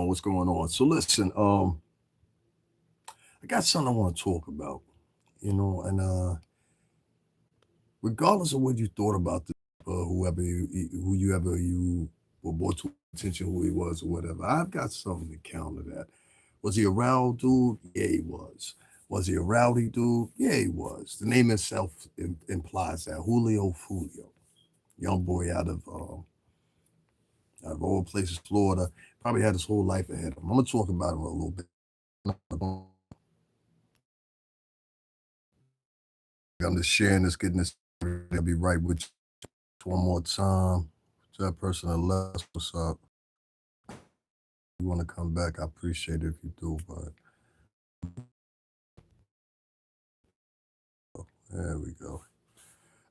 what's going on? So listen, I got something I want to talk about, and regardless of what you thought about who you ever you were brought to attention who he was or whatever, I've got something to counter that. Was he a rowdy dude? Yeah, he was. Was he a rowdy dude? Yeah, he was. The name itself implies that Julio Foolio, young boy out of all places, Florida, probably had his whole life ahead of him. I'm gonna talk about him a little bit. I'm just sharing this, getting this. I'll be right with you one more time. To that person that left, what's up? You want to come back? I appreciate it if you do, but there we go.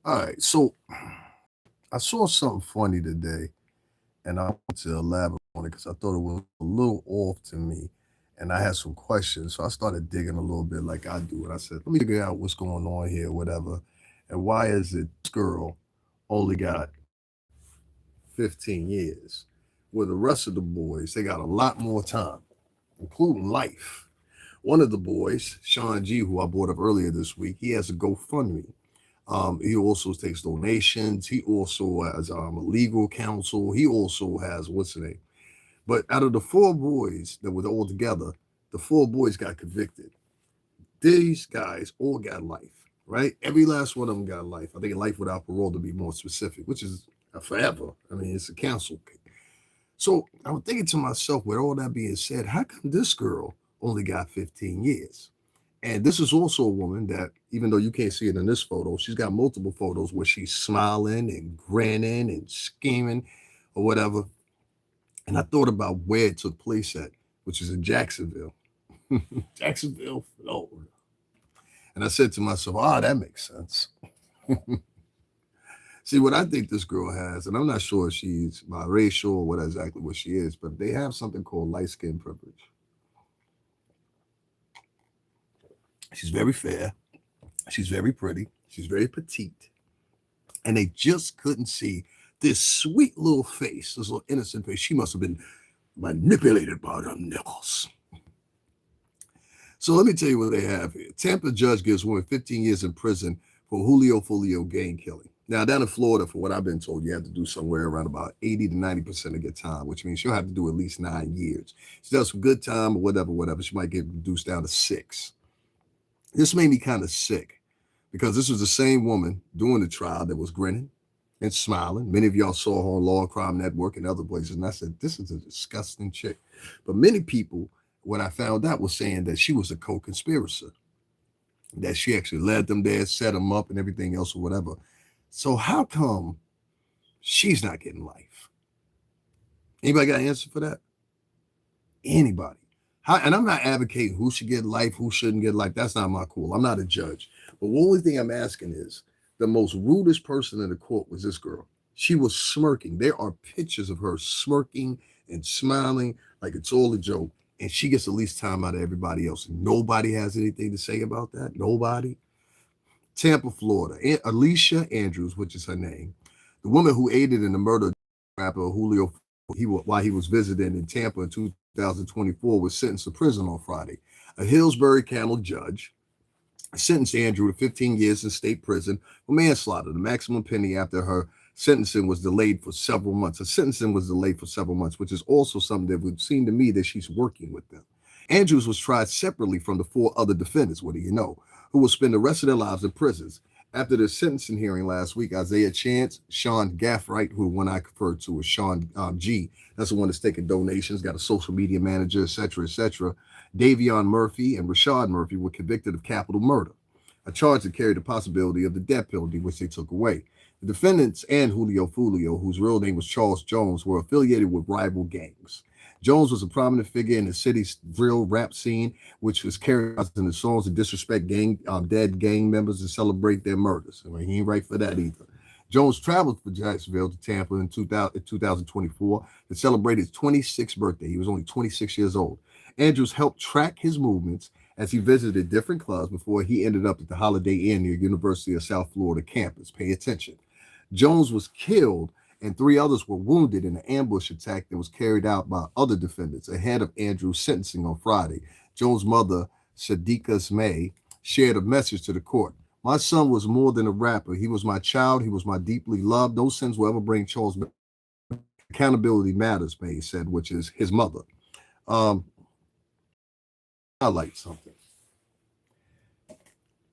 All right, so I saw something funny today, and I want to elaborate on it because I thought it was a little off to me, and I had some questions. So I started digging a little bit like I do, and I said, let me figure out what's going on here, whatever, and why is it this girl only got 15 years, where the rest of the boys they got a lot more time, including life. One of the boys, Sean G, who I brought up earlier this week, he has a GoFundMe. He also takes donations. He also has a legal counsel. He also has what's the name? But out of the four boys that were all together, the four boys got convicted. These guys all got life, right? Every last one of them got life. I think life without parole to be more specific, which is forever. I mean, it's a counsel. So I'm thinking to myself, with all that being said, how come this girl only got 15 years? And this is also a woman that, even though you can't see it in this photo, she's got multiple photos where she's smiling and grinning and scheming or whatever. And I thought about where it took place at, which is in Jacksonville, Jacksonville, Florida. And I said to myself, that makes sense. See, what I think this girl has, and I'm not sure if she's biracial or what exactly what she is, but they have something called light skin privilege. She's very fair. She's very pretty. She's very petite. And they just couldn't see this sweet little face, this little innocent face. She must have been manipulated by them nipples. So let me tell you what they have here. Tampa judge gives woman 15 years in prison for Julio Foolio gang killing. Now, down in Florida, for what I've been told, you have to do somewhere around about 80 to 90% of your time, which means she'll have to do at least 9 years. She does some good time or whatever. She might get reduced down to 6. This made me kind of sick because this was the same woman doing the trial that was grinning and smiling. Many of y'all saw her on Law and Crime Network and other places, and I said, this is a disgusting chick. But many people, what I found out, was saying that she was a co-conspirator, that she actually led them there, set them up, and everything else or whatever. So how come she's not getting life? Anybody got an answer for that? Anybody? And I'm not advocating who should get life, who shouldn't get life. That's not my call. I'm not a judge. But the only thing I'm asking is, the most rudest person in the court was this girl. She was smirking. There are pictures of her smirking and smiling like it's all a joke. And she gets the least time out of everybody else. Nobody has anything to say about that. Nobody. Tampa, Florida. Alicia Andrews, which is her name, the woman who aided in the murder of rapper Julio, while he was visiting in Tampa in 2024, was sentenced to prison on Friday. A Hillsbury County judge sentenced Andrew to 15 years in state prison for manslaughter, the maximum penalty after her sentencing was delayed for several months. Her sentencing was delayed for several months, which is also something that would seem to me that she's working with them. Andrews was tried separately from the 4 other defendants, what do you know, who will spend the rest of their lives in prisons. After the sentencing hearing last week, Isaiah Chance, Sean Gaffright, who the one I referred to as Sean G, that's the one that's taking donations, got a social media manager, etc., Davion Murphy and Rashad Murphy were convicted of capital murder, a charge that carried the possibility of the death penalty, which they took away. The defendants and Julio Foolio, whose real name was Charles Jones, were affiliated with rival gangs. Jones was a prominent figure in the city's drill rap scene, which was characterized in the songs to disrespect dead gang members and celebrate their murders. I mean, he ain't right for that either. Jones traveled from Jacksonville to Tampa in 2024 to celebrate his 26th birthday. He was only 26 years old. Andrews helped track his movements as he visited different clubs before he ended up at the Holiday Inn near University of South Florida campus. Pay attention. Jones was killed and 3 others were wounded in an ambush attack that was carried out by other defendants ahead of Andrew's sentencing on Friday. Jones' mother, Sadiqa May, shared a message to the court. My son was more than a rapper. He was my child. He was my deeply loved. No sins will ever bring Charles. Accountability matters, May said, which is his mother. Um, I like something.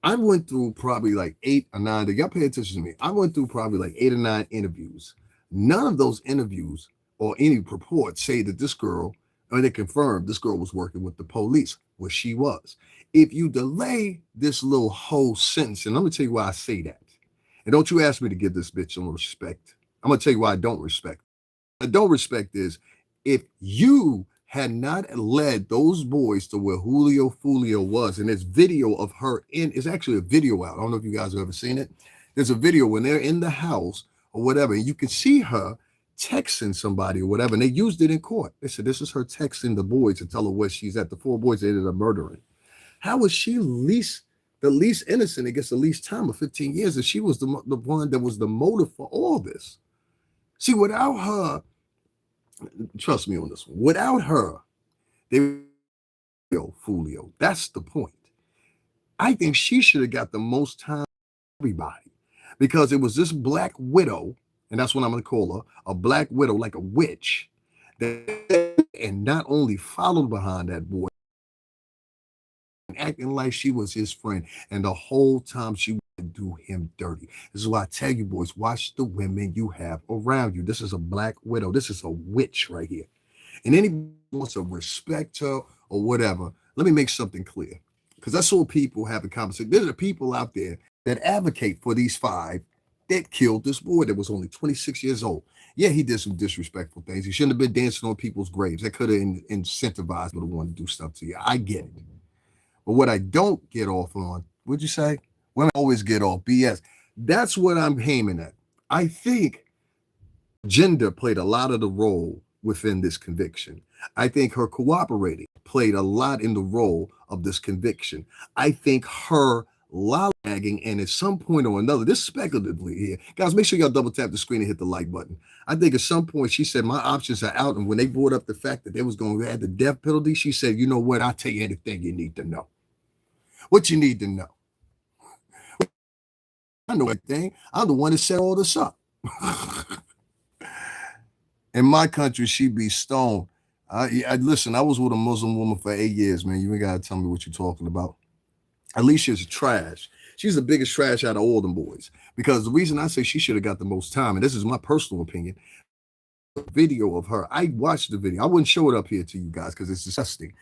I went through probably like 8 or 9. Y'all pay attention to me. I went through probably like 8 or 9 interviews. None of those interviews or any reports say that this girl, or they confirmed this girl was working with the police, which she was. If you delay this little whole sentence, and let me tell you why I say that. And don't you ask me to give this bitch some respect. I'm gonna tell you why I don't respect. I don't respect is if you had not led those boys to where Julio Foolio was, and there's video of her in, it's actually a video out. I don't know if you guys have ever seen it. There's a video when they're in the house or whatever, and you can see her texting somebody or whatever, and they used it in court. They said this is her texting the boys to tell her where she's at. The 4 boys they ended up murdering. How was she the least innocent and gets the least time of 15 years? And she was the one that was the motive for all this. See, without her, trust me on this one, without her, they Foolio. That's the point. I think she should have got the most time of everybody because it was this black widow, and that's what I'm going to call her, a black widow, like a witch, that, and not only followed behind that boy, acting like she was his friend, and the whole time she would do him dirty. This is why I tell you boys, watch the women you have around you. This is a black widow. This is a witch right here. And anybody wants to respect her or whatever, let me make something clear. Because I saw people having conversations. There are people out there that advocate for these 5 that killed this boy that was only 26 years old. Yeah, he did some disrespectful things. He shouldn't have been dancing on people's graves. That could have incentivized people to want to do stuff to you. I get it. But what I don't get off on, what'd you say? Women always get off BS. That's what I'm aiming at. I think gender played a lot of the role within this conviction. I think her cooperating played a lot in the role of this conviction. I think her lollygagging, and at some point or another, this speculatively here, guys, make sure y'all double tap the screen and hit the like button. I think at some point she said my options are out, and when they brought up the fact that they was going to add the death penalty, she said, you know what, I'll tell you anything you need to know. What you need to know. I know everything. I'm the one that set all this up. In my country, she be stoned. Listen, I was with a Muslim woman for 8 years, man. You ain't got to tell me what you're talking about. Alicia's trash. She's the biggest trash out of all them boys. Because the reason I say she should have got the most time, and this is my personal opinion, video of her. I watched the video. I wouldn't show it up here to you guys because it's disgusting.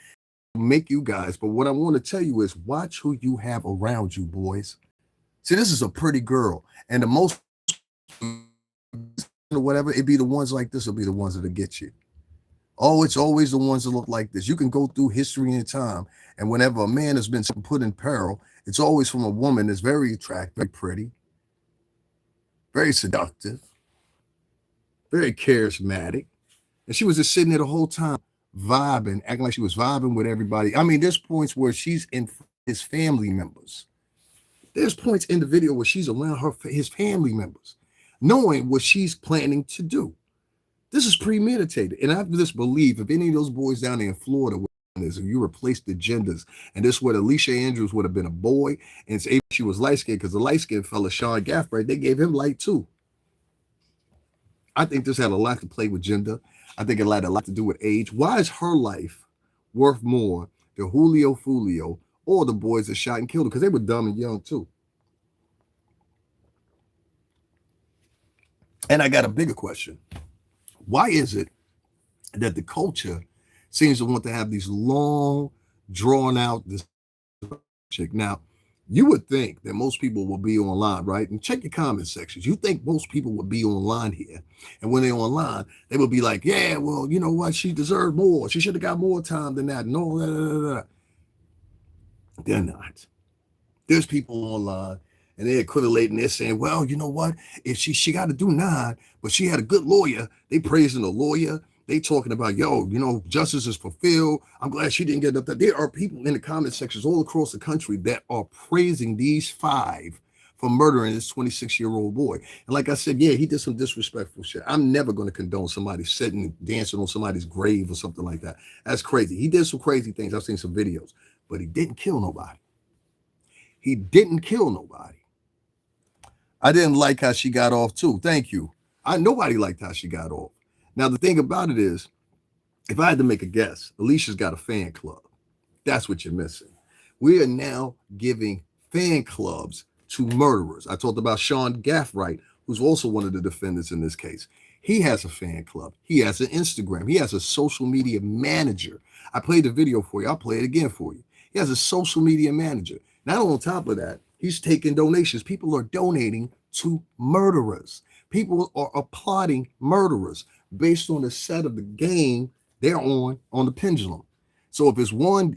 Make you guys, but what I want to tell you is watch who you have around you, boys. See, this is a pretty girl, and the most whatever, it be the ones like this will be the ones that'll get you. Oh, it's always the ones that look like this. You can go through history and time, and whenever a man has been put in peril, it's always from a woman that's very attractive, very pretty, very seductive, very charismatic, and she was just sitting there the whole time vibing, acting like she was vibing with everybody. I mean, there's points where she's in his family members. There's points in the video where she's around his family members, knowing what she's planning to do. This is premeditated. And I just believe if any of those boys down there in Florida, if you replace the genders, and this would Alicia Andrews would have been a boy, and she was light-skinned, because the light-skinned fella, Sean Gaffray, they gave him light too. I think this had a lot to play with gender. I think it had a lot to do with age. Why is her life worth more than Julio Foolio or the boys that shot and killed her? Because they were dumb and young too. And I got a bigger question. Why is it that the culture seems to want to have these long, drawn out this chick? Now, you would think that most people will be online, right? And check your comment sections. You think most people would be online here. And when they're online, they would be like, yeah, well, you know what? She deserved more. She should have got more time than that. No, they're not. There's people online and they're equating, they're saying, well, you know what? If she got to do 9, but she had a good lawyer, they praising the lawyer. They talking about, yo, you know, justice is fulfilled. I'm glad she didn't get up there. There are people in the comment sections all across the country that are praising these 5 for murdering this 26-year-old boy. And like I said, yeah, he did some disrespectful shit. I'm never going to condone somebody sitting and dancing on somebody's grave or something like that. That's crazy. He did some crazy things. I've seen some videos, but he didn't kill nobody. He didn't kill nobody. I didn't like how she got off too. Thank you. Nobody liked how she got off. Now the thing about it is, if I had to make a guess, Alicia's got a fan club. That's what you're missing. We are now giving fan clubs to murderers. I talked about Sean Gaffright, who's also one of the defendants in this case. He has a fan club. He has an Instagram. He has a social media manager. I played the video for you. I'll play it again for you. He has a social media manager. Now, on top of that, he's taking donations. People are donating to murderers. People are applauding murderers based on the set of the game they're on the pendulum. So if it's one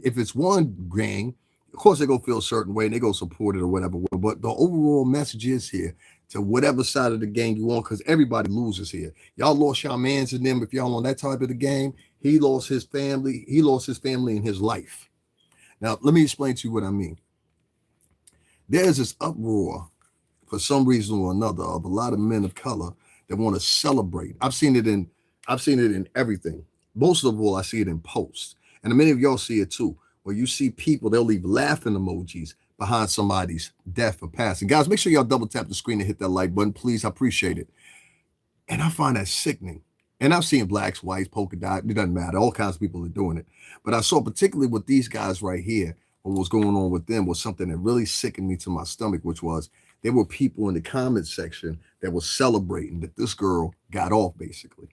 gang, of course they're gonna feel a certain way and they go support it or whatever. But the overall message is here to whatever side of the game you on, because everybody loses here. Y'all lost y'all mans in them. If y'all on that type of the game, he lost his family. He lost his family and his life. Now let me explain to you what I mean. There's this uproar for some reason or another of a lot of men of color that want to celebrate. I've seen it in everything. Most of all, I see it in posts. And many of y'all see it too, where you see people, they'll leave laughing emojis behind somebody's death or passing. Guys, make sure y'all double tap the screen and hit that like button, please. I appreciate it. And I find that sickening. And I've seen blacks, whites, polka dot, it doesn't matter. All kinds of people are doing it. But I saw particularly with these guys right here, what was going on with them was something that really sickened me to my stomach, which was there were people in the comment section that were celebrating that this girl got off, basically.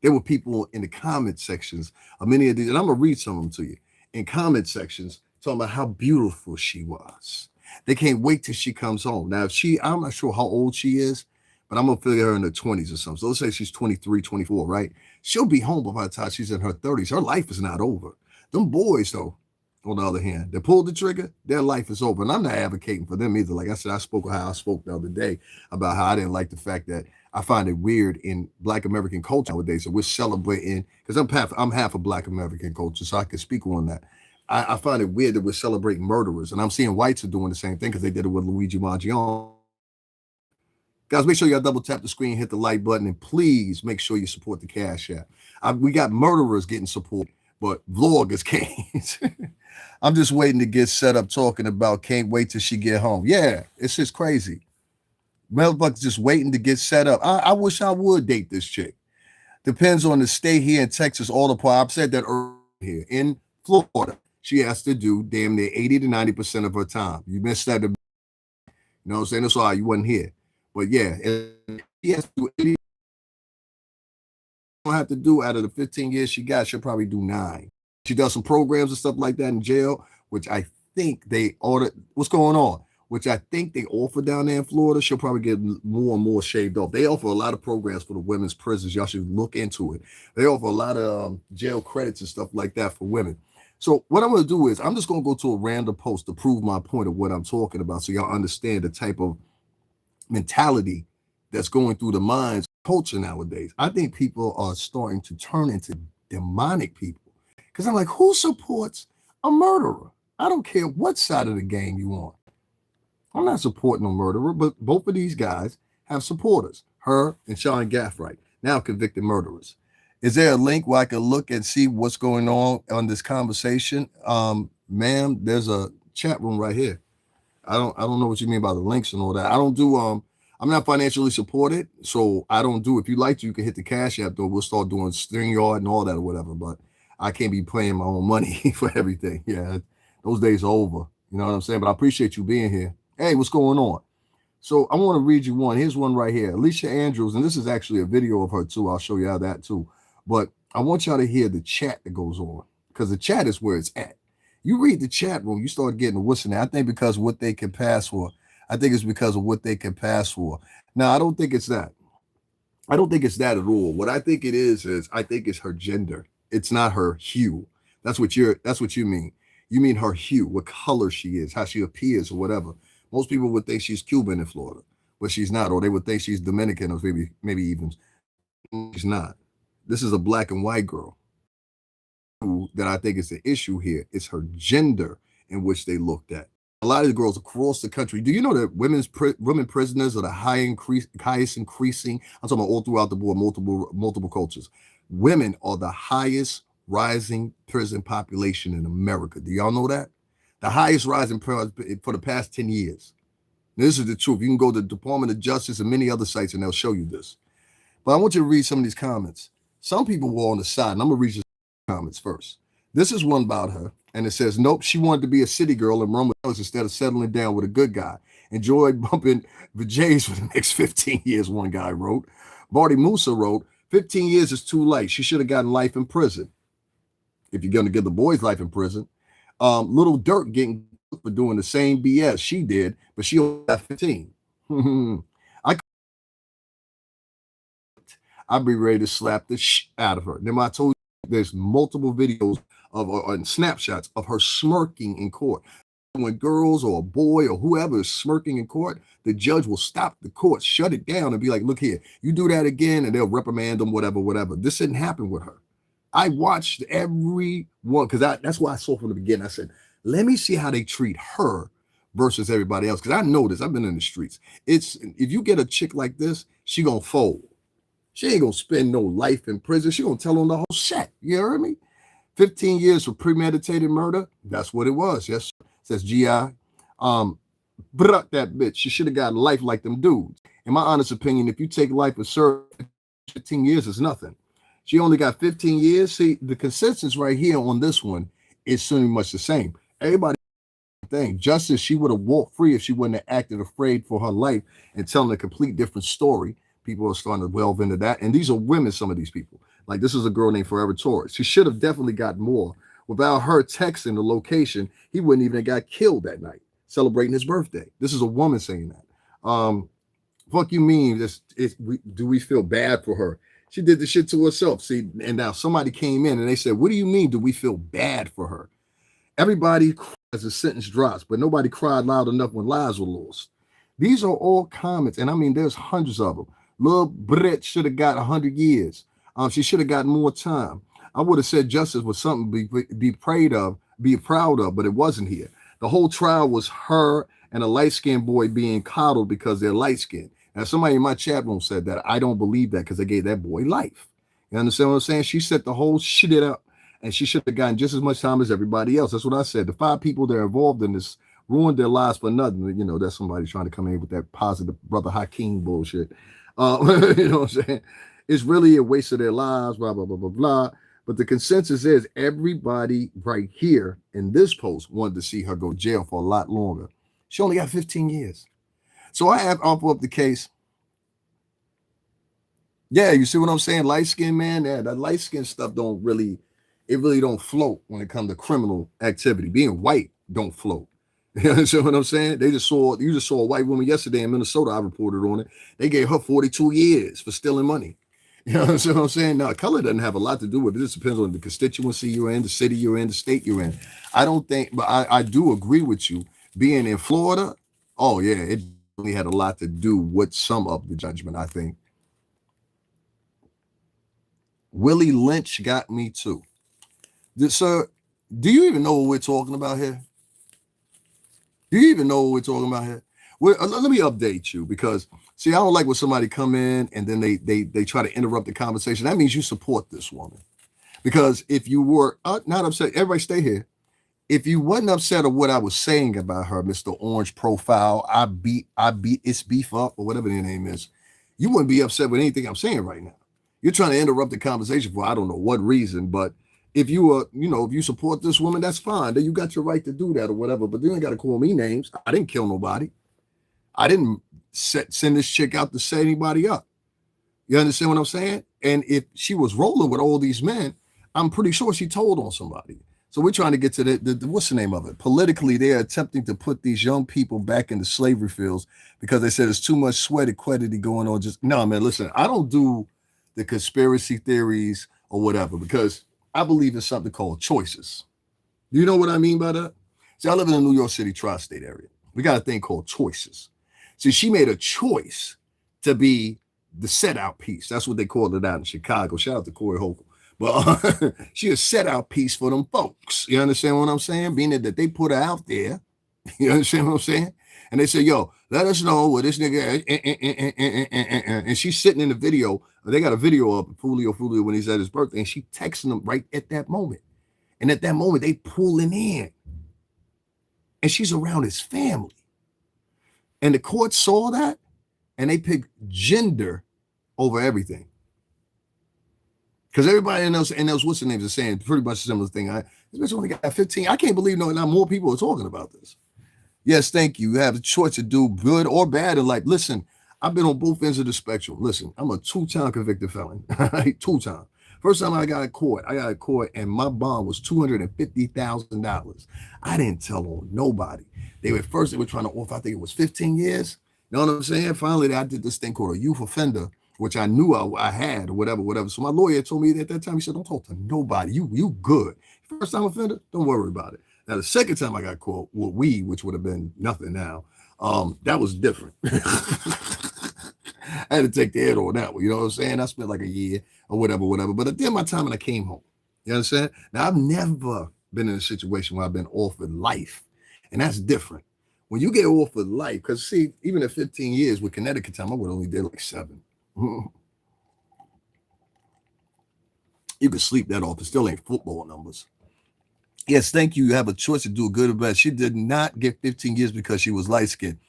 There were people in the comment sections of many of these, and I'm going to read some of them to you, in comment sections talking about how beautiful she was. They can't wait till she comes home. Now, I'm not sure how old she is, but I'm going to figure her in her 20s or something. So let's say she's 23, 24, right? She'll be home by the time she's in her 30s. Her life is not over. Them boys, though, on the other hand, they pulled the trigger, their life is over. And I'm not advocating for them either. Like I said, I spoke how I spoke the other day about how I didn't like the fact that I find it weird in Black American culture nowadays that we're celebrating, because I'm half of Black American culture, so I can speak on that. I find it weird that we're celebrating murderers. And I'm seeing whites are doing the same thing because they did it with Luigi Mangione. Guys, make sure y'all double tap the screen, hit the like button, and please make sure you support the Cash App. We got murderers getting support, but vloggers can't. I'm just waiting to get set up talking about can't wait till she get home. Yeah, it's just crazy. Motherfuckers just waiting to get set up. I wish I would date this chick. Depends on the state here in Texas, all the part. I've said that earlier here. In Florida, she has to do damn near 80 to 90% of her time. You missed that. You know what I'm saying? That's why you wasn't here. But yeah, she has to do 80. Don't have to do out of the 15 years she got, she'll probably do 9. She does some programs and stuff like that in jail, which I think they ordered. What's going on? Which I think they offer down there in Florida. She'll probably get more and more shaved off. They offer a lot of programs for the women's prisons. Y'all should look into it. They offer a lot of jail credits and stuff like that for women. So what I'm going to do is I'm just going to go to a random post to prove my point of what I'm talking about so y'all understand the type of mentality that's going through the minds of culture nowadays. I think people are starting to turn into demonic people. Because I'm like, who supports a murderer? I don't care what side of the game you on. I'm not supporting a murderer, but both of these guys have supporters, her and Sean Gaffright, now convicted murderers. Is there a link where I can look and see what's going on this conversation? Ma'am, there's a chat room right here. I don't know what you mean by the links and all that. I don't do I'm not financially supported, so I don't do. If you like to, you can hit the Cash App though. We'll start doing StreamYard and all that or whatever, but I can't be paying my own money for everything. Yeah, those days are over. You know what I'm saying? But I appreciate you being here. Hey, what's going on? So I want to read you one. Here's one right here. Alicia Andrews, and this is actually a video of her too. I'll show you how that too. But I want y'all to hear the chat that goes on, because the chat is where it's at. You read the chat room, you start getting what's in there. I think because of what they can pass for. I think it's because of what they can pass for. Now, I don't think it's that. I don't think it's that at all. What I think it is I think it's her gender. It's not her hue. That's what you mean. You mean her hue, what color she is, how she appears or whatever. Most people would think she's Cuban in Florida, but she's not, or they would think she's Dominican or maybe even she's not. This is a black and white girl. That I think is the issue here. It's her gender in which they looked at. A lot of the girls across the country. Do you know that women prisoners are the highest increasing? I'm talking about all throughout the board, multiple cultures. Women are the highest rising prison population in America. Do y'all know that? The highest rising for the past 10 years. This is the truth. You can go to the Department of Justice and many other sites and they'll show you this. But I want you to read some of these comments. Some people were on the side, and I'm going to read the comments first. This is one about her, and it says, nope, she wanted to be a city girl and run with us instead of settling down with a good guy. Enjoyed bumping the J's for the next 15 years, one guy wrote. Barty Musa wrote, 15 years is too late. She should have gotten life in prison. If you're going to give the boys life in prison. Little Dirk getting for doing the same BS she did, but she only got 15. I'd be ready to slap the out of her. Then I told you there's multiple videos and snapshots of her smirking in court. When girls or a boy or whoever is smirking in court, the judge will stop the court, shut it down, and be like, look here, you do that again, and they'll reprimand them, whatever. This didn't happen with her. I watched every one, because that's why I saw from the beginning. I said, let me see how they treat her versus everybody else. Because I know this. I've been in the streets. If you get a chick like this, she going to fold. She ain't going to spend no life in prison. She going to tell on the whole set. You heard me? 15 years for premeditated murder. That's what it was. Yes, says G.I. That bitch. She should have gotten life like them dudes. In my honest opinion, if you take life and serve 15 years, is nothing. She only got 15 years. See, the consensus right here on this one is pretty much the same. Everybody thing. Justice, she would have walked free if she wouldn't have acted afraid for her life and telling a complete different story. People are starting to delve into that. And these are women, some of these people. Like this is a girl named Forever Torres. She should have definitely got more. Without her texting the location, he wouldn't even have got killed that night, celebrating his birthday. This is a woman saying that. Fuck you mean? Do we feel bad for her? She did the shit to herself. See, and now somebody came in and they said, what do you mean? Do we feel bad for her? Everybody cries as the sentence drops, but nobody cried loud enough when lives were lost. These are all comments, and I mean, there's hundreds of them. Lil Brett should have got 100 years. She should have gotten more time. I would have said justice was something to be proud of, but it wasn't here. The whole trial was her and a light-skinned boy being coddled because they're light-skinned. Now, somebody in my chat room said that. I don't believe that because they gave that boy life. You understand what I'm saying? She set the whole shit up, and she should have gotten just as much time as everybody else. That's what I said. The 5 people that are involved in this ruined their lives for nothing. You know, that's somebody trying to come in with that positive Brother Hakeem bullshit. You know what I'm saying? It's really a waste of their lives, blah, blah, blah, blah, blah. But the consensus is everybody right here in this post wanted to see her go to jail for a lot longer. She only got 15 years. So I'll pull up the case. Yeah, you see what I'm saying? Light skin, man. That light skin stuff really don't float when it comes to criminal activity. Being white don't float. You understand what I'm saying? You just saw a white woman yesterday in Minnesota. I reported on it. They gave her 42 years for stealing money. You know what I'm saying? Now, color doesn't have a lot to do with it. It just depends on the constituency you're in, the city you're in, the state you're in. I don't think, but I do agree with you. Being in Florida, oh yeah, it really had a lot to do with some of the judgment, I think. Willie Lynch got me too. Sir, do you even know what we're talking about here? Do you even know what we're talking about here? Let me update you because, see, I don't like when somebody come in and then they try to interrupt the conversation. That means you support this woman. Because if you were not upset, everybody stay here. If you wasn't upset at what I was saying about her, Mr. Orange Profile, I beat it's beef up or whatever your name is, you wouldn't be upset with anything I'm saying right now. You're trying to interrupt the conversation for I don't know what reason, but if you if you support this woman, that's fine. Then you got your right to do that or whatever. But you ain't got to call me names. I didn't kill nobody. I didn't send this chick out to set anybody up. You understand what I'm saying? And if she was rolling with all these men, I'm pretty sure she told on somebody. So we're trying to get to the what's the name of it? Politically, they're attempting to put these young people back into slavery fields because they said there's too much sweat equity going on. No, man, listen, I don't do the conspiracy theories or whatever because I believe in something called choices. Do you know what I mean by that? See, I live in the New York City tri-state area. We got a thing called choices. See, she made a choice to be the set out piece. That's what they called it out in Chicago. Shout out to Corey Hokel. But she a set out piece for them folks. You understand what I'm saying? Being that they put her out there You understand what I'm saying? And they say, yo, let us know what this nigga and she's sitting in the video. They got a video of Foolio when he's at his birthday, and she texting him right at that moment. And at that moment, they pulling in. And she's around his family. And the court saw that, and they picked gender over everything. Because everybody knows, what's the names are saying pretty much a similar thing. This bitch only got 15. I can't believe not more people are talking about this. Yes, thank you. You have a choice to do good or bad in life. Listen, I've been on both ends of the spectrum. Listen, I'm a 2-time convicted felon. 2-time. First time I got caught, and my bond was $250,000. I didn't tell on nobody. They were trying to offer, I think it was 15 years. You know what I'm saying? Finally, I did this thing called a youth offender, which I knew I had or whatever. So my lawyer told me at that time, he said, don't talk to nobody. You good. First time offender, don't worry about it. Now, the second time I got caught with weed, which would have been nothing now, that was different. I had to take the head on that one. You know what I'm saying? I spent like a year or whatever. But I did my time and I came home. You understand? Now, I've never been in a situation where I've been offered life. And that's different. When you get offered life, because see, even at 15 years with Connecticut time, I would only did like 7. You could sleep that off. It still ain't football numbers. Yes, thank you. You have a choice to do good or bad. She did not get 15 years because she was light-skinned.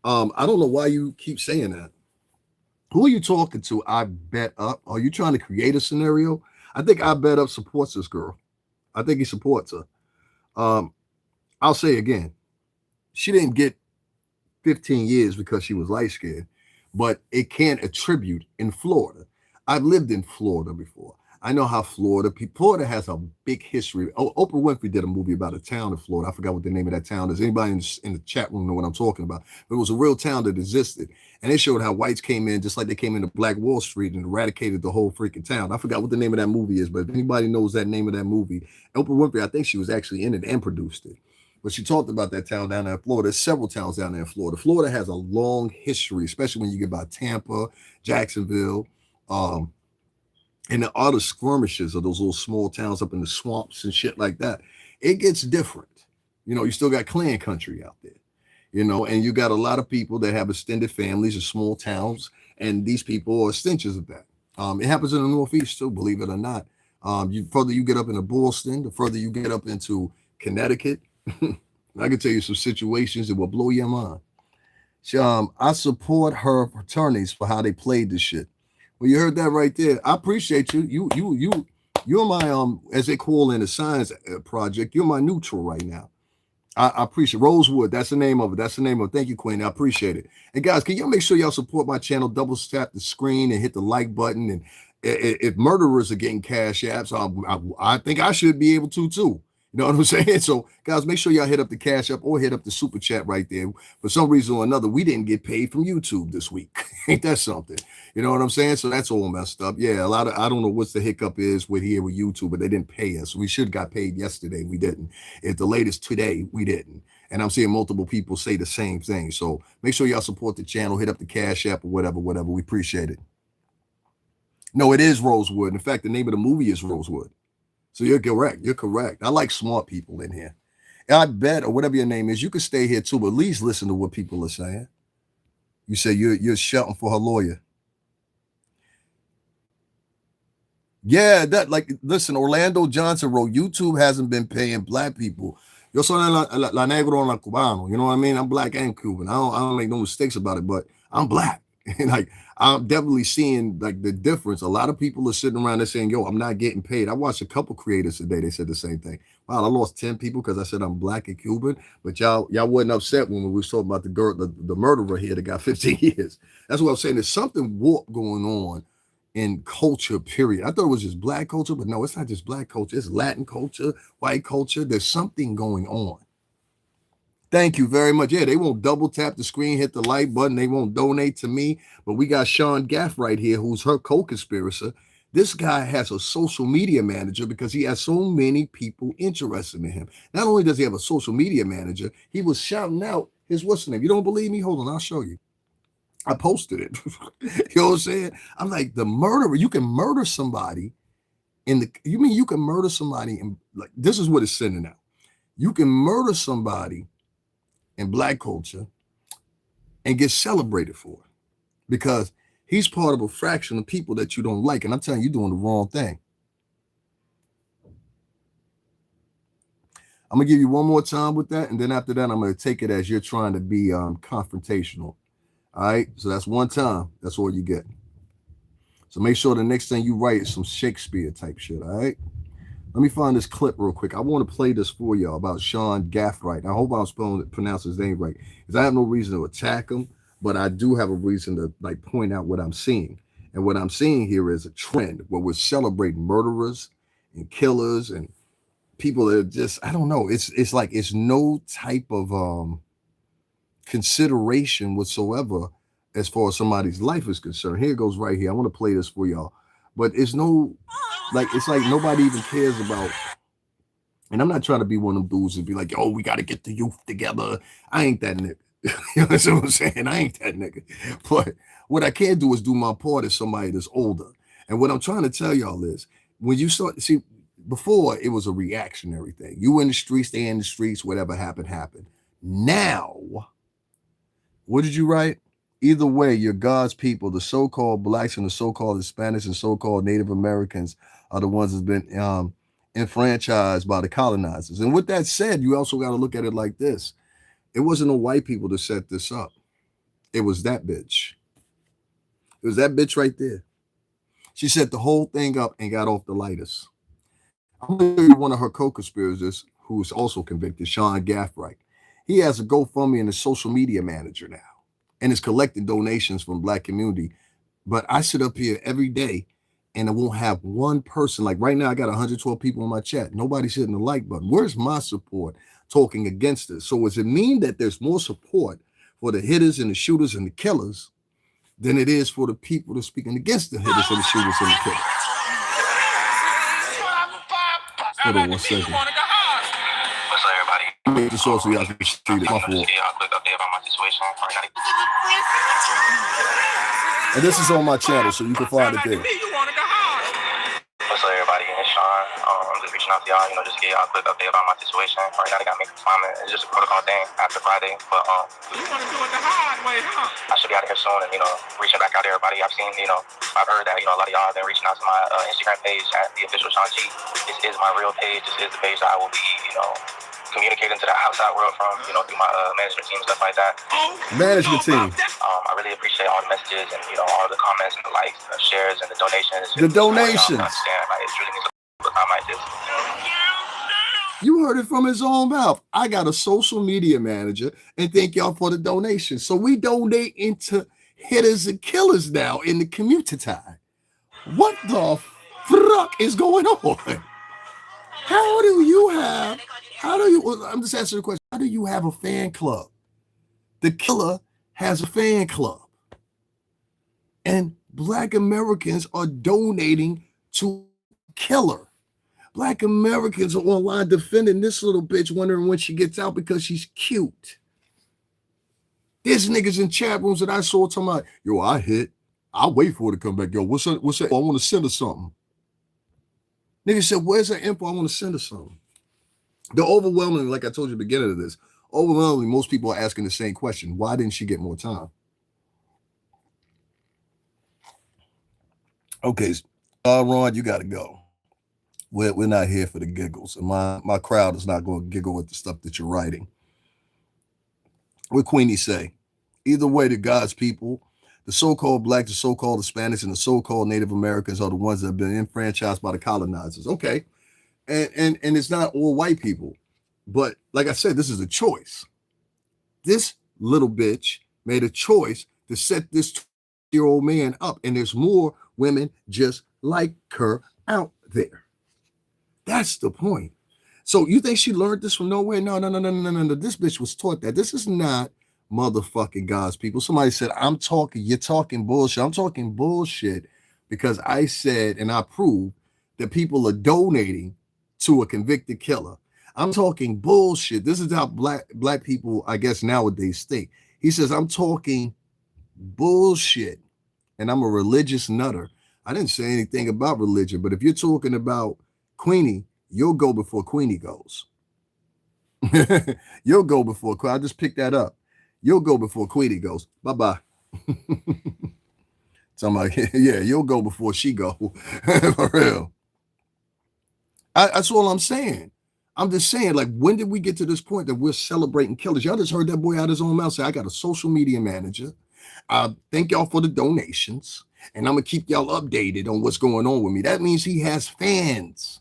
I don't know why you keep saying that. Who are you talking to? I Bet Up. Are you trying to create a scenario? I think I Bet Up supports this girl. I think he supports her. I'll say again, she didn't get 15 years because she was light-skinned, but it can't attribute in Florida. I've lived in Florida before. I know how Florida has a big history. Oprah Winfrey did a movie about a town in Florida. I forgot what the name of that town is. Anybody in the chat room know what I'm talking about? But it was a real town that existed. And they showed how whites came in, just like they came into Black Wall Street and eradicated the whole freaking town. I forgot what the name of that movie is, but if anybody knows that name of that movie, Oprah Winfrey, I think she was actually in it and produced it. But she talked about that town down there in Florida. There's several towns down there in Florida. Florida has a long history, especially when you get by Tampa, Jacksonville, and the other skirmishes of those little small towns up in the swamps and shit like that. It gets different. You know, you still got clan country out there, you know, and you got a lot of people that have extended families in small towns, and these people are stenches of that. It happens in the Northeast too, believe it or not. The further you get up into Boston, the further you get up into Connecticut, I can tell you some situations that will blow your mind. I support her fraternities for how they played this shit. Well, you heard that right there. I appreciate you. You're my as they call in the science project. You're my neutral right now. I appreciate Rosewood. That's the name of it. Thank you, Queen. I appreciate it. And guys, can y'all make sure y'all support my channel? Double tap the screen and hit the like button. And if murderers are getting cash apps, I think I should be able to too. You know what I'm saying? So, guys, make sure y'all hit up the Cash App or hit up the Super Chat right there. For some reason or another, we didn't get paid from YouTube this week. Ain't that something? You know what I'm saying? So that's all messed up. Yeah, I don't know what's the hiccup is with YouTube, but they didn't pay us. We should have got paid yesterday. We didn't. At the latest today, we didn't. And I'm seeing multiple people say the same thing. So make sure y'all support the channel. Hit up the Cash App or whatever. We appreciate it. No, it is Rosewood. In fact, the name of the movie is Rosewood. So you're correct. I like smart people in here. I bet, or whatever your name is, you can stay here too, but at least listen to what people are saying. You say you're shouting for her lawyer. Yeah, listen, Orlando Johnson wrote, YouTube hasn't been paying black people. Yo soy la negro en la cubano. You know what I mean? I'm black and Cuban. I don't make no mistakes about it, but I'm black. And I'm definitely seeing the difference. A lot of people are sitting around there saying, yo, I'm not getting paid. I watched a couple creators today. They said the same thing. Wow, I lost 10 people because I said I'm black and Cuban, but y'all wasn't upset when we were talking about the girl, the murderer here that got 15 years. That's what I'm saying. There's something warped going on in culture, period. I thought it was just black culture, but no, it's not just black culture. It's Latin culture, white culture. There's something going on. Thank you very much. Yeah, they won't double tap the screen, hit the like button. They won't donate to me. But we got Sean Gaff right here, who's her co-conspirator. This guy has a social media manager because he has so many people interested in him. Not only does he have a social media manager, he was shouting out his what's the name? You don't believe me? Hold on, I'll show you. I posted it. You know what I'm saying? I'm like, the murderer, you can murder somebody you can murder somebody and like this is what it's sending out. You can murder somebody in black culture and get celebrated for it because he's part of a fraction of people that you don't like. And I'm telling you, you're doing the wrong thing. I'm going to give you one more time with that. And then after that, I'm going to take it as you're trying to be confrontational. All right. So that's one time. That's all you get. So make sure the next thing you write is some Shakespeare type shit. All right. Let me find this clip real quick. I want to play this for y'all about Sean Gaffright. I hope I'm pronouncing his name right, because I have no reason to attack him, but I do have a reason to like point out what I'm seeing. And what I'm seeing here is a trend where we're celebrating murderers and killers and people that are just, I don't know. It's like it's no type of consideration whatsoever as far as somebody's life is concerned. Here it goes right here. I want to play this for y'all, but it's no. Like, it's like nobody even cares about, and I'm not trying to be one of them dudes and be like, oh, we got to get the youth together. I ain't that nigga. You know what I'm saying? I ain't that nigga. But what I can do is do my part as somebody that's older. And what I'm trying to tell y'all is when you start, see, before it was a reactionary thing. You in the streets, they in the streets, whatever happened, happened. Now, what did you write? Either way, you're God's people. The so-called blacks and the so-called Hispanics and so-called Native Americans are the ones that's been enfranchised by the colonizers. And with that said, you also got to look at it like this. It wasn't the white people that set this up. It was that bitch. It was that bitch right there. She set the whole thing up and got off the lightest. I'm going to tell you one of her co-conspirators who's also convicted, Sean Gaffright. He has a GoFundMe and a social media manager now and is collecting donations from black community. But I sit up here every day and I won't have one person. Like right now, I got 112 people in my chat. Nobody's hitting the like button. Where's my support talking against this? So does it mean that there's more support for the hitters and the shooters and the killers than it is for the people that's speaking against the hitters and the shooters and the killers? Hold on one second. What's up, everybody? Make this so y'all can see it. My fault. And this is on my channel, so you can find it there. What's up, everybody? It's Sean. I'm just reaching out to y'all, just get y'all a quick update about my situation. Right now, they got me confinement. It's just a protocol thing after Friday, but you want to do it the hard way, huh? I should be out of here soon and, reaching back out to everybody. I've seen, I've heard that, a lot of y'all have been reaching out to my Instagram page at the official Sean G. This is my real page. This is the page that I will be, communicating to the outside world from, through my management team and stuff like that. Management team. I really appreciate all the messages and, all the comments and the likes and the shares and the donations. The donations. It's really means a time like this. You heard it from his own mouth. I got a social media manager, and thank y'all for the donation. So we donate into hitters and killers now in the community. What the fuck is going on? I'm just asking the question. How do you have a fan club? The killer has a fan club. And black Americans are donating to killer. Black Americans are online defending this little bitch, wondering when she gets out because she's cute. There's niggas in chat rooms that I saw talking about, yo, I hit. I'll wait for her to come back. Yo, what's that? I want to send her something. Nigga said, where's her info? I want to send her something. The overwhelmingly, like I told you at the beginning of this, overwhelmingly, most people are asking the same question. Why didn't she get more time? Okay, Ron, you got to go. We're not here for the giggles. And my crowd is not going to giggle at the stuff that you're writing. What Queenie say? Either way, the God's people, the so-called blacks, the so-called Hispanics, and the so-called Native Americans are the ones that have been enfranchised by the colonizers. Okay. And it's not all white people. But like I said, this is a choice. This little bitch made a choice to set this 20-year-old man up. And there's more women just like her out there. That's the point. So you think she learned this from nowhere? No. This bitch was taught that. This is not motherfucking God's people. Somebody said, you're talking bullshit. I'm talking bullshit because I said, and I proved that people are donating to a convicted killer. I'm talking bullshit. This is how black people, I guess, nowadays think. He says, I'm talking bullshit and I'm a religious nutter. I didn't say anything about religion, but if you're talking about Queenie, you'll go before Queenie goes. You'll go before I just picked that up. You'll go before Queenie goes. Bye-bye. Somebody, yeah, you'll go before she go. For real. That's all I'm saying. I'm just saying, like, when did we get to this point that we're celebrating killers? Y'all just heard that boy out his own mouth say, I got a social media manager. Thank y'all for the donations. And I'm going to keep y'all updated on what's going on with me. That means he has fans.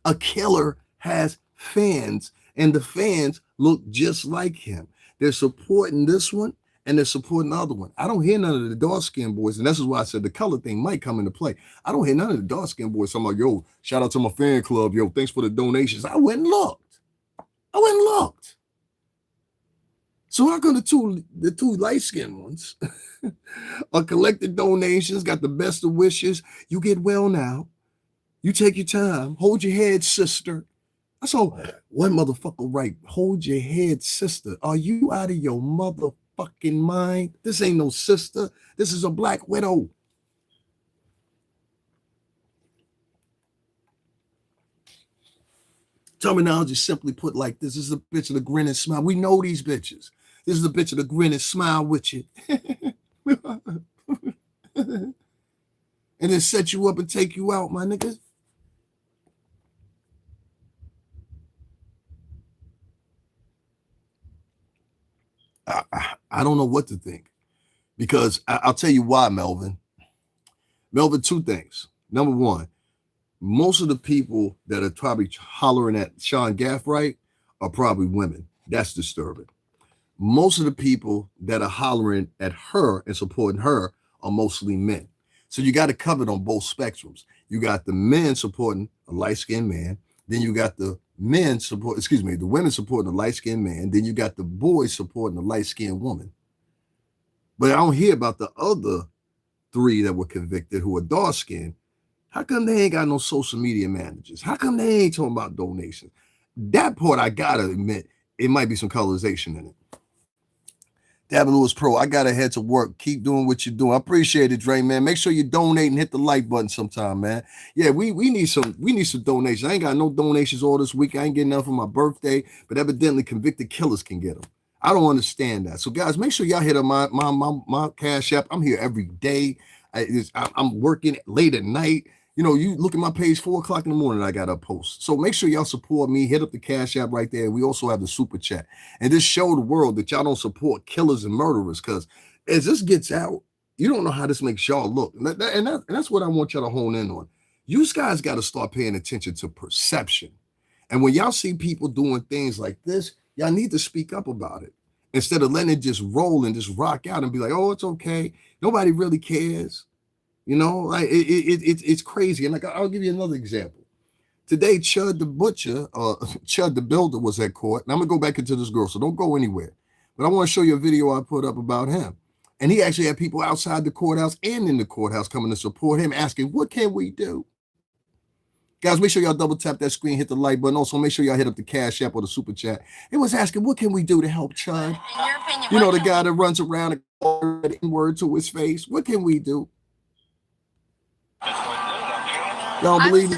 A killer has fans. And the fans look just like him. They're supporting this one and they're supporting the other one. I don't hear none of the dark-skinned boys. And this is why I said the color thing might come into play. I don't hear none of the dark-skinned boys talking about, yo, shout out to my fan club. Yo, thanks for the donations. I went and looked. So how come the two light-skinned ones are collecting donations, got the best of wishes? You get well now. You take your time. Hold your head, sister. I saw one motherfucker write, hold your head, sister. Are you out of your motherfucking mind? This ain't no sister. This is a black widow. Terminology simply put like this. This is a bitch of the grin and smile. We know these bitches. This is a bitch of the grin and smile with you. And then set you up and take you out, my niggas. I don't know what to think, because I'll tell you why, Melvin. Melvin, two things. Number one, most of the people that are probably hollering at Sean Gaffright are probably women. That's disturbing. Most of the people that are hollering at her and supporting her are mostly men. So you got it covered on both spectrums. You got the men supporting a light-skinned man. Then you got the women supporting the light-skinned man. Then you got the boys supporting the light-skinned woman. But I don't hear about the other three that were convicted who are dark-skinned. How come they ain't got no social media managers? How come they ain't talking about donations? That part, I gotta admit, it might be some colorization in it. Davin Lewis Pro, I gotta head to work. Keep doing what you're doing. I appreciate it, Dre, man. Make sure you donate and hit the like button sometime, man. Yeah, we need some donations. I ain't got no donations all this week. I ain't getting enough for my birthday, but evidently convicted killers can get them. I don't understand that. So guys, make sure y'all hit up my Cash App. I'm here every day. I'm working late at night. You know, you look at my page, 4:00 in the morning, I got a post. So make sure y'all support me. Hit up the Cash App right there. We also have the Super Chat. And just show the world that y'all don't support killers and murderers, because as this gets out, you don't know how this makes y'all look. And that's what I want y'all to hone in on. You guys got to start paying attention to perception. And when y'all see people doing things like this, y'all need to speak up about it, instead of letting it just roll and just rock out and be like, oh, it's okay. Nobody really cares. You know, like it's crazy. And like, I'll give you another example. Today, Chud the Butcher, Chud the Builder was at court. And I'm going to go back into this girl, so don't go anywhere. But I want to show you a video I put up about him. And he actually had people outside the courthouse and in the courthouse coming to support him, asking, what can we do? Guys, make sure y'all double tap that screen, hit the like button. Also, make sure y'all hit up the Cash App or the Super Chat. It was asking, what can we do to help Chud? In your opinion, you know, the guy that runs around and calls the N-word to his face. What can we do? Y'all believe me?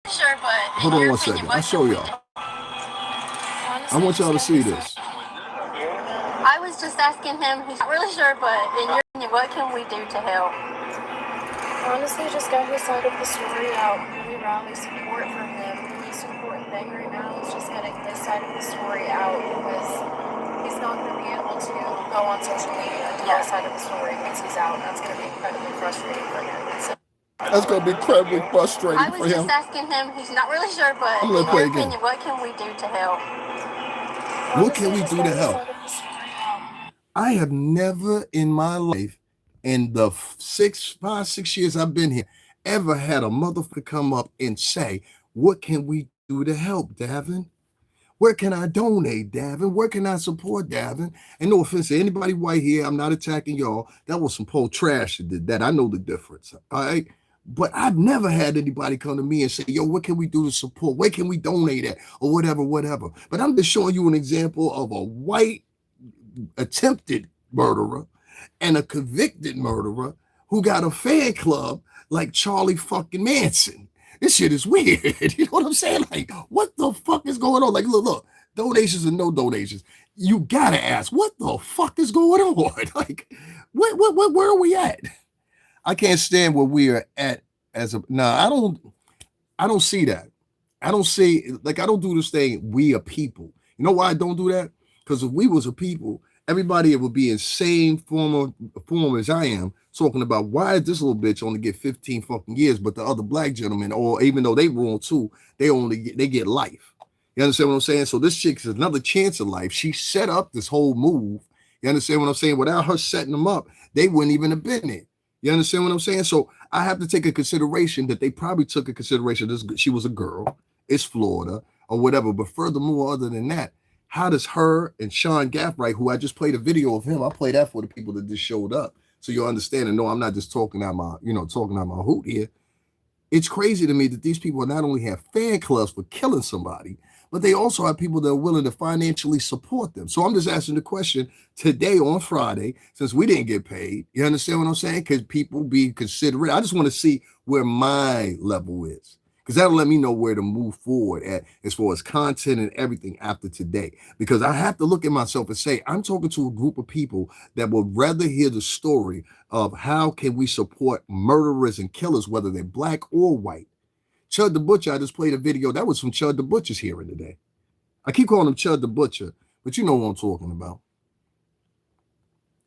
Sure, but hold on one second. I'll show y'all. I want y'all to see this. I was just asking him, he's not really sure, but in your opinion, what can we do to help? Honestly, just got his side of the story out. We rally support from him. The least important thing right now is just getting this side of the story out, because he's not going to be able to go on social media and tell his side of the story once he's out. That's going to be incredibly frustrating for him. That's going to be incredibly frustrating for him. I was just asking him, he's not really sure, but in your opinion, what can we do to help? What can we do to help? I have never in my life, in the 5, 6 years I've been here, ever had a motherfucker come up and say, what can we do to help, Davin? Where can I donate, Davin? Where can I support, Davin? And no offense to anybody white here, I'm not attacking y'all. That was some poor trash that did that. I know the difference, all right? But I've never had anybody come to me and say, yo, what can we do to support? Where can we donate at? Or whatever. But I'm just showing you an example of a white attempted murderer and a convicted murderer who got a fan club like Charlie fucking Manson. This shit is weird. You know what I'm saying? Like, what the fuck is going on? Like, look, donations and no donations. You gotta ask, what the fuck is going on? Like, where are we at? I can't stand where we are at as a. Nah, I don't see that. I don't see, like, I don't do this thing. We are people. You know why I don't do that? Because if we was a people, everybody would be in same form as I am, talking about why did this little bitch only get 15 fucking years, but the other black gentlemen, or even though they wrong too, they get life. You understand what I'm saying? So this chick is another chance of life. She set up this whole move. You understand what I'm saying? Without her setting them up, they wouldn't even have been it. You understand what I'm saying? So I have to take a consideration that they probably took a consideration. She was a girl. It's Florida or whatever. But furthermore, other than that, how does her and Sean Gaffright, who I just played a video of him, I play that for the people that just showed up, so you'll understand and know I'm not just talking out my hoot here. It's crazy to me that these people not only have fan clubs for killing somebody, but they also have people that are willing to financially support them. So I'm just asking the question today on Friday, since we didn't get paid. You understand what I'm saying? Because people be considerate. I just want to see where my level is, because that'll let me know where to move forward at as far as content and everything after today. Because I have to look at myself and say, I'm talking to a group of people that would rather hear the story of how can we support murderers and killers, whether they're black or white. Chud the Butcher, I just played a video. That was from Chud the Butcher's hearing today. I keep calling him Chud the Butcher, but you know what I'm talking about.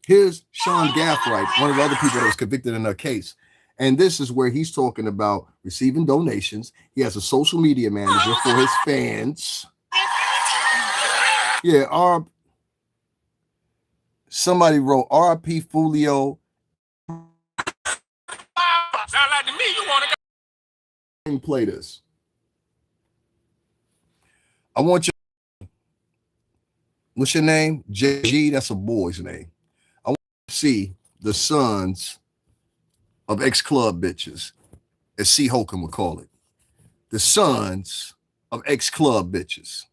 Here's Sean Gaffright, one of the other people that was convicted in her case. And this is where he's talking about receiving donations. He has a social media manager for his fans. Yeah, somebody wrote RP Foolio. Sound like to me you want to Play this. I want you. What's your name? JG. That's a boy's name. I want to see the sons of ex-club bitches, as C. Holcomb would call it. The sons of ex-club bitches.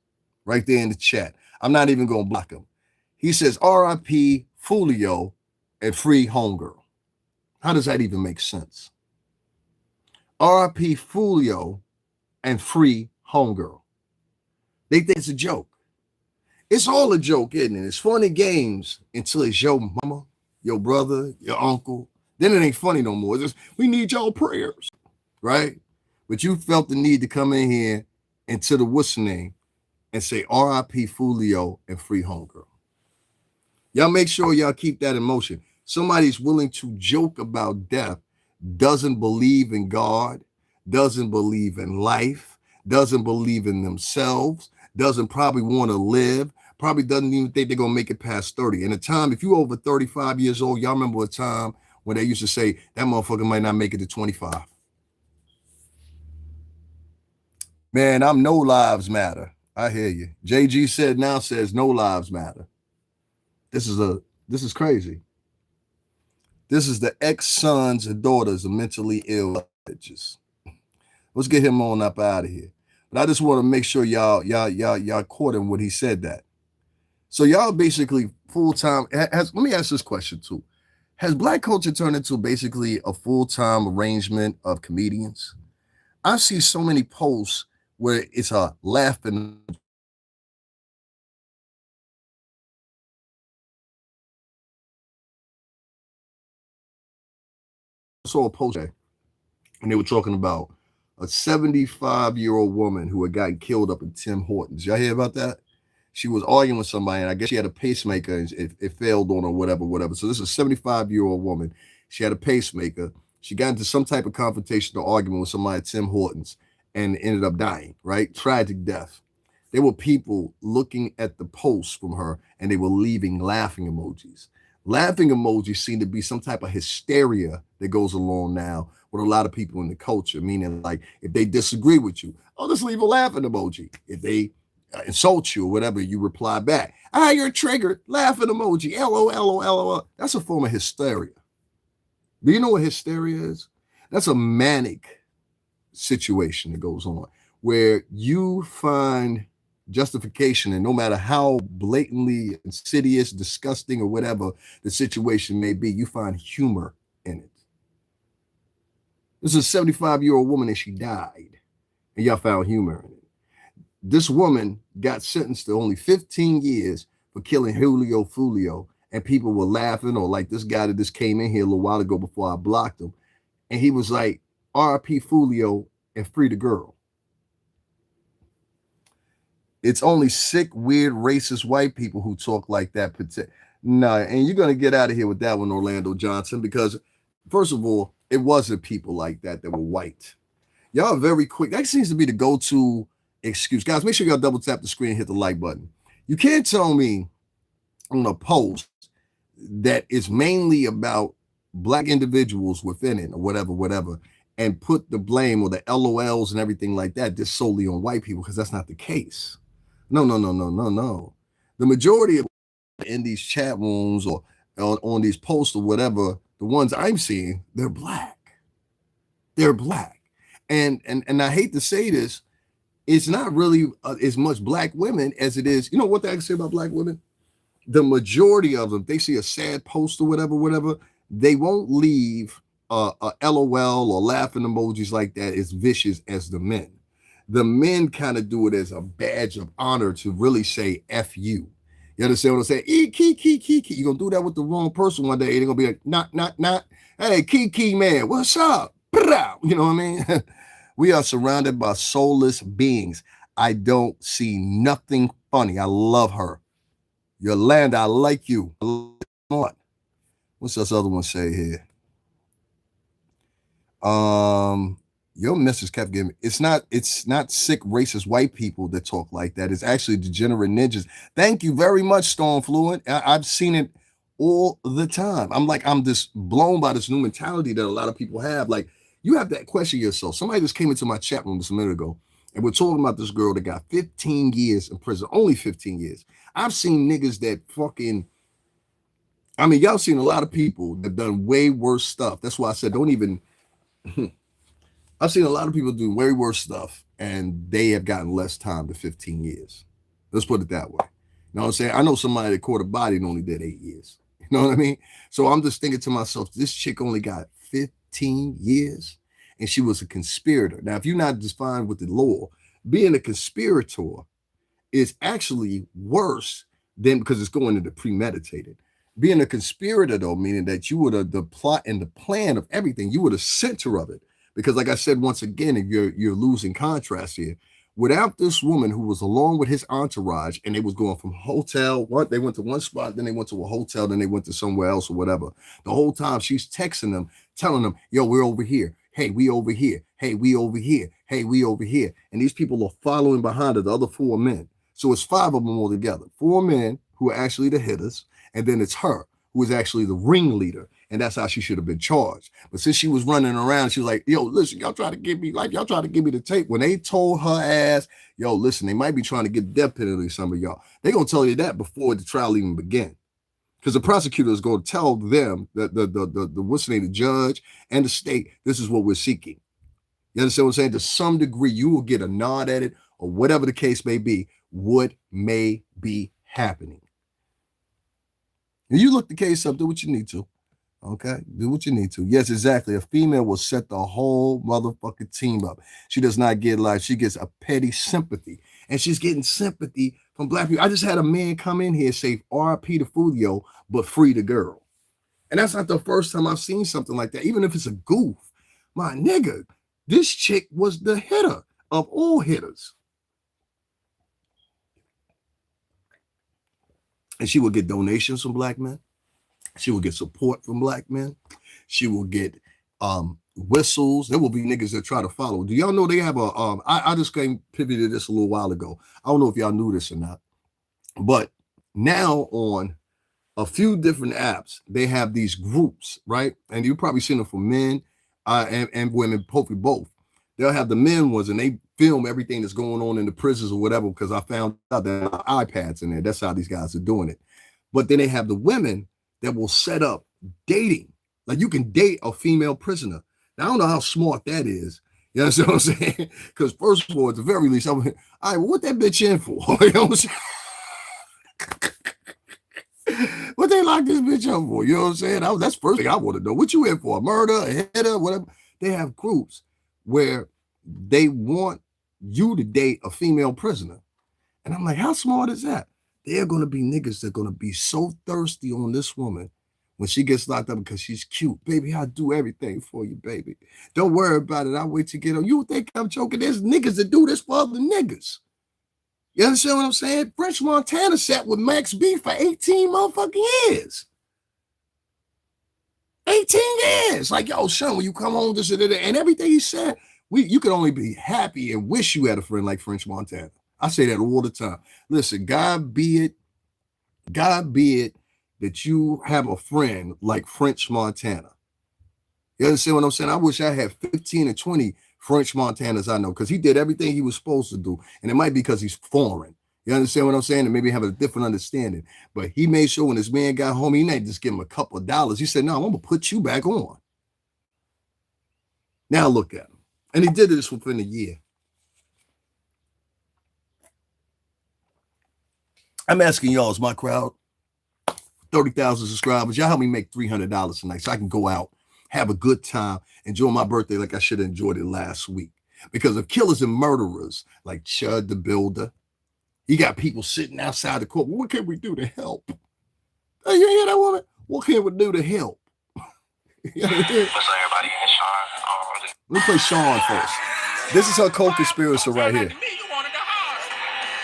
Right there in the chat. I'm not even going to block him. He says RIP Foolio and free homegirl. How does that even make sense? RIP Foolio and free homegirl. They think it's a joke. It's all a joke, isn't it? It's funny games until it's your mama, your brother, your uncle. Then it ain't funny no more. It's just, we need y'all prayers, right? But you felt the need to come in here and to the what's name and say RIP Foolio and free homegirl. Y'all make sure y'all keep that in motion. Somebody's willing to joke about death, doesn't believe in God, doesn't believe in life, doesn't believe in themselves, doesn't probably want to live, probably doesn't even think they're going to make it past 30. And a time, if you over 35 years old, y'all remember a time when they used to say that motherfucker might not make it to 25. Man, I'm no lives matter. I hear you. JG said now says no lives matter. This is crazy. This is the ex-sons and daughters of mentally ill bitches. Let's get him on up out of here. But I just want to make sure y'all caught him when he said that. So y'all basically full-time. Let me ask this question too. Has black culture turned into basically a full-time arrangement of comedians? I see so many posts where it's a laughing. I saw a post and they were talking about a 75-year-old woman who had gotten killed up in Tim Hortons. Y'all hear about that? She was arguing with somebody, and I guess she had a pacemaker, and it failed on her, whatever. So this is a 75-year-old woman. She had a pacemaker. She got into some type of confrontation or argument with somebody at Tim Hortons and ended up dying, right? Tragic death. There were people looking at the posts from her, and they were leaving laughing emojis. Laughing emojis seem to be some type of hysteria that goes along now with a lot of people in the culture, meaning like if they disagree with you, oh, just leave a laughing emoji. If they insult you or whatever, you reply back. You're triggered. Laughing emoji. LOL. That's a form of hysteria. Do you know what hysteria is? That's a manic situation that goes on where you find justification, and no matter how blatantly insidious, disgusting, or whatever the situation may be, you find humor in it. This is a 75-year-old woman and she died, and y'all found humor in it. This woman got sentenced to only 15 years for killing Julio Foolio, and people were laughing, or like this guy that just came in here a little while ago before I blocked him, and he was like, R.I.P. Foolio and free the girl. It's only sick, weird, racist white people who talk like that. Nah, and you're gonna get out of here with that one, Orlando Johnson, because first of all, it wasn't people like that were white. Y'all are very quick. That seems to be the go-to excuse. Guys, make sure y'all double tap the screen and hit the like button. You can't tell me on a post that is mainly about black individuals within it or whatever, and put the blame or the LOLs and everything like that just solely on white people, because that's not the case. No. The majority of in these chat rooms or on these posts or whatever, the ones I'm seeing, they're black. They're black. And I hate to say this, it's not really as much black women as it is. You know what I can say about black women? The majority of them, they see a sad post or whatever, they won't leave a LOL or laughing emojis like that as vicious as the men. The men kind of do it as a badge of honor to really say F you. You understand what I'm saying? Kiki. You're going to do that with the wrong person one day. They're going to be like, not. Hey, Kiki, man, what's up? You know what I mean? We are surrounded by soulless beings. I don't see nothing funny. I love her. Yolanda, I like you. What's this other one say here? Your message kept giving me. It's not sick racist white people that talk like that. It's actually degenerate ninjas. Thank you very much, Storm Fluent. I've seen it all the time. I'm just blown by this new mentality that a lot of people have. Like, you have to question yourself. Somebody just came into my chat room just a minute ago, and we're talking about this girl that got 15 years in prison, only 15 years. I've seen niggas that fucking, I mean, y'all seen a lot of people that done way worse stuff. That's why I said don't even, I've seen a lot of people do way worse stuff, and they have gotten less time than 15 years. Let's put it that way. You know what I'm saying? I know somebody that caught a body and only did 8 years. You know what I mean? So I'm just thinking to myself, this chick only got 15 years, and she was a conspirator. Now, if you're not defined with the law, being a conspirator is actually worse than, because it's going into premeditated. Being a conspirator, though, meaning that you were the plot and the plan of everything. You were the center of it. Because like I said, once again, if you're losing contrast here, without this woman who was along with his entourage, and they was going from hotel, they went to one spot, then they went to a hotel, then they went to somewhere else or whatever. The whole time she's texting them, telling them, yo, we're over here. Hey, we over here. Hey, we over here. Hey, we over here. And these people are following behind her, the other 4 men. So it's 5 of them all together. 4 men who are actually the hitters, and then it's her who is actually the ringleader. And that's how she should have been charged. But since she was running around, she was like, yo, listen, y'all try to give me the tape. When they told her ass, yo, listen, they might be trying to get death penalty, some of y'all. They're going to tell you that before the trial even began. Because the prosecutor is going to tell them, the judge and the state, this is what we're seeking. You understand what I'm saying? To some degree, you will get a nod at it, or whatever the case may be, what may be happening. And you look the case up, do what you need to. Okay, do what you need to. Yes, exactly. A female will set the whole motherfucking team up. She does not get life. She gets a petty sympathy. And she's getting sympathy from black people. I just had a man come in here say RP to Foolio, but free the girl. And that's not the first time I've seen something like that, even if it's a goof. My nigga, this chick was the hitter of all hitters. And she will get donations from black men. She will get support from black men. She will get whistles. There will be niggas that try to follow. Do y'all know they have a, I just came pivoted this a little while ago. I don't know if y'all knew this or not, but now on a few different apps, they have these groups, right? And you've probably seen them for men and women, hopefully both. They'll have the men ones, and they film everything that's going on in the prisons or whatever, because I found out there are iPads in there. That's how these guys are doing it. But then they have the women that will set up dating. Like, you can date a female prisoner. Now, I don't know how smart that is. You understand what I'm saying? Because first of all, at the very least, I'm like, all right, well, what that bitch in for? You know what I'm saying? What they lock this bitch up for? You know what I'm saying? That's the first thing I want to know. What you in for? A murder, a hitter, whatever? They have groups where they want you to date a female prisoner. And I'm like, how smart is that? There are going to be niggas that are going to be so thirsty on this woman when she gets locked up because she's cute. Baby, I'll do everything for you, baby. Don't worry about it. I'll wait to get on. You think I'm joking? There's niggas that do this for other niggas. You understand what I'm saying? French Montana sat with Max B for 18 motherfucking years. 18 years. Like, yo, son, when you come home, this and that, and everything he said, you could only be happy and wish you had a friend like French Montana. I say that all the time. Listen, God be it that you have a friend like French Montana. You understand what I'm saying? I wish I had 15 or 20 French Montanas I know, because he did everything he was supposed to do. And it might be because he's foreign. You understand what I'm saying? And maybe have a different understanding. But he made sure when this man got home, he didn't just give him a couple of dollars. He said, no, I'm going to put you back on. Now look at him. And he did this within a year. I'm asking y'all, is my crowd 30,000 subscribers? Y'all help me make $300 tonight so I can go out, have a good time, enjoy my birthday like I should have enjoyed it last week. Because of killers and murderers like Chud the Builder, you got people sitting outside the court. What can we do to help? Hey, you hear that woman? What can we do to help? What's up, everybody? It's Sean. Let me play Sean first. This is her co-conspirator right here.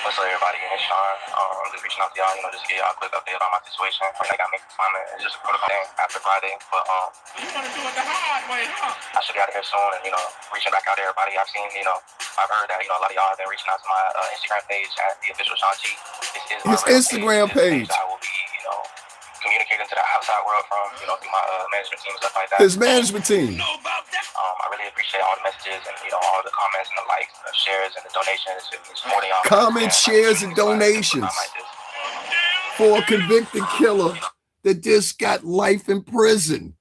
What's up, everybody? It's Sean. I'm just reaching out to y'all, just to get y'all a quick update about my situation. I got me comment. It's just a protocol thing after Friday, but You want to do it the hard way, huh? I should be out of here soon, and reaching back out to everybody. I've seen, I've heard that a lot of y'all have been reaching out to my Instagram page at the official Sean G. This is my His Instagram page. I will be, communicating to the outside world from, through my management team and stuff like that. His management team. I really appreciate all the messages and all the comments and the likes and the shares and the donations and supporting y'all. Comments, shares, and donations for a convicted killer that just got life in prison.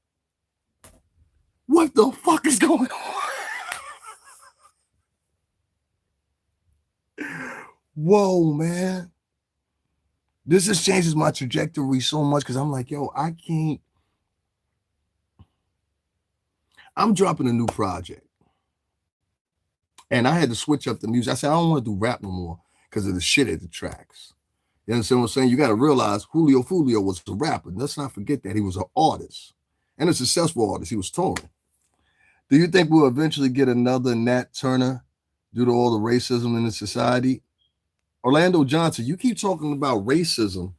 What the fuck is going on? Whoa, man. This just changes my trajectory so much because I'm like, yo, I can't. I'm dropping a new project. And I had to switch up the music. I said, I don't want to do rap no more because of the shit at the tracks. You understand what I'm saying? You got to realize Julio was a rapper. Let's not forget that. He was an artist and a successful artist. He was touring. Do you think we'll eventually get another Nat Turner due to all the racism in the society? Orlando Johnson, you keep talking about racism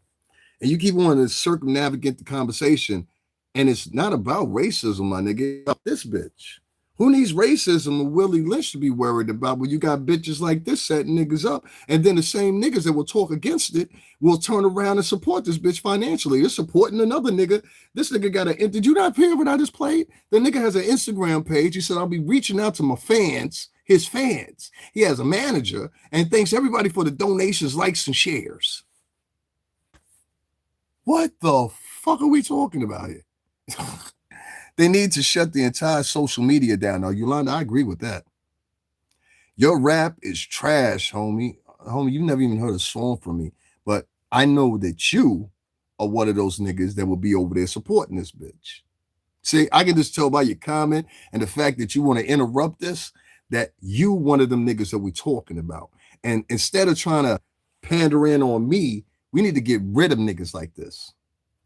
and you keep wanting to circumnavigate the conversation. And it's not about racism, my nigga. It's about this bitch. Who needs racism or Willie Lynch to be worried about when you got bitches like this setting niggas up? And then the same niggas that will talk against it will turn around and support this bitch financially. They're supporting another nigga. This nigga got a, did you not hear what I just played? The nigga has an Instagram page. He said, I'll be reaching out to my fans, his fans. He has a manager and thanks everybody for the donations, likes, and shares. What the fuck are we talking about here? They need to shut the entire social media down. Now, Yolanda, I agree with that. Your rap is trash, homie. Homie, you've never even heard a song from me. But I know that you are one of those niggas that will be over there supporting this bitch. See, I can just tell by your comment and the fact that you want to interrupt this, that you one of them niggas that we're talking about. And instead of trying to pander in on me, we need to get rid of niggas like this.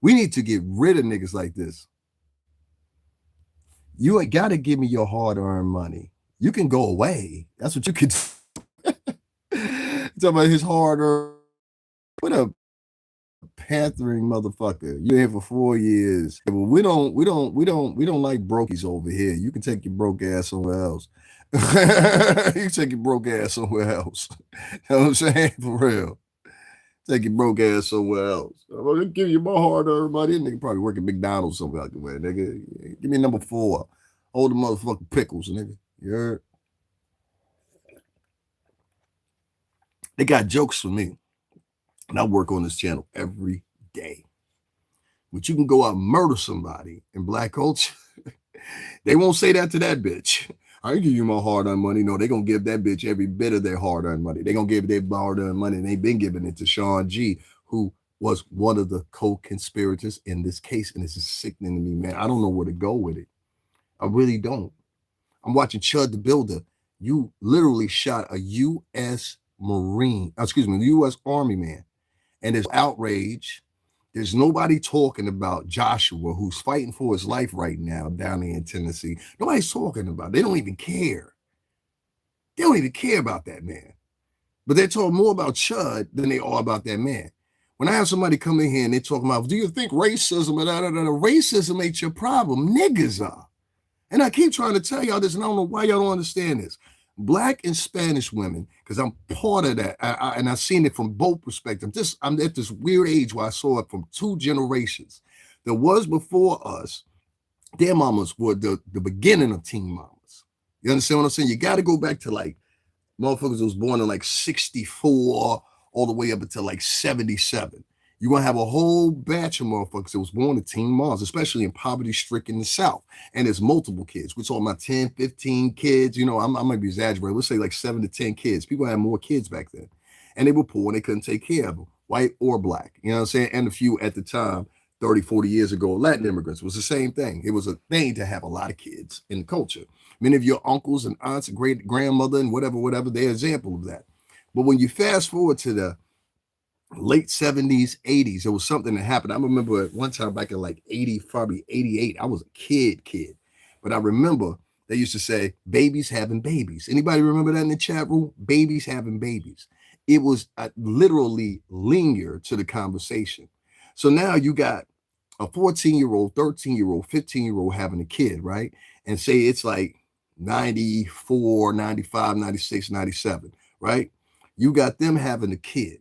We need to get rid of niggas like this. You ain't got to give me your hard-earned money. You can go away. That's what you can do. Talking about his hard-earned. What a panthering motherfucker. You're here for 4 years. But we don't like brokies over here. You can take your broke ass somewhere else. You can take your broke ass somewhere else. You know what I'm saying? For real. Take your broke ass somewhere else. I'm gonna give you my hard-earned money. Nigga probably work at McDonald's somewhere like that. Nigga, give me number 4. Hold the motherfucking pickles, nigga. You heard? They got jokes for me. And I work on this channel every day. But you can go out and murder somebody in black culture. They won't say that to that bitch. I ain't give you my hard-earned money. No, they're going to give that bitch every bit of their hard-earned money. They're going to give their hard-earned money, and they've been giving it to Sean G., who was one of the co-conspirators in this case, and this is sickening to me, man. I don't know where to go with it. I really don't. I'm watching Chud the Builder You literally shot a U.S. Marine, excuse me, the U.S. Army man. And there's outrage. There's nobody talking about Joshua, who's fighting for his life right now down there in Tennessee. Nobody's talking about it. They don't even care. They don't even care about that man. But they're talking more about Chud than they are about that man. When I have somebody come in here and they're talking about, do you think racism, racism ain't your problem? Niggas are. And I keep trying to tell y'all this, and I don't know why y'all don't understand this. Black and Spanish women, because I'm part of that, and I've seen it from both perspectives. I'm at this weird age where I saw it from two generations. There was before us, their mamas were the beginning of teen mamas. You understand what I'm saying? You got to go back to like motherfuckers that was born in like 64 all the way up until like 77. You're going to have a whole batch of motherfuckers that was born to teen moms, especially in poverty-stricken the South. And there's multiple kids. We're talking about 10, 15 kids. You know, I might be exaggerating. Let's say like 7 to 10 kids. People had more kids back then. And they were poor and they couldn't take care of them, white or black. You know what I'm saying? And a few at the time, 30, 40 years ago, Latin immigrants was the same thing. It was a thing to have a lot of kids in the culture. Many of your uncles and aunts and great grandmother and whatever, they're an example of that. But when you fast forward to the late 70s, 80s, there was something that happened. I remember at one time back in like 80, probably 88, I was a kid. But I remember they used to say, babies having babies. Anybody remember that in the chat room? Babies having babies. It was literally linear to the conversation. So now you got a 14-year-old, 13-year-old, 15-year-old having a kid, right? And say it's like 94, 95, 96, 97, right? You got them having a kid.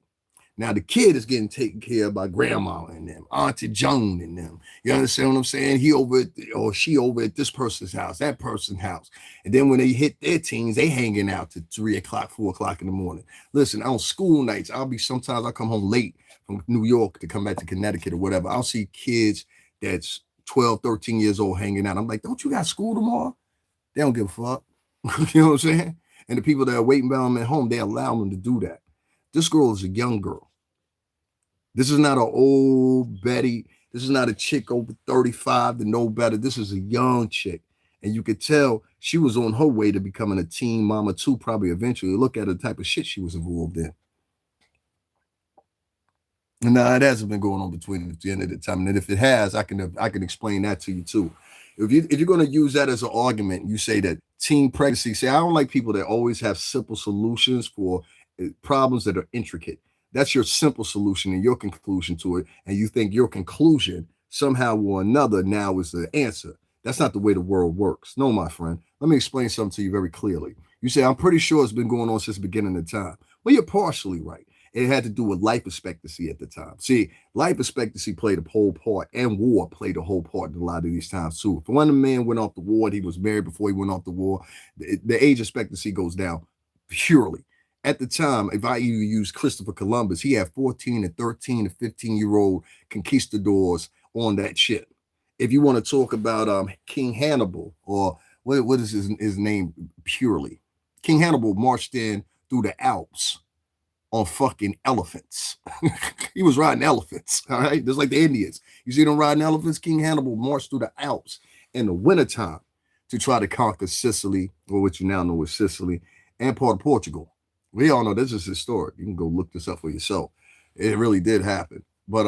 Now the kid is getting taken care of by grandma and them, Auntie Joan and them. You understand what I'm saying? He over at, or she over at this person's house, that person's house. And then when they hit their teens, they hanging out to 3 o'clock, 4 o'clock in the morning. Listen, on school nights, sometimes I come home late from New York to come back to Connecticut or whatever. I'll see kids that's 12, 13 years old hanging out. I'm like, don't you got school tomorrow? They don't give a fuck. You know what I'm saying? And the people that are waiting by them at home, they allow them to do that. This girl is a young girl. This is not an old Betty. This is not a chick over 35 to know better. This is a young chick. And you could tell she was on her way to becoming a teen mama too, probably eventually. Look at the type of shit she was involved in. And now it hasn't been going on between the end of the time. And if it has, I can explain that to you too. If you're going to use that as an argument, you say that teen pregnancy, say, I don't like people that always have simple solutions for problems that are intricate. That's your simple solution and your conclusion to it. And you think your conclusion somehow or another now is the answer. That's not the way the world works. No, my friend. Let me explain something to you very clearly. You say, I'm pretty sure it's been going on since the beginning of time. Well, you're partially right. It had to do with life expectancy at the time. See, life expectancy played a whole part, and war played a whole part in a lot of these times too. If one man went off the war and he was married before he went off the war, the age expectancy goes down purely. At the time, if I even use Christopher Columbus, he had 14 and 13 and 15-year-old conquistadors on that ship. If you want to talk about King Hannibal, or what is his name purely? King Hannibal marched in through the Alps on fucking elephants. He was riding elephants, all right? Just like the Indians. You see them riding elephants? King Hannibal marched through the Alps in the wintertime to try to conquer Sicily, or what you now know as Sicily, and part of Portugal. We all know this is historic. You can go look this up for yourself. It really did happen. But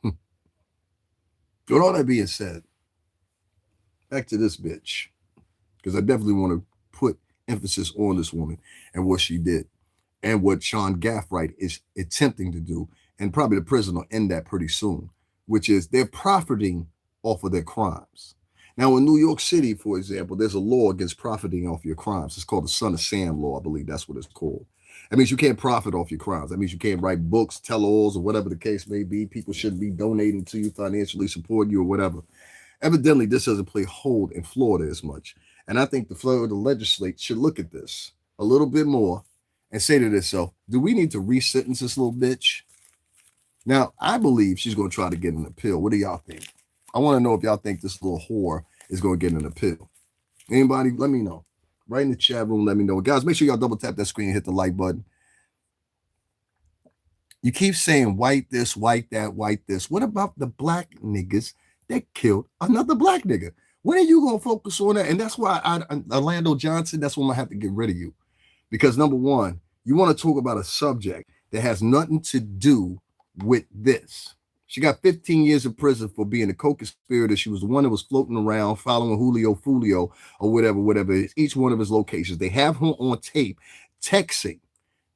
with all that being said, back to this bitch, because I definitely want to put emphasis on this woman and what she did and what Sean Gaffright is attempting to do, and probably the prison will end that pretty soon, which is they're profiting off of their crimes. Now, in New York City, for example, there's a law against profiting off your crimes. It's called the Son of Sam law, I believe that's what it's called. That means you can't profit off your crimes. That means you can't write books, tell-alls, or whatever the case may be. People shouldn't be donating to you, financially supporting you, or whatever. Evidently, this doesn't play hold in Florida as much. And I think the Florida legislature should look at this a little bit more and say to themselves, do we need to re-sentence this little bitch? Now, I believe she's going to try to get an appeal. What do y'all think? I want to know if y'all think this little whore is going to get an appeal. Anybody? Let me know. Right in the chat room, let me know. Guys, make sure y'all double tap that screen and hit the like button. You keep saying white this, white that, white this. What about the black niggas that killed another black nigga? When are you going to focus on that? And that's why Orlando Johnson, that's when I have to get rid of you. Because number one, you want to talk about a subject that has nothing to do with this. She got 15 years in prison for being a co-conspirator. She was the one that was floating around following Julio, Foolio, or whatever it is, each one of his locations. They have her on tape texting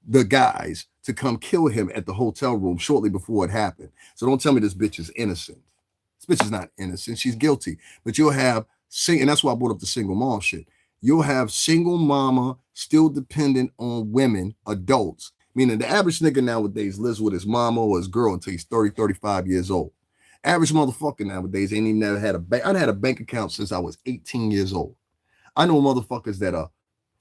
the guys to come kill him at the hotel room shortly before it happened. So don't tell me this bitch is innocent. This bitch is not innocent. She's guilty. But you'll have, and that's why I brought up the single mom shit. You'll have single mama still dependent on women, adults, meaning the average nigga nowadays lives with his mama or his girl until he's 30, 35 years old. Average motherfucker nowadays ain't even never had a bank. I've had a bank account since I was 18 years old. I know motherfuckers that are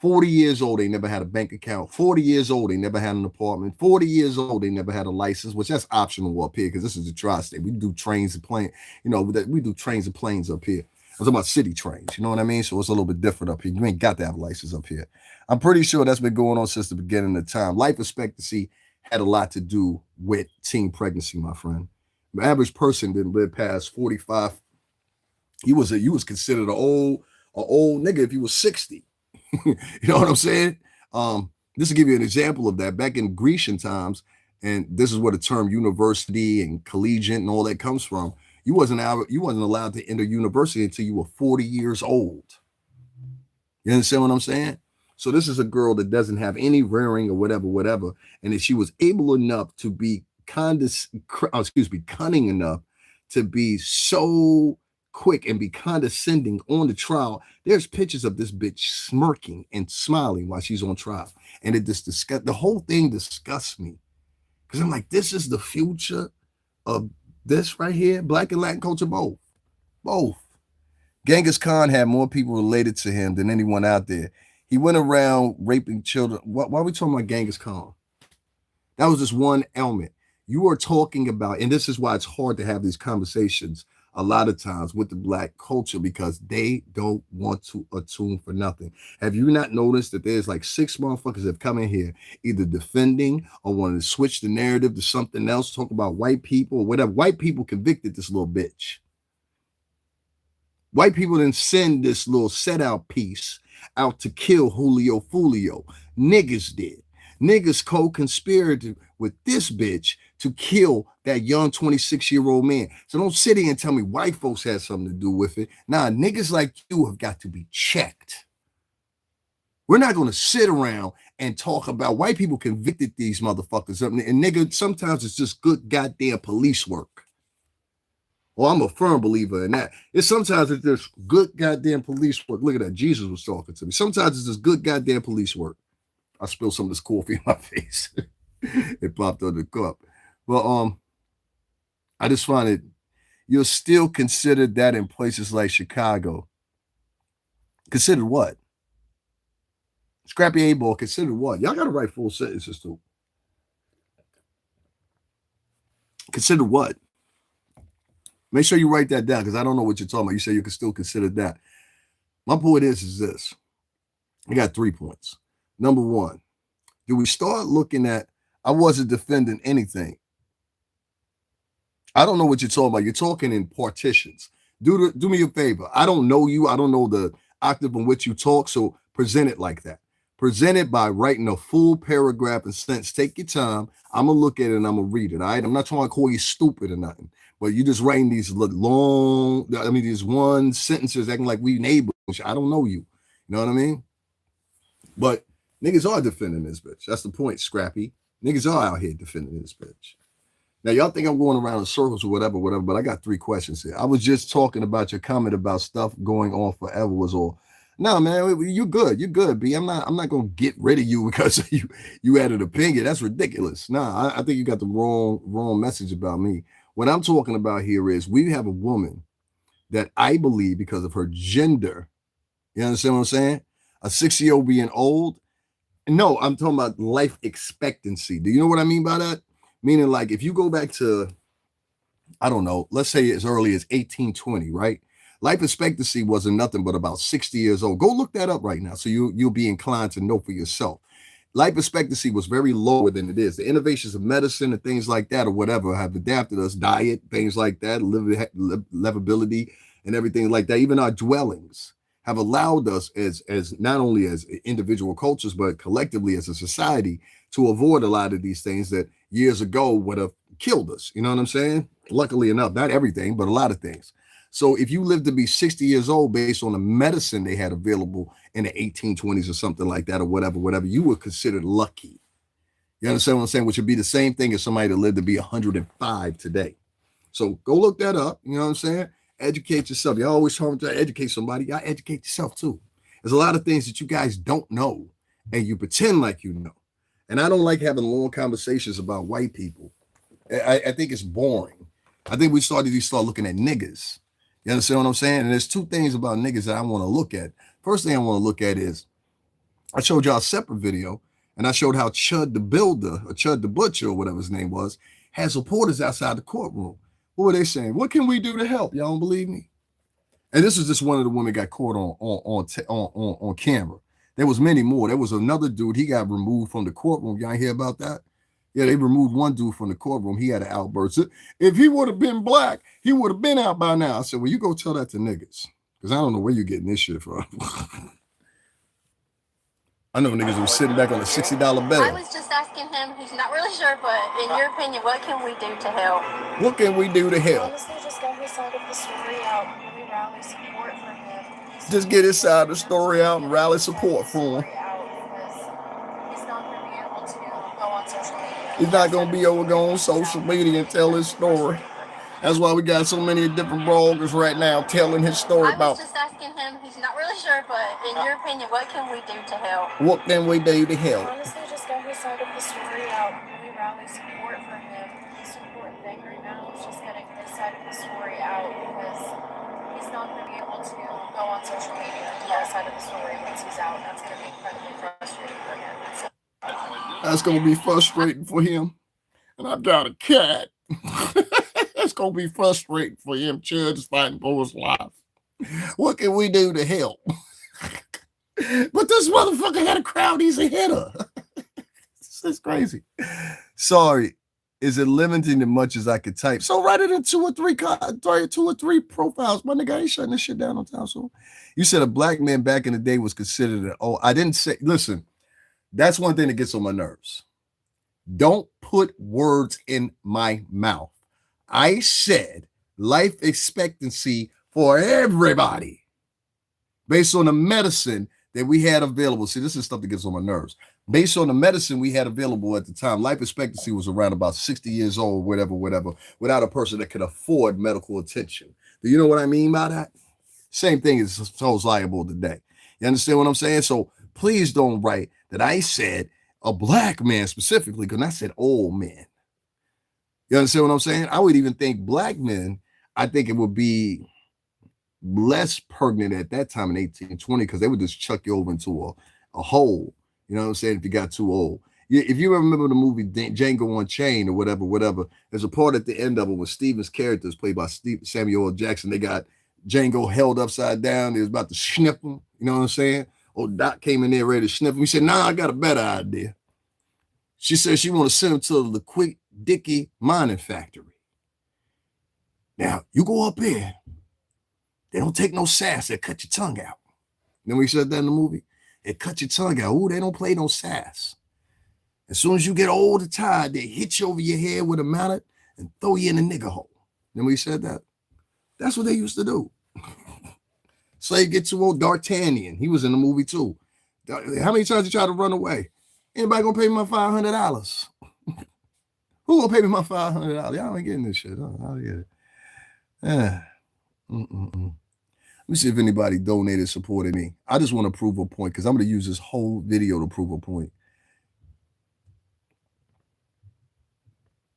40 years old, they never had a bank account. 40 years old, they never had an apartment. 40 years old, they never had a license, which that's optional up here because this is the tri-state. We do trains and planes, we do trains and planes up here. I'm talking about city trains, you know what I mean? So it's a little bit different up here. You ain't got to have a license up here. I'm pretty sure that's been going on since the beginning of time. Life expectancy had a lot to do with teen pregnancy, my friend. The average person didn't live past 45. You was considered an old nigga if you was 60. You know what I'm saying? This will give you an example of that. Back in Grecian times, and this is where the term university and collegiate and all that comes from. You wasn't allowed to enter university until you were 40 years old. You understand what I'm saying? So this is a girl that doesn't have any rearing or whatever. And if she was able enough to be cunning enough to be so quick and be condescending on the trial, there's pictures of this bitch smirking and smiling while she's on trial. And it just the whole thing disgusts me. Because I'm like, this is the future of this right here, Black and Latin culture, both. Genghis Khan had more people related to him than anyone out there. He went around raping children. Why are we talking about Genghis Khan? That was just one element. You are talking about, and this is why it's hard to have these conversations a lot of times with the Black culture because they don't want to attune for nothing. Have you not noticed that there's like 6 motherfuckers that have come in here either defending or wanting to switch the narrative to something else, talk about white people or whatever. White people convicted this little bitch. White people didn't send this little set out piece out to kill Julio Foolio. Niggas did. Niggas co-conspirated with this bitch to kill that young 26-year-old man. So don't sit here and tell me white folks had something to do with it. Nah, niggas like you have got to be checked. We're not going to sit around and talk about white people convicted these motherfuckers. And nigga, sometimes it's just good goddamn police work. Well, I'm a firm believer in that. Sometimes it's just good goddamn police work. Look at that. Jesus was talking to me. Sometimes it's just good goddamn police work. I spilled some of this coffee in my face. It popped on the cup. Well, I just find it, you'll still consider that in places like Chicago. Consider what? Scrappy A-ball, consider what? Y'all got to write full sentences too. Consider what? Make sure you write that down because I don't know what you're talking about. You say you can still consider that. My point is this. I got 3 points. Number one, do we start looking at, I wasn't defending anything. I don't know what you're talking about. You're talking in partitions. Do me a favor. I don't know you. I don't know the octave in which you talk. So present it like that. Present it by writing a full paragraph and sentence. Take your time. I'm going to look at it and I'm going to read it. All right. I'm not trying to call you stupid or nothing, but you're just writing these these one sentences acting like we neighbors. I don't know you. You know what I mean? But niggas are defending this bitch. That's the point, Scrappy. Niggas are out here defending this bitch. Now, y'all think I'm going around in circles or whatever, but I got 3 questions here. I was just talking about your comment about stuff going on forever was all. No, man, you're good. You're good, B. I'm not going to get rid of you because you had an opinion. That's ridiculous. Nah, I think you got the wrong message about me. What I'm talking about here is we have a woman that I believe because of her gender, you understand what I'm saying? A 6-year-old being old. No, I'm talking about life expectancy. Do you know what I mean by that? Meaning like if you go back to, I don't know, let's say as early as 1820, right? Life expectancy wasn't nothing but about 60 years old. Go look that up right now. So you'll be inclined to know for yourself. Life expectancy was very lower than it is. The innovations of medicine and things like that or whatever have adapted us, diet, things like that, livability and everything like that. Even our dwellings have allowed us as not only as individual cultures, but collectively as a society to avoid a lot of these things that years ago would have killed us. You know what I'm saying? Luckily enough, not everything, but a lot of things. So if you live to be 60 years old based on the medicine they had available in the 1820s or something like that, or whatever, you were considered lucky. You understand what I'm saying? Which would be the same thing as somebody that lived to be 105 today. So go look that up. You know what I'm saying? Educate yourself. You're always trying to educate somebody. Y'all educate yourself too. There's a lot of things that you guys don't know and you pretend like you know. And I don't like having long conversations about white people. I think it's boring. I think we start looking at niggas. You understand what I'm saying? And there's two things about niggas that I want to look at. First thing I want to look at is I showed y'all a separate video, and I showed how Chud the Builder, or Chud the Butcher, or whatever his name was, had supporters outside the courtroom. What were they saying? What can we do to help? Y'all don't believe me? And this is just one of the women got caught on camera. There was many more. There was another dude. He got removed from the courtroom. Y'all hear about that? Yeah, they removed one dude from the courtroom. He had an outburst. If he would have been black, he would have been out by now. I said, well, you go tell that to niggas, because I don't know where you're getting this shit from. I know niggas who were sitting back on a $60 bill. I was just asking him, he's not really sure, but in your opinion, what can we do to help? What can we do to help? Honestly, just get his side of the story out and really rally support for him. Just get his side of the story out and rally support for him. He's not going to be able to go on social media. He's not going to be able to go on social media and tell his story. That's why we got so many different bloggers right now telling his story about. I was just asking him, he's not really sure, but in your opinion, what can we do to help? What can we do to help? Honestly, just get his side of the story out and really rally support for him. The most important thing right now is just getting his side of the story out, because he's not going to be able to go on social media and tell his side of the story once he's out. That's going to be incredibly frustrating for him. That's going to be frustrating for him. And I've got a cat. That's going to be frustrating for him. Chud's fighting for his life. What can we do to help? But this motherfucker had a crowd. He's a hitter. It's crazy. Sorry. Is it limiting as much as I could type? So write it in two or three profiles. My nigga, I ain't shutting this shit down on time. So you said a black man back in the day was considered an, oh, I didn't say, listen, that's one thing that gets on my nerves. Don't put words in my mouth. I said life expectancy for everybody based on the medicine that we had available. See, this is stuff that gets on my nerves. Based on the medicine we had available at the time, life expectancy was around about 60 years old, whatever, without a person that could afford medical attention. Do you know what I mean by that? Same thing is so liable today. You understand what I'm saying? So please don't write that I said a black man specifically, because I said old men. You understand what I'm saying? I would even think black men, I think it would be less pregnant at that time in 1820, because they would just chuck you over into a hole. You know what I'm saying? If you got too old. If you remember the movie Django Unchained or whatever, there's a part at the end of it where Steven's character is played by Samuel L. Jackson. They got Django held upside down. He was about to sniff him. You know what I'm saying? Old Doc came in there ready to sniff him. He said, nah, I got a better idea. She said she want to send him to the Quick Dicky mining factory. Now, you go up there. They don't take no sass. They cut your tongue out. Remember he said that in the movie? They cut your tongue out. Ooh, they don't play no sass. As soon as you get old and tired, they hit you over your head with a mallet and throw you in the nigger hole. Remember he said that? That's what they used to do. Slave get too old. D'Artagnan, he was in the movie too. How many times you try to run away? Anybody gonna pay me my $500? Who gonna pay me my $500? Y'all ain't getting this shit. I'll get it. Yeah. Let me see if anybody donated, supported me. I just want to prove a point, because I'm going to use this whole video to prove a point.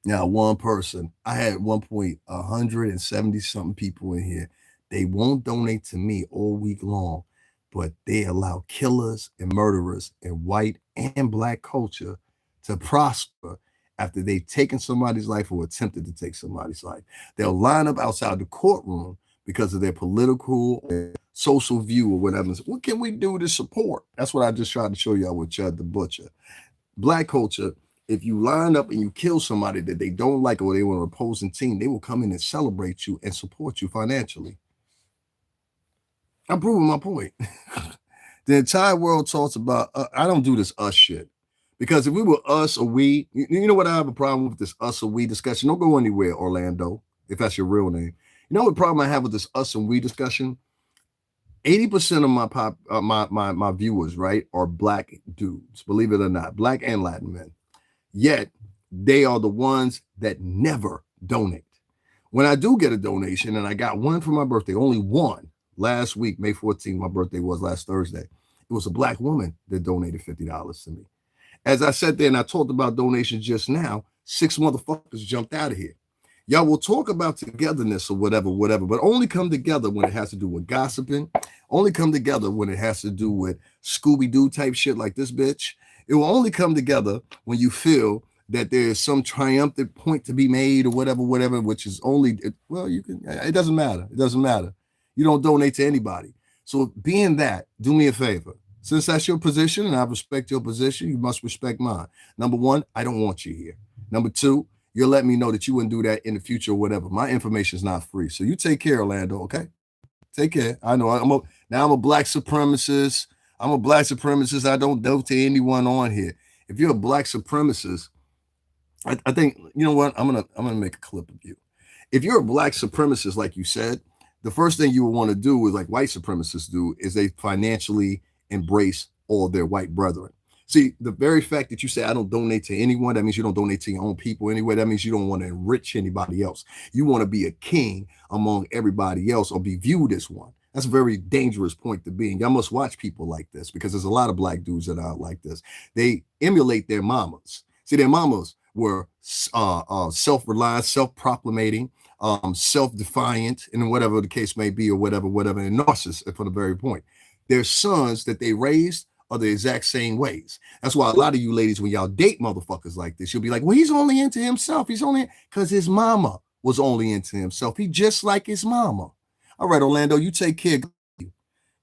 Now, one person, I had at one point 170 something people in here. They won't donate to me all week long, but they allow killers and murderers in white and black culture to prosper after they've taken somebody's life or attempted to take somebody's life. They'll line up outside the courtroom because of their political or social view or whatever. What can we do to support? That's what I just tried to show y'all with Chud the Butcher. Black culture, if you line up and you kill somebody that they don't like or they want an opposing team, they will come in and celebrate you and support you financially. I'm proving my point. The entire world talks about, I don't do this us shit. Because if we were us or we, you know what I have a problem with this us or we discussion? Don't go anywhere, Orlando, if that's your real name. You know what problem I have with this us and we discussion? 80% of my viewers, right, are black dudes, believe it or not, black and Latin men. Yet they are the ones that never donate. When I do get a donation, and I got one for my birthday, only one last week, May 14th, my birthday was last Thursday. It was a black woman that donated $50 to me. As I sat there and I talked about donations just now, 6 motherfuckers jumped out of here. Y'all will talk about togetherness or whatever, but only come together when it has to do with gossiping, only come together when it has to do with Scooby-Doo type shit like this bitch. It will only come together when you feel that there's some triumphant point to be made or whatever, which is only, well, you can, it doesn't matter. It doesn't matter. You don't donate to anybody. So being that, do me a favor. Since that's your position and I respect your position, you must respect mine. Number one, I don't want you here. Number two, you'll let me know that you wouldn't do that in the future or whatever. My information is not free. So you take care, Orlando, okay? Take care. I know I'm a black supremacist. I'm a black supremacist. I don't dote to anyone on here. If you're a black supremacist, I think, you know what? I'm gonna make a clip of you. If you're a black supremacist, like you said, the first thing you would want to do is like white supremacists do is they financially embrace all their white brethren. See, the very fact that you say, I don't donate to anyone, that means you don't donate to your own people anyway. That means you don't want to enrich anybody else. You want to be a king among everybody else or be viewed as one. That's a very dangerous point to be in. Y'all must watch people like this because there's a lot of black dudes that are like this. They emulate their mamas. See, their mamas were self-reliant, self-proclamating, self-defiant, and whatever the case may be or whatever, and narcissists for the very point. Their sons that they raised are the exact same ways. That's why a lot of you ladies, when y'all date motherfuckers like this, you'll be like, well, he's only into himself. He's only because his mama was only into himself. He just like his mama. All right, Orlando, you take care.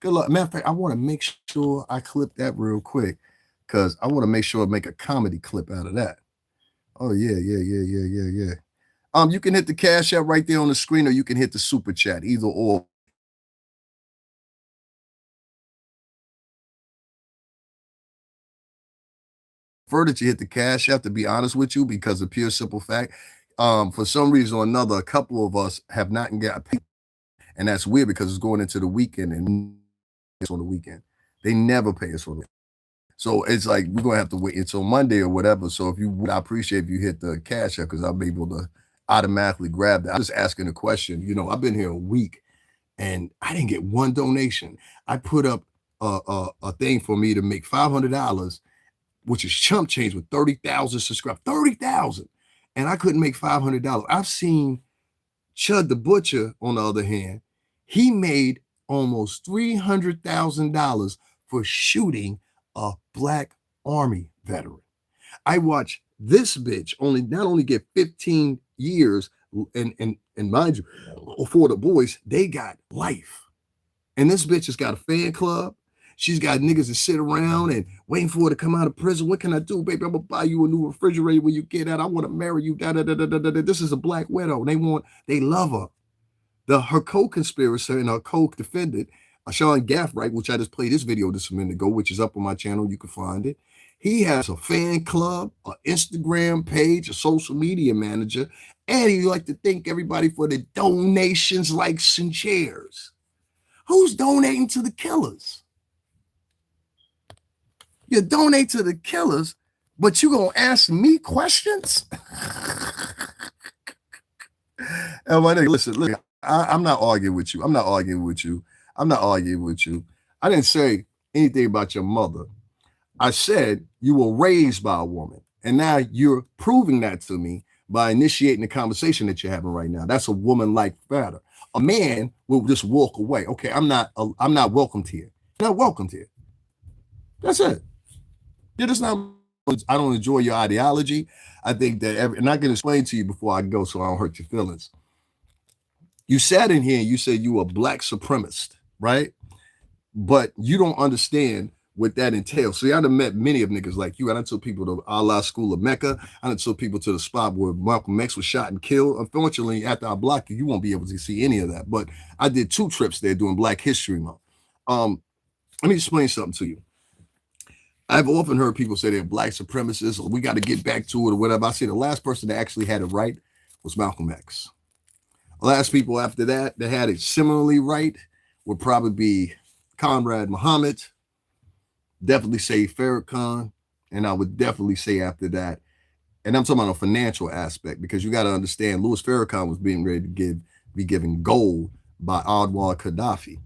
Good luck. Matter of fact, I want to make sure I clip that real quick because I want to make sure I make a comedy clip out of that. Oh, yeah. You can hit the Cash App right there on the screen, or you can hit the Super Chat, either or. Prefer that you hit the Cash App, to be honest with you, because of pure simple fact. For some reason or another, a couple of us have not got paid. And that's weird because it's going into the weekend and it's on the weekend. They never pay us on the weekend. So it's like we're going to have to wait until Monday or whatever. So I appreciate if you hit the Cash App because I'll be able to automatically grab that. I'm just asking a question. You know, I've been here a week and I didn't get one donation. I put up a thing for me to make $500, which is chump change with 30,000 subscribers, 30,000. And I couldn't make $500. I've seen Chud the Butcher, on the other hand, he made almost $300,000 for shooting a black army veteran. I watched this bitch not only get 15 years, and mind you, for the boys, they got life. And this bitch has got a fan club. She's got niggas that sit around and waiting for her to come out of prison. What can I do, baby? I'm gonna buy you a new refrigerator when you get out. I want to marry you. This is a black widow. They love her. Her co-conspirator and her co-defendant, Sean Gaffright, which I just played this video just a minute ago, which is up on my channel. You can find it. He has a fan club, an Instagram page, a social media manager, and he like to thank everybody for the donations, likes, and shares. Who's donating to the killers? You donate to the killers, but you gonna ask me questions? And my nigga, listen, I'm not arguing with you. I didn't say anything about your mother. I said you were raised by a woman, and now you're proving that to me by initiating the conversation that you're having right now. That's a woman-like matter. A man will just walk away. Okay, I'm not welcomed here. Not welcomed here. That's it. You're just not. I don't enjoy your ideology. I think that, and I can explain to you before I go so I don't hurt your feelings. You sat in here and you said you were a black supremacist, right? But you don't understand what that entails. See, I done met many of niggas like you. I done took people to Allah School of Mecca. I done took people to the spot where Malcolm X was shot and killed. Unfortunately, after I block you, you won't be able to see any of that. But I did 2 trips there during Black History Month. Let me explain something to you. I've often heard people say they're black supremacists, or we got to get back to it, or whatever. I say the last person that actually had it right was Malcolm X. The last people after that had it similarly right would probably be Conrad Muhammad, definitely say Farrakhan, and I would definitely say after that, and I'm talking about a financial aspect, because you got to understand, Louis Farrakhan was being ready to be given gold by Anwar Gaddafi.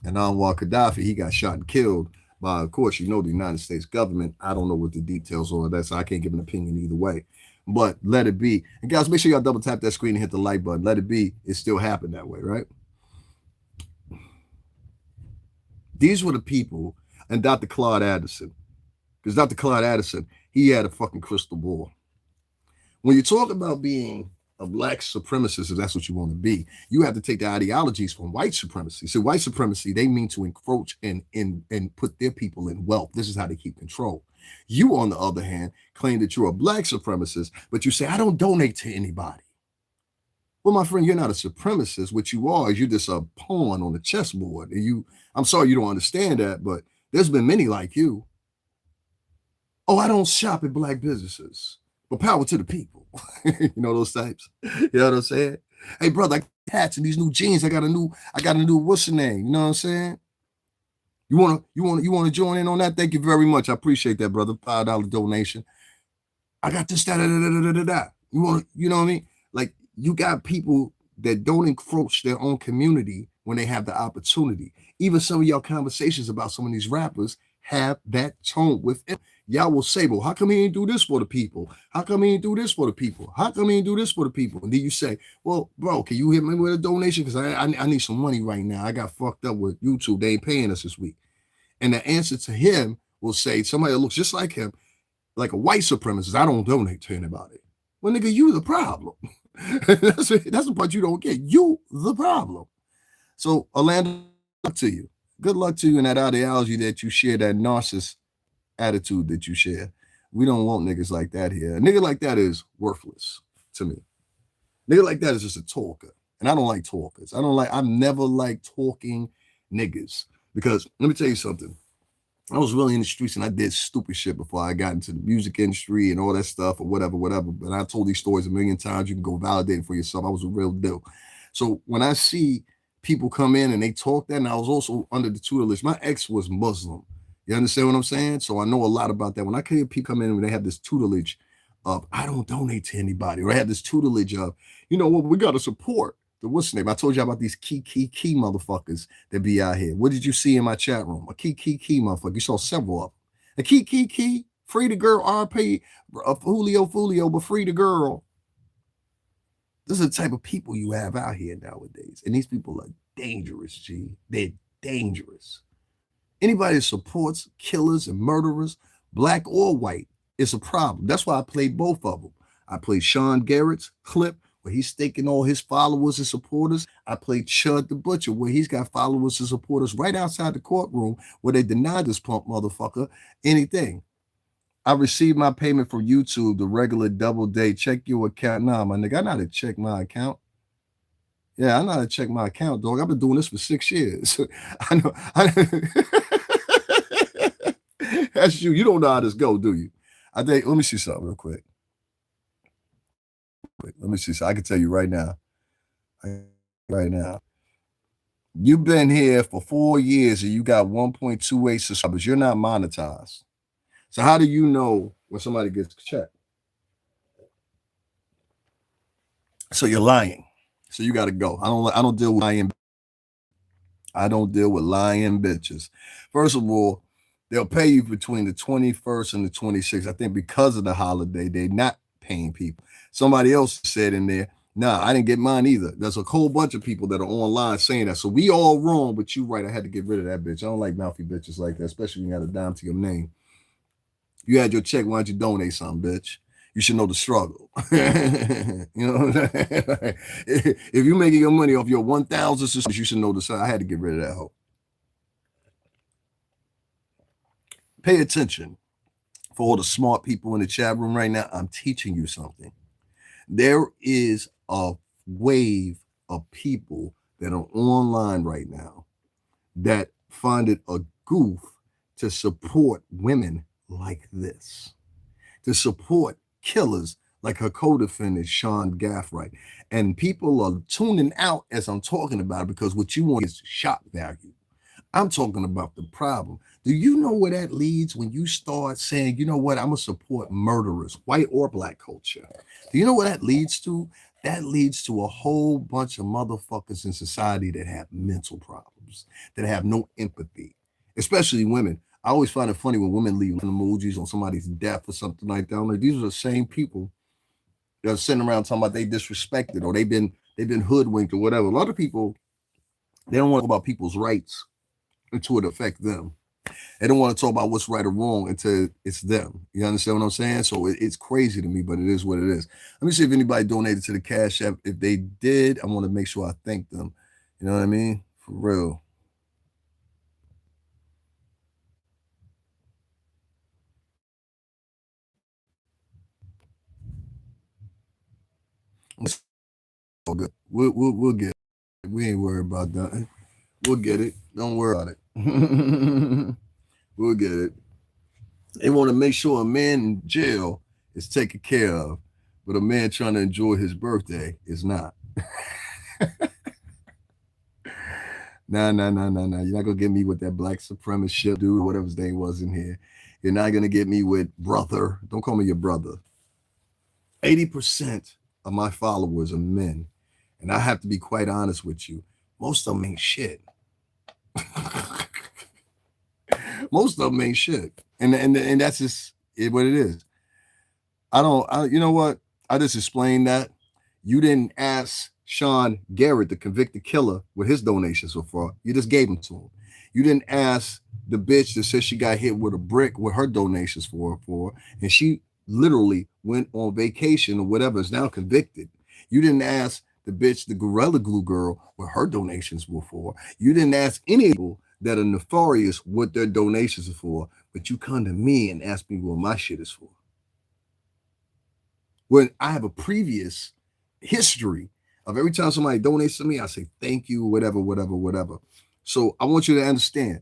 And Anwar Gaddafi, he got shot and killed by, of course, the United States government. I don't know what the details are of that, so I can't give an opinion either way. But let it be. And guys, make sure y'all double tap that screen and hit the like button. Let it be. It still happened that way, right? These were the people, and Dr. Claude Addison, because Dr. Claude Addison, he had a fucking crystal ball. When you talk about being a black supremacist, if that's what you want to be, you have to take the ideologies from white supremacy. So white supremacy, they mean to encroach and put their people in wealth. This is how they keep control. You, on the other hand, claim that you're a black supremacist, but you say, I don't donate to anybody. Well, my friend, you're not a supremacist. What you are is you're just a pawn on the chessboard. And I'm sorry you don't understand that, but there's been many like you. Oh, I don't shop at black businesses. But power to the people. You know those types. You know what I'm saying? Hey, brother, I got hats and these new jeans. I got a new what's the name? You know what I'm saying? You wanna join in on that? Thank you very much. I appreciate that, brother. $5 donation. I got this, da. You know what I mean? Like, you got people that don't encroach their own community when they have the opportunity. Even some of y'all conversations about some of these rappers have that tone within. Y'all will say, well, how come he ain't do this for the people? How come he ain't do this for the people? How come he ain't do this for the people? And then you say, well, bro, can you hit me with a donation? Because I need some money right now. I got fucked up with YouTube. They ain't paying us this week. And the answer to him will say, somebody that looks just like him, like a white supremacist, I don't donate to anybody. Well, nigga, you the problem. that's the part you don't get. You the problem. So, Orlando, good luck to you. Good luck to you in that ideology that you share, that narcissist attitude that you share. We don't want niggas like that here. A nigga like that is worthless to me. Nigga like that is just a talker. And I don't like talkers. I've never liked talking niggas. Because let me tell you something. I was really in the streets and I did stupid shit before I got into the music industry and all that stuff or whatever. But I told these stories a million times. You can go validate it for yourself. I was a real deal. So when I see people come in and they talk that, and I was also under the tutelage. My ex was Muslim. You understand what I'm saying? So I know a lot about that. When I hear people come in and they have this tutelage of, I don't donate to anybody, or I have this tutelage of, you know what, we got to support the what's the name? I told you about these key motherfuckers that be out here. What did you see in my chat room? A key motherfucker. You saw several of them. A key, free the girl, RP, Julio, but free the girl. This is the type of people you have out here nowadays. And these people are dangerous, G. They're dangerous. Anybody that supports killers and murderers, black or white, is a problem. That's why I played both of them. I played Sean Garrett's clip where he's staking all his followers and supporters. I played Chud the Butcher where he's got followers and supporters right outside the courtroom where they denied this punk motherfucker anything. I received my payment from YouTube, the regular double day. Check your account. Nah, my nigga, I know how to check my account. Yeah, I know how to check my account, dog. I've been doing this for 6 years. I know. That's you. You don't know how this go, do you? I think, let me see something real quick. Let me see. So I can tell you right now. You've been here for 4 years and you got 1.28 subscribers. You're not monetized. So how do you know when somebody gets checked? So you're lying. So you got to go. I don't deal with lying. I don't deal with lying bitches. First of all, they'll pay you between the 21st and the 26th. I think because of the holiday, they're not paying people. Somebody else said in there, nah, I didn't get mine either. There's a whole bunch of people that are online saying that. So we all wrong, but you right. I had to get rid of that bitch. I don't like mouthy bitches like that, especially when you got a dime to your name. You had your check. Why don't you donate something, bitch? You should know the struggle. You know what I'm saying? If you're making your money off your 1,000 subscribers, you should know the struggle. I had to get rid of that hoe. Pay attention. For all the smart people in the chat room right now, I'm teaching you something. There is a wave of people that are online right now that find it a goof to support women like this, to support killers like her co-defendant, Sean Gaffright. And people are tuning out as I'm talking about it because what you want is shock value. I'm talking about the problem. Do you know where that leads when you start saying, you know what, I'm going to support murderers, white or black culture? Do you know what that leads to? That leads to a whole bunch of motherfuckers in society that have mental problems, that have no empathy, especially women. I always find it funny when women leave emojis on somebody's death or something like that. I'm like, these are the same people that are sitting around talking about they disrespected or they've been hoodwinked or whatever. A lot of people, they don't want to talk about people's rights until it affects them. They don't want to talk about what's right or wrong until it's them. You understand what I'm saying? So it's crazy to me, but it is what it is. Let me see if anybody donated to the Cash App. If they did, I want to make sure I thank them. You know what I mean? For real. It's all good. We'll get it. We ain't worried about that. We'll get it. Don't worry about it. We'll get it. They want to make sure a man in jail is taken care of, but a man trying to enjoy his birthday is not. Nah. You're not gonna get me with that black supremacist shit, dude, whatever his name was in here. You're not gonna get me with brother. Don't call me your brother. 80% of my followers are men, and I have to be quite honest with you. Most of them ain't shit. Most of them ain't shit, and that's just what it is. You know what? I just explained that. You didn't ask Sean Garrett, the convicted killer, what his donations were for. You just gave them to him. You didn't ask the bitch that said she got hit with a brick what her donations for, and she literally went on vacation or whatever, is now convicted. You didn't ask the bitch, the Gorilla Glue girl, what her donations were for. You didn't ask any people that are nefarious what their donations are for, but you come to me and ask me what my shit is for. When I have a previous history of every time somebody donates to me, I say thank you, whatever. So I want you to understand,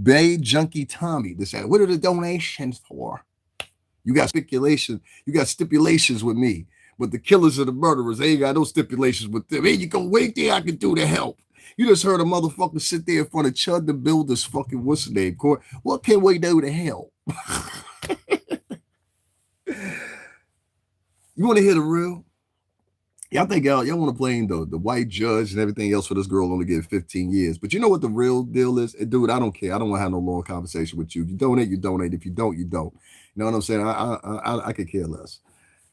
Bay Junkie Tommy, they say, what are the donations for? You got stipulations with me, but the killers and the murderers, they ain't got no stipulations with them. Hey, you can wait there, I can do to help. You just heard a motherfucker sit there in front of Chud the Builder's fucking what's the name court. What can we do to help? You want to hear the real? Y'all think y'all want to blame the white judge and everything else for this girl only getting 15 years. But you know what the real deal is? Dude, I don't care. I don't want to have no long conversation with you. You donate, you donate. If you don't, you don't. You know what I'm saying? I could care less.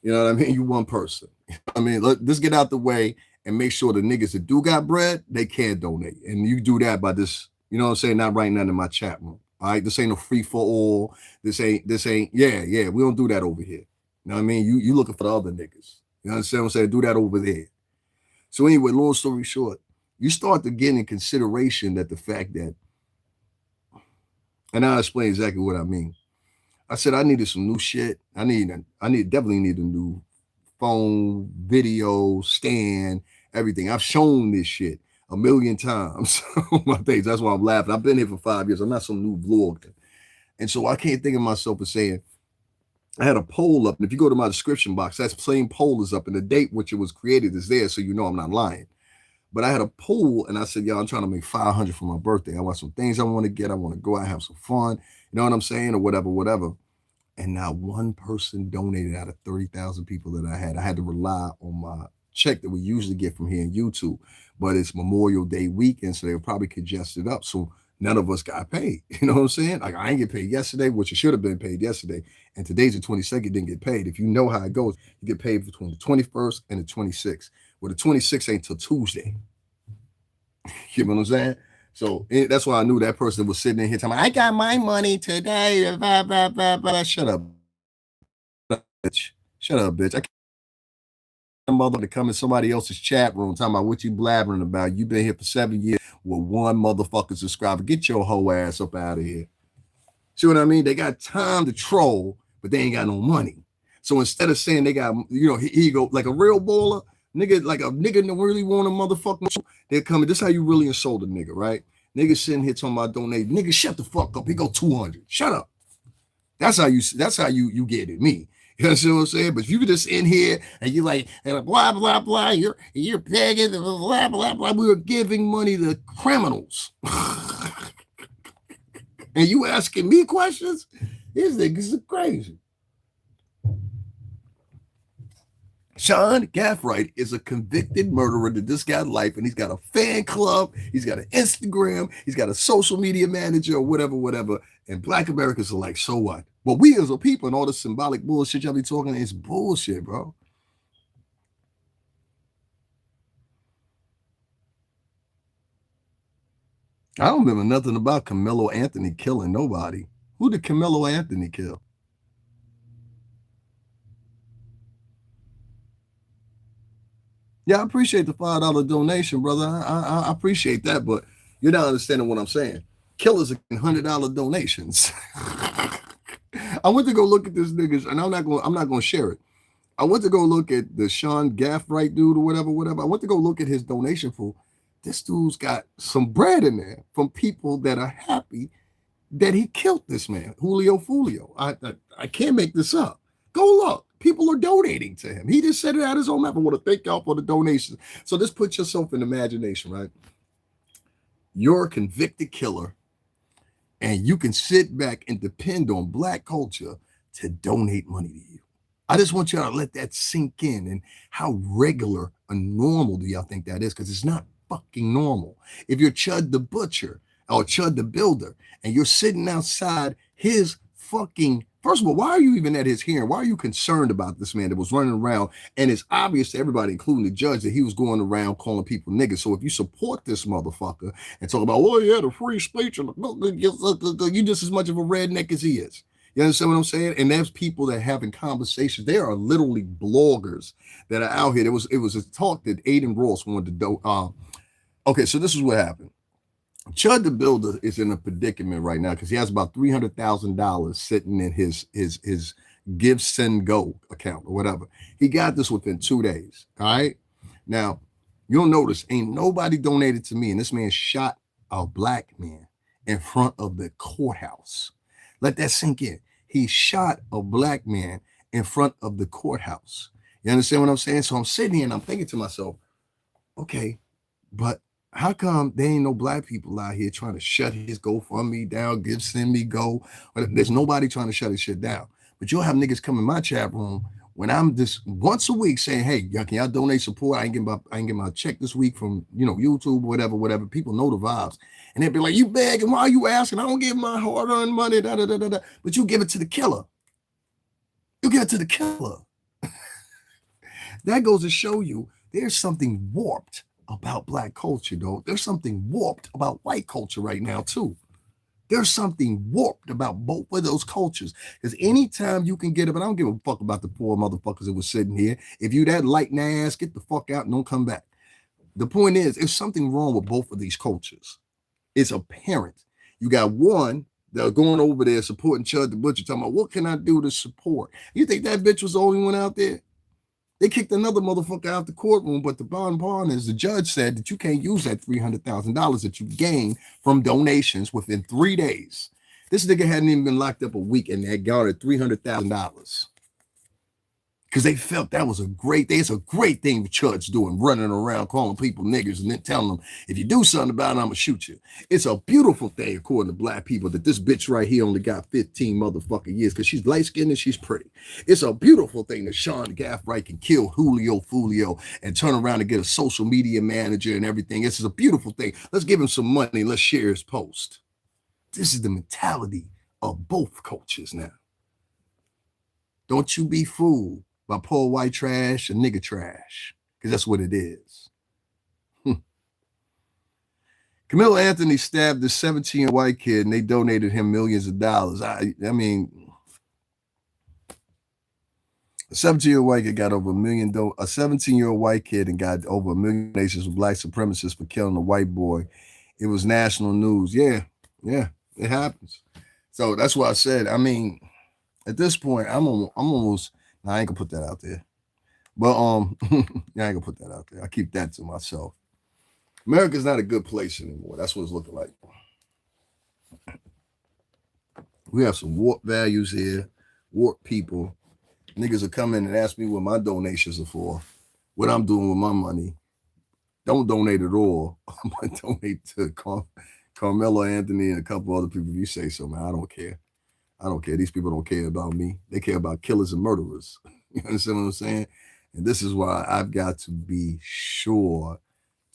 You know what I mean? You one person. I mean, let's get out the way and make sure the niggas that do got bread, they can donate. And you do that by this, you know what I'm saying? Not writing that in my chat room. All right. This ain't a free for all. This ain't, yeah. We don't do that over here. You know what I mean? You looking for the other niggas. You understand what I'm saying? Do that over there. So anyway, long story short, you start to get in consideration that the fact that, and I'll explain exactly what I mean. I said I needed some new shit. I definitely need a new phone, video, stand, everything. I've shown this shit a million times on my page. That's why I'm laughing. I've been here for 5 years. I'm not some new vlogger. And so I can't think of myself as saying, I had a poll up, and if you go to my description box, that same poll is up, and the date which it was created is there, so you know I'm not lying. But I had a poll, and I said, yo, I'm trying to make 500 for my birthday. I want some things I want to get. I want to go out, have some fun. You know what I'm saying? Or whatever. And not one person donated out of 30,000 people that I had. I had to rely on my check that we usually get from here in YouTube. But it's Memorial Day weekend, so they were probably congested up. So none of us got paid. You know what I'm saying? Like, I ain't get paid yesterday, which it should have been paid yesterday. And today's the 22nd, didn't get paid. If you know how it goes, you get paid between the 21st and the 26th. Well, the 26th ain't till Tuesday. You know what I'm saying? So that's why I knew that person was sitting in here telling me, I got my money today. Blah, blah, blah, blah. Shut up, bitch. Shut up, bitch. I can't mother to come in somebody else's chat room talking about what you blabbering about. You've been here for 7 years with one motherfucker subscriber. Get your whole ass up out of here. See what I mean? They got time to troll, but they ain't got no money. So instead of saying they got, you know, here you go, like a real baller, nigga, like a nigga that really want a motherfucking, they're coming. This is how you really insult a nigga, right? Niggas sitting here talking about donate. Nigga, shut the fuck up. He go 200. Shut up. That's how you get at me. You know what I'm saying? But if you just in here and you like blah blah blah, you're begging blah blah blah. We were giving money to criminals, and you asking me questions. These niggas are crazy. Sean Gaffright is a convicted murderer that just got life, and he's got a fan club, he's got an Instagram, he's got a social media manager or whatever. And Black Americans are like, so what? But we as a people and all this symbolic bullshit y'all be talking, it's bullshit, bro. I don't remember nothing about Carmelo Anthony killing nobody. Who did Carmelo Anthony kill? Yeah, I appreciate the $5 donation, brother. I appreciate that, but you're not understanding what I'm saying. Killers are $100 donations. I went to go look at this niggas, and I'm not going to share it. I went to go look at the Sean Gaffright dude or whatever. I went to go look at his donation for. This dude's got some bread in there from people that are happy that he killed this man, Julio Foolio. I can't make this up. Go look. People are donating to him. He just said it out his own mouth. I want to thank y'all for the donations. So just put yourself in imagination, right? You're a convicted killer, and you can sit back and depend on Black culture to donate money to you. I just want y'all to let that sink in, and how regular and normal do y'all think that is? Because it's not fucking normal. If you're Chud the Butcher or Chud the Builder, and you're sitting outside his fucking, first of all, why are you even at his hearing? Why are you concerned about this man that was running around? And it's obvious to everybody, including the judge, that he was going around calling people niggas. So if you support this motherfucker and talk about, well, yeah, the free speech, you just as much of a redneck as he is. You understand what I'm saying? And there's people that are having conversations. There are literally bloggers that are out here. It was a talk that Aiden Ross wanted to do. Okay, so this is what happened. Chud the Builder is in a predicament right now because he has about $300,000 sitting in his Give Send Go account or whatever. He got this within 2 days. All right. Now, you'll notice ain't nobody donated to me, and this man shot a Black man in front of the courthouse. Let that sink in. He shot a Black man in front of the courthouse. You understand what I'm saying? So I'm sitting here and I'm thinking to myself, okay, but how come there ain't no Black people out here trying to shut his GoFundMe down, Give Send Me Go? There's nobody trying to shut his shit down. But you'll have niggas come in my chat room when I'm just once a week saying, hey, can y'all donate support? I ain't get my check this week from YouTube, whatever. People know the vibes. And they'll be like, you begging, why are you asking? I don't give my hard-earned money, but you give it to the killer. You give it to the killer. That goes to show you there's something warped about Black culture, though. There's something warped about white culture right now, too. There's something warped about both of those cultures. Because anytime you can get it, but I don't give a fuck about the poor motherfuckers that was sitting here. If you that light in the ass, get the fuck out and don't come back. The point is, there's something wrong with both of these cultures. It's apparent. You got one that are going over there supporting Chud the Butcher, talking about, what can I do to support? You think that bitch was the only one out there? They kicked another motherfucker out the courtroom, but the bottom part is the judge said that you can't use that $300,000 that you gained from donations within 3 days. This nigga hadn't even been locked up a week and they had garnered $300,000 because they felt that was a great thing. It's a great thing the Chud's doing, running around calling people niggers and then telling them, if you do something about it, I'm gonna shoot you. It's a beautiful thing, according to Black people, that this bitch right here only got 15 motherfucking years because she's light-skinned and she's pretty. It's a beautiful thing that Sean Gaffright can kill Julio Foolio and turn around and get a social media manager and everything. This is a beautiful thing. Let's give him some money. Let's share his post. This is the mentality of both cultures now. Don't you be fooled by poor white trash and nigga trash, because that's what it is. Camilo Anthony stabbed this 17-year-old white kid and they donated him millions of dollars. I mean, a 17-year-old white kid got over $1 million. A 17-year-old white kid and got over $1 million donations with Black supremacists for killing a white boy. It was national news. Yeah, it happens. So that's why I said, I mean, at this point, I'm almost, I ain't gonna put that out there. But yeah, I ain't gonna put that out there. I keep that to myself. America's not a good place anymore. That's what it's looking like. We have some warped values here, warped people. Niggas will come in and ask me what my donations are for, what I'm doing with my money. Don't donate at all. I'm going to donate to Carmelo Anthony and a couple other people. If you say so, man, I don't care. I don't care. These people don't care about me. They care about killers and murderers. You understand what I'm saying? And this is why I've got to be sure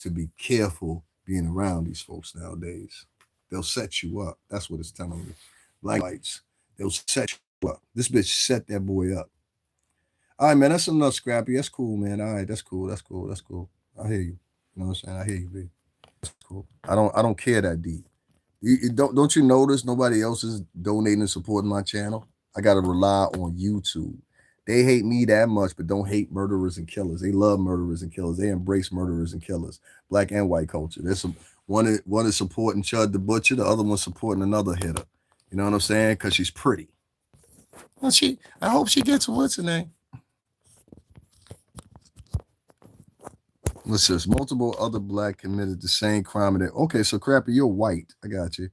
to be careful being around these folks nowadays. They'll set you up. That's what it's telling me. Like lights, they'll set you up. This bitch set that boy up. All right, man, that's enough, Scrappy. That's cool, man. All right, that's cool. That's cool. That's cool. I hear you. You know what I'm saying? I hear you, B. That's cool. I don't care that deep. Don't you notice nobody else is donating and supporting my channel? I gotta rely on YouTube. They hate me that much, but don't hate murderers and killers. They love murderers and killers. They embrace murderers and killers, black and white culture. There's some one is supporting Chud the Butcher, the other one's supporting another hitter. You know what I'm saying? Because she's pretty. Well, I hope she gets what's her name. What's this? Multiple other black committed the same crime. Okay, so Crappy, you're white. I got you.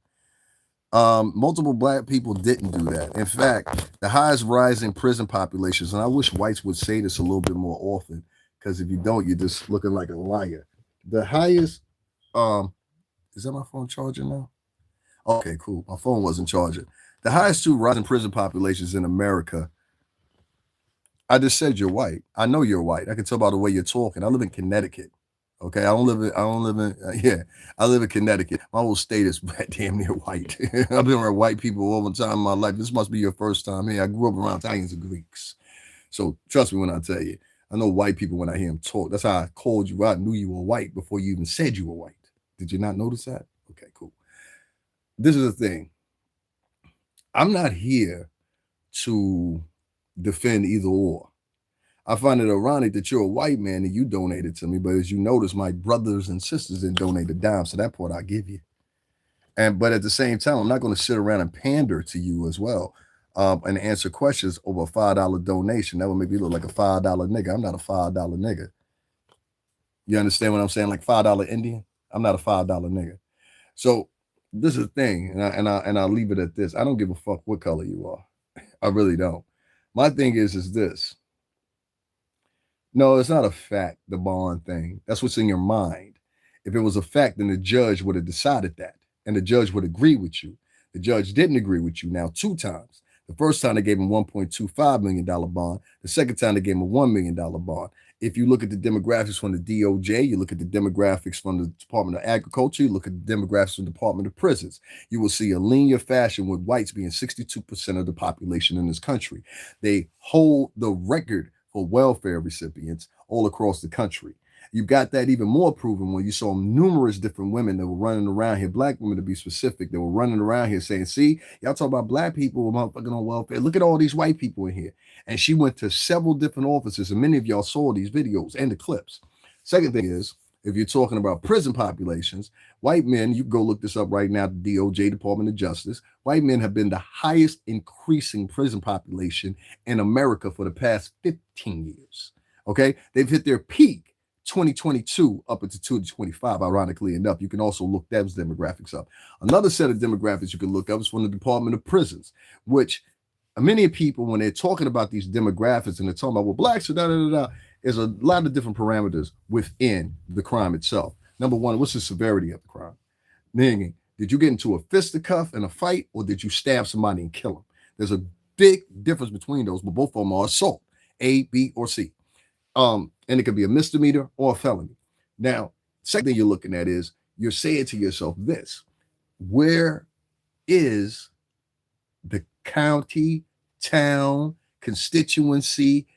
Multiple black people didn't do that. In fact, the highest rising prison populations, and I wish whites would say this a little bit more often, because if you don't, you're just looking like a liar. The highest, is that my phone charging now? Okay, cool. My phone wasn't charging. The highest two rising prison populations in America. I just said you're white. I know you're white. I can tell by the way you're talking. I live in Connecticut. Okay, I live in Connecticut. My whole state is damn near white. I've been around white people all the time in my life. This must be your first time here. I grew up around Italians and Greeks. So trust me when I tell you, I know white people when I hear them talk. That's how I called you out, knew you were white before you even said you were white. Did you not notice that? Okay, cool. This is the thing. I'm not here to defend either or. I find it ironic that you're a white man and you donated to me, but as you notice, my brothers and sisters didn't donate a dime, so that part I give you. But at the same time, I'm not going to sit around and pander to you as well and answer questions over a $5 donation. That would make me look like a $5 nigga. I'm not a $5 nigga. You understand what I'm saying? Like $5 Indian. I'm not a $5 nigga. So this is the thing, and I'll leave it at this. I don't give a fuck what color you are. I really don't. My thing is this. No, it's not a fact, the bond thing. That's what's in your mind. If it was a fact, then the judge would have decided that, and the judge would agree with you. The judge didn't agree with you now 2 times. The first time they gave him $1.25 million bond. The second time they gave him a $1 million bond. If you look at the demographics from the DOJ, you look at the demographics from the Department of Agriculture, you look at the demographics from the Department of Prisons, you will see a linear fashion with whites being 62% of the population in this country. They hold the record for welfare recipients all across the country. You got that even more proven when you saw numerous different women that were running around here, black women to be specific, that were running around here saying, see, y'all talk about black people motherfucking on welfare. Look at all these white people in here. And she went to several different offices, and many of y'all saw these videos and the clips. Second thing is, if you're talking about prison populations, white men, you go look this up right now, the DOJ, Department of Justice, white men have been the highest increasing prison population in America for the past 15 years. Okay? They've hit their peak 2022 up into 2025, ironically enough. You can also look those demographics up. Another set of demographics you can look up is from the Department of Prisons, which many people, when they're talking about these demographics and they're talking about, well, blacks are da-da-da-da, there's a lot of different parameters within the crime itself. Number one, what's the severity of the crime? Meaning, did you get into a fisticuff and a fight, or did you stab somebody and kill them? There's a big difference between those, but both of them are assault, A, B, or C. And it could be a misdemeanor or a felony. Now, second thing you're looking at is you're saying to yourself this: where is the county, town, constituency,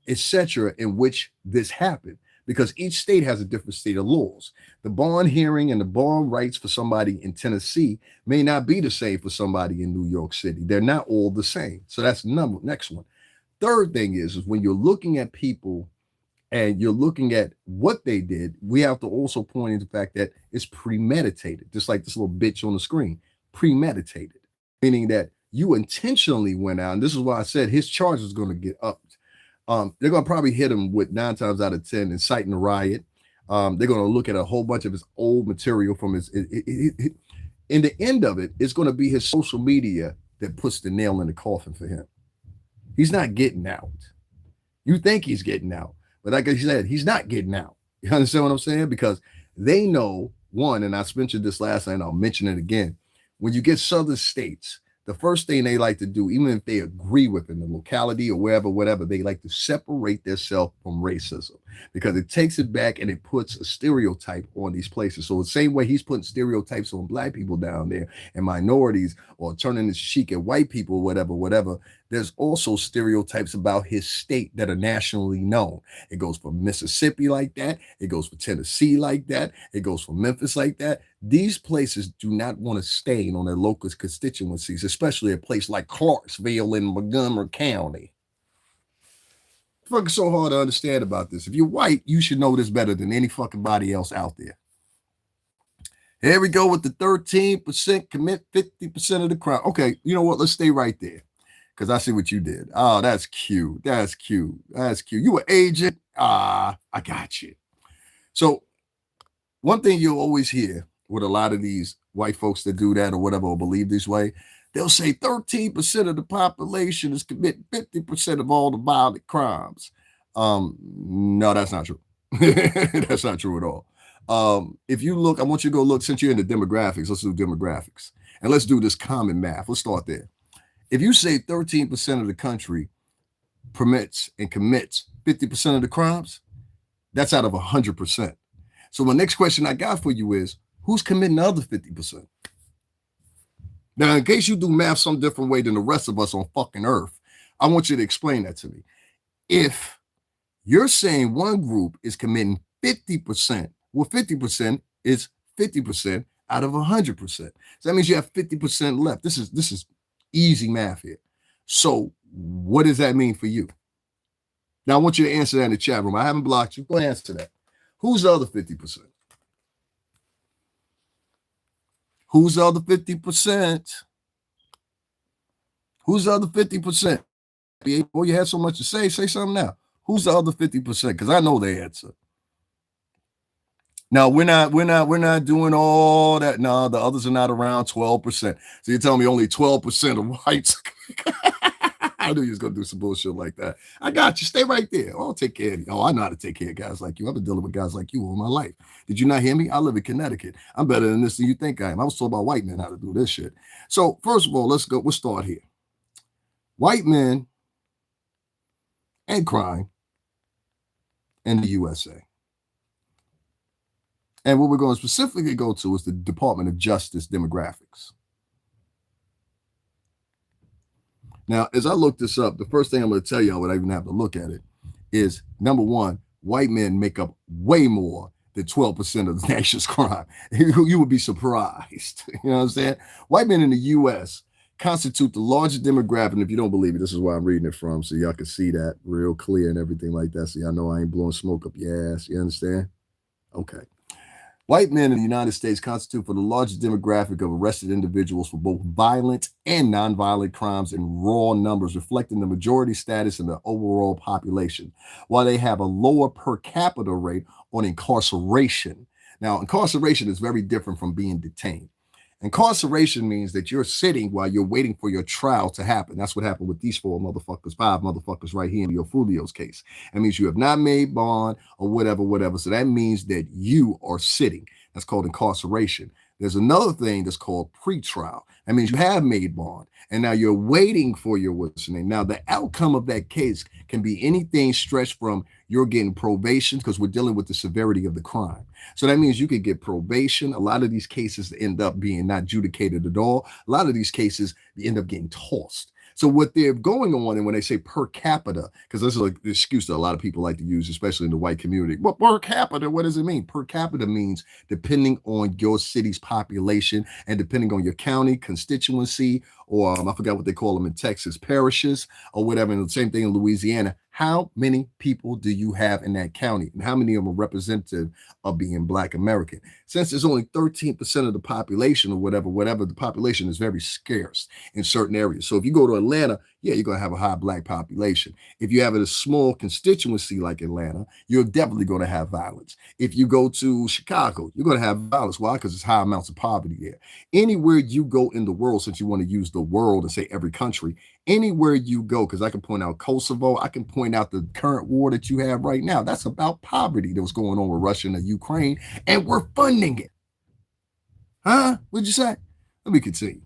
etc., in which this happened? Because each state has a different state of laws. The bond hearing and the bond rights for somebody in Tennessee may not be the same for somebody in New York City. They're not all the same. So that's next one. Third thing is when you're looking at people and you're looking at what they did, we have to also point to the fact that it's premeditated, just like this little bitch on the screen, premeditated, meaning that you intentionally went out. And this is why I said his charge is going to get upped. They're going to probably hit him with 9 times out of 10 inciting a riot, They're going to look at a whole bunch of his old material from his. In the end of it, it's going to be his social media that puts the nail in the coffin for him. He's not getting out. You think he's getting out, but like I said, he's not getting out. You understand what I'm saying? Because they know, one, and I mentioned this last night, and I'll mention it again. When you get southern states, the first thing they like to do, even if they agree with in the locality or wherever, whatever, they like to separate themselves from racism because it takes it back and it puts a stereotype on these places. So the same way he's putting stereotypes on black people down there and minorities or turning his cheek at white people, whatever, there's also stereotypes about his state that are nationally known. It goes for Mississippi like that. It goes for Tennessee like that. It goes for Memphis like that. These places do not want to stain on their local constituencies, especially a place like Clarksville in Montgomery County. Fucking so hard to understand about this. If you're white, you should know this better than any fucking body else out there. Here we go with the 13% commit 50% of the crime. Okay, you know what? Let's stay right there because I see what you did. Oh, that's cute. That's cute. That's cute. You were agent. I got you. So one thing you'll always hear with a lot of these white folks that do that or whatever or believe this way, they'll say 13% of the population is committing 50% of all the violent crimes. No, that's not true. That's not true at all. If you look, I want you to go look, since you're in the demographics, let's do demographics. And let's do this common math. Let's start there. If you say 13% of the country permits and commits 50% of the crimes, that's out of 100%. So my next question I got for you is, who's committing the other 50%? Now, in case you do math some different way than the rest of us on fucking earth, I want you to explain that to me. If you're saying one group is committing 50%, well, 50% is 50% out of 100%. So that means you have 50% left. This is easy math here. So what does that mean for you? Now, I want you to answer that in the chat room. I haven't blocked you. Go ahead and answer that. Who's the other 50%? Who's the other 50%? Who's the other 50%? Boy, you had so much to say. Say something now. Who's the other 50%? Because I know the answer. Now we're not doing all that. No, the others are not around 12%. So you're telling me only 12% of whites. I knew you was gonna do some bullshit like that. I got you. Stay right there. I'll take care of you. Oh, I know how to take care of guys like you. I've been dealing with guys like you all my life. Did you not hear me? I live in Connecticut. I'm better than this than you think I am. I was told about white men how to do this shit. So first of all, let's go. We'll start here. White men and crime in the USA. And what we're going to specifically go to is the Department of Justice demographics. Now, as I look this up, the first thing I'm going to tell you, without even have to look at it, is number one, white men make up way more than 12% of the nation's crime. You would be surprised. You know what I'm saying? White men in the U.S. constitute the largest demographic. And if you don't believe it, this is where I'm reading it from, so y'all can see that real clear and everything like that. So y'all know I ain't blowing smoke up your ass. You understand? Okay. White men in the United States constitute for the largest demographic of arrested individuals for both violent and nonviolent crimes in raw numbers, reflecting the majority status in the overall population, while they have a lower per capita rate on incarceration. Now, incarceration is very different from being detained. Incarceration means that you're sitting while you're waiting for your trial to happen. That's what happened with these five motherfuckers right here in your Foolio's case. That means you have not made bond or whatever. So that means that you are sitting. That's called incarceration. There's another thing that's called pretrial. That means you have made bond, and now you're waiting for your what's name. Now, the outcome of that case can be anything stretched from you're getting probation, because we're dealing with the severity of the crime. So that means you could get probation. A lot of these cases end up being not adjudicated at all. A lot of these cases end up getting tossed. So what they're going on, and when they say per capita, because this is an excuse that a lot of people like to use, especially in the white community. But per capita, what does it mean? Per capita means depending on your city's population and depending on your county, constituency, or I forgot what they call them in Texas, parishes or whatever. And the same thing in Louisiana. How many people do you have in that county? And how many of them are representative of being Black American? Since there's only 13% of the population or whatever, the population is very scarce in certain areas. So if you go to Atlanta, yeah, you're going to have a high black population. If you have a small constituency like Atlanta, you're definitely going to have violence. If you go to Chicago, you're going to have violence. Why? Because it's high amounts of poverty there. Anywhere you go in the world, since you want to use the world and say every country, anywhere you go, because I can point out Kosovo, I can point out the current war that you have right now. That's about poverty that was going on with Russia and Ukraine, and we're funding it. Huh? What'd you say? Let me continue.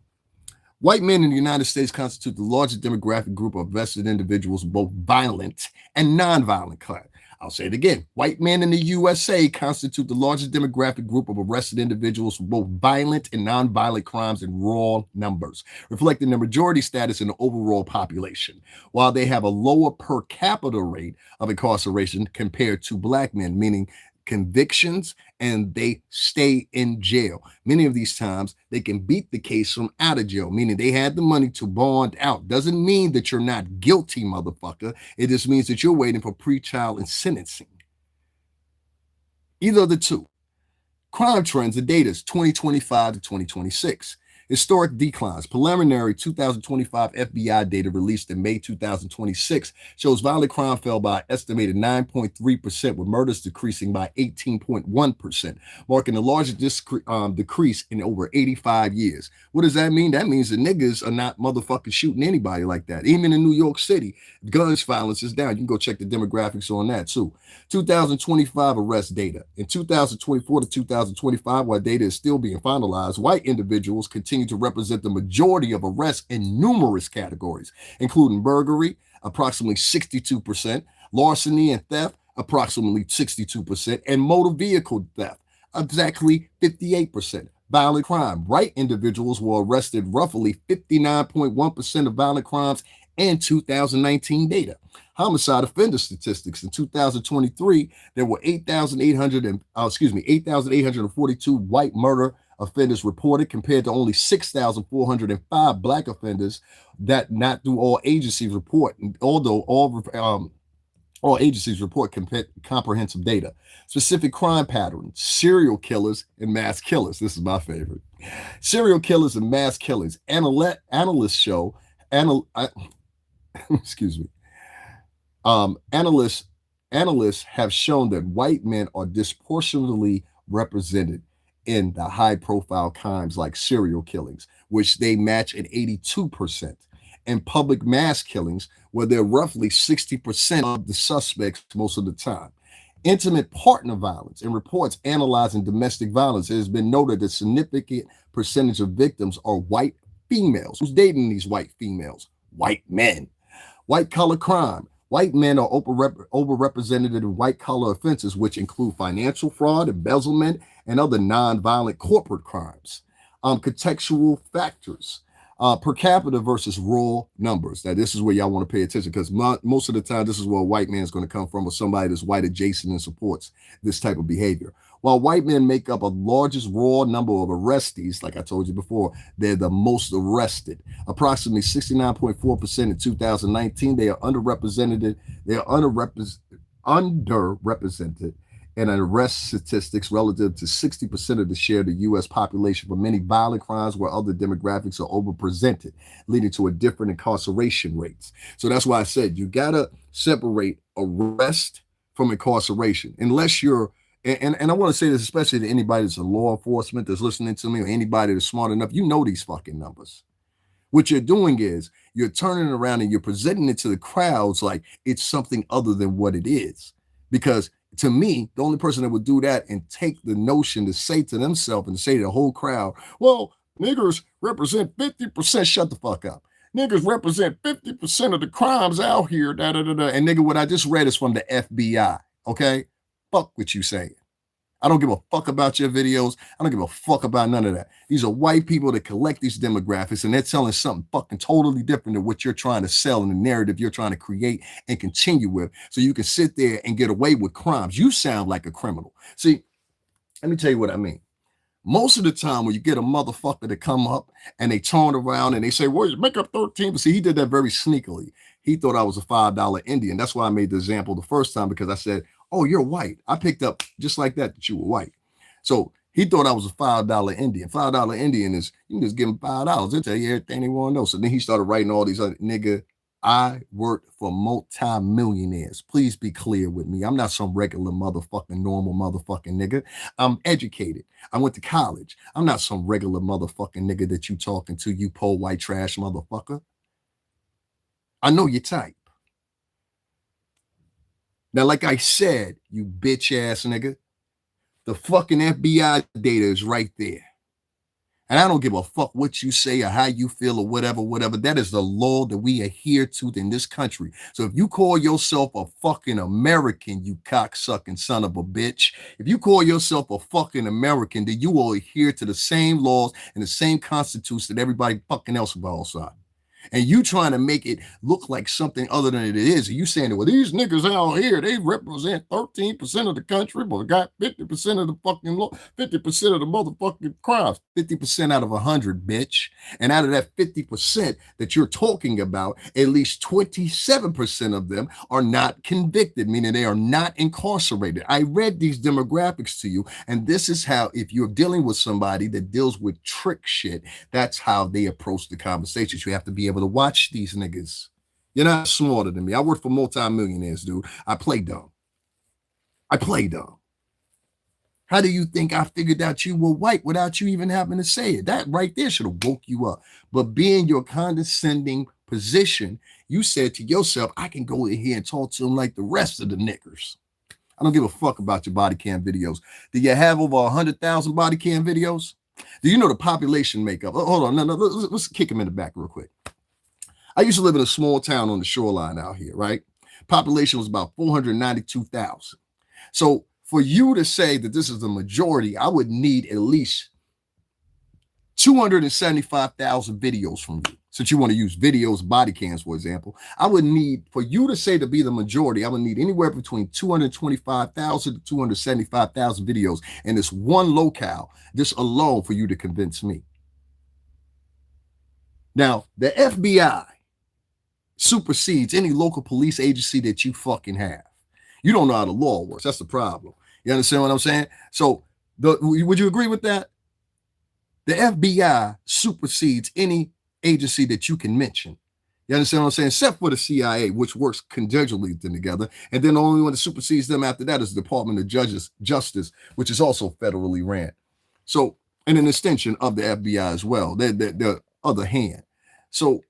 White men in the United States constitute the largest demographic group of vested individuals, both violent and nonviolent crime. I'll say it again. White men in the USA constitute the largest demographic group of arrested individuals for both violent and nonviolent crimes in raw numbers, reflecting their majority status in the overall population, while they have a lower per capita rate of incarceration compared to black men, meaning convictions, and they stay in jail. Many of these times they can beat the case from out of jail, meaning they had the money to bond out. Doesn't mean that you're not guilty, motherfucker. It just means that you're waiting for pre-trial and sentencing. Either of the two. Crime trends, the data is 2025 to 2026. Historic declines. Preliminary 2025 FBI data released in May 2026 shows violent crime fell by an estimated 9.3%, with murders decreasing by 18.1%, marking the largest decrease in over 85 years. What does that mean? That means the niggas are not motherfucking shooting anybody like that. Even in New York City, guns violence is down. You can go check the demographics on that too. 2025 arrest data. In 2024 to 2025, while data is still being finalized, white individuals continue to represent the majority of arrests in numerous categories, including burglary, approximately 62%, larceny and theft, approximately 62%, and motor vehicle theft, exactly 58%. Violent crime. White individuals were arrested roughly 59.1% of violent crimes in 2019 data. Homicide offender statistics in 2023, there were 8,842 white murder offenders reported, compared to only 6,405 black offenders that not through all agencies report, although all agencies report comprehensive data. Specific crime patterns, serial killers and mass killers. This is my favorite. Serial killers and mass killers. Analysts show, excuse me. Analysts have shown that white men are disproportionately represented in the high-profile crimes like serial killings, which they match at 82%, and public mass killings, where they're roughly 60% of the suspects most of the time. Intimate partner violence. In reports analyzing domestic violence, it has been noted that a significant percentage of victims are white females. Who's dating these white females? White men. White-collar crime. White men are overrepresented in white-collar offenses, which include financial fraud, embezzlement, and other non-violent corporate crimes. Contextual factors. Per capita versus raw numbers. Now, this is where y'all want to pay attention, because most of the time, this is where a white man is going to come from, or somebody that's white adjacent and supports this type of behavior. While white men make up a largest raw number of arrestees, like I told you before, they're the most arrested. Approximately 69.4% in 2019, they are underrepresented. They are underrepresented in arrest statistics relative to 60% of the share of the U.S. population for many violent crimes where other demographics are overrepresented, leading to a different incarceration rates. So that's why I said you got to separate arrest from incarceration, unless you're, and I want to say this especially to anybody that's in law enforcement that's listening to me, or anybody that's smart enough, you know these fucking numbers. What you're doing is you're turning around and you're presenting it to the crowds like it's something other than what it is. Because to me, the only person that would do that and take the notion to say to themselves and say to the whole crowd, well, niggers represent 50%, shut the fuck up. Niggers represent 50% of the crimes out here, da da da da. And nigga, what I just read is from the FBI, okay? Fuck what you saying. I don't give a fuck about your videos. I don't give a fuck about none of that. These are white people that collect these demographics, and they're telling something fucking totally different than what you're trying to sell in the narrative you're trying to create and continue with, so you can sit there and get away with crimes. You sound like a criminal. See, let me tell you what I mean. Most of the time when you get a motherfucker to come up and they turn around and they say, well, you make up 13. But see, he did that very sneakily. He thought I was a $5 Indian. That's why I made the example the first time, because I said, oh, you're white. I picked up just like that you were white. So he thought I was a $5 Indian. $5 Indian is, you can just give him $5. They'll tell you everything they want to know. So then he started writing all these other nigga, I worked for multi-millionaires. Please be clear with me. I'm not some regular motherfucking normal motherfucking nigga. I'm educated. I went to college. I'm not some regular motherfucking nigga that you talking to, you poor white trash motherfucker. I know your type. Now, like I said, you bitch ass nigga, the fucking FBI data is right there. And I don't give a fuck what you say or how you feel or whatever. That is the law that we adhere to in this country. So if you call yourself a fucking American, you cocksucking son of a bitch, if you call yourself a fucking American, then you will adhere to the same laws and the same constitution that everybody fucking else falls on. And you trying to make it look like something other than it is. You saying, well, these niggas out here, they represent 13% of the country, but got 50% of the fucking law, 50% of the motherfucking crimes, 50% out of 100, bitch. And out of that 50% that you're talking about, at least 27% of them are not convicted, meaning they are not incarcerated. I read these demographics to you, and this is how, if you're dealing with somebody that deals with trick shit, that's how they approach the conversations. You have to be able to watch these niggas. You're not smarter than me. I work for multi-millionaires, dude. I play dumb. How do you think I figured out you were white without you even having to say it? That right there should have woke you up. But being your condescending position, you said to yourself, I can go in here and talk to them like the rest of the niggers. I don't give a fuck about your body cam videos. Do you have over 100,000 body cam videos? Do you know the population makeup? Hold on, no, let's kick him in the back real quick. I used to live in a small town on the shoreline out here, right? Population was about 492,000. So for you to say that this is the majority, I would need at least 275,000 videos from you. Since you want to use videos, body cams, for example, I would need, for you to say to be the majority, I would need anywhere between 225,000 to 275,000 videos in this one locale, this alone, for you to convince me. Now, the FBI supersedes any local police agency that you fucking have. You don't know how the law works. That's the problem. You understand what I'm saying? So would you agree with that? The FBI supersedes any agency that you can mention. You understand what I'm saying? Except for the CIA, which works conjugally together. And then the only one that supersedes them after that is the Department of Justice, which is also federally ran. So, and an extension of the FBI as well, the other hand. So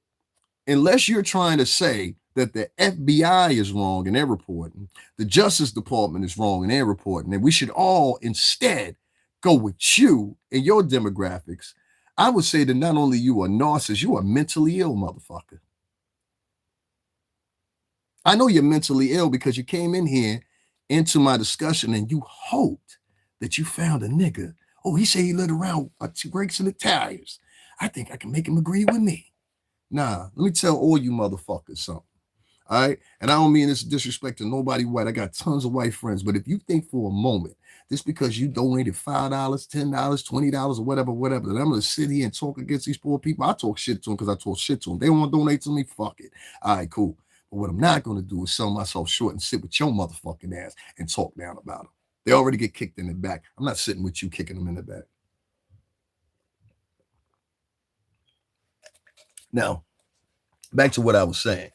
unless you're trying to say that the FBI is wrong in their reporting, the Justice Department is wrong in their reporting, and we should all instead go with you and your demographics, I would say that not only you are narcissist, you are mentally ill, motherfucker. I know you're mentally ill because you came in here into my discussion and you hoped that you found a nigga. Oh, he said he lit around two brakes and the tires. I think I can make him agree with me. Nah, let me tell all you motherfuckers something. All right. And I don't mean this disrespect to nobody white. I got tons of white friends. But if you think for a moment, just because you donated $5, $10, $20, or whatever, that I'm going to sit here and talk against these poor people, I talk shit to them because I talk shit to them. They want to donate to me, fuck it. All right, cool. But what I'm not going to do is sell myself short and sit with your motherfucking ass and talk down about them. They already get kicked in the back. I'm not sitting with you kicking them in the back. Now, back to what I was saying.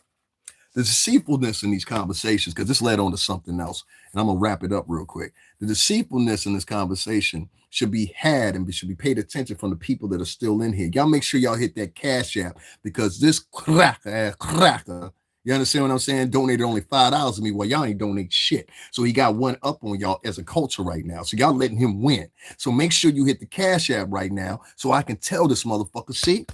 The deceitfulness in these conversations, because this led on to something else, and I'm going to wrap it up real quick. The deceitfulness in this conversation should be had and should be paid attention from the people that are still in here. Y'all make sure y'all hit that Cash App, because this cracker, you understand what I'm saying, donated only $5 to me while y'all ain't donate shit. So he got one up on y'all as a culture right now. So y'all letting him win. So make sure you hit the Cash App right now so I can tell this motherfucker, see,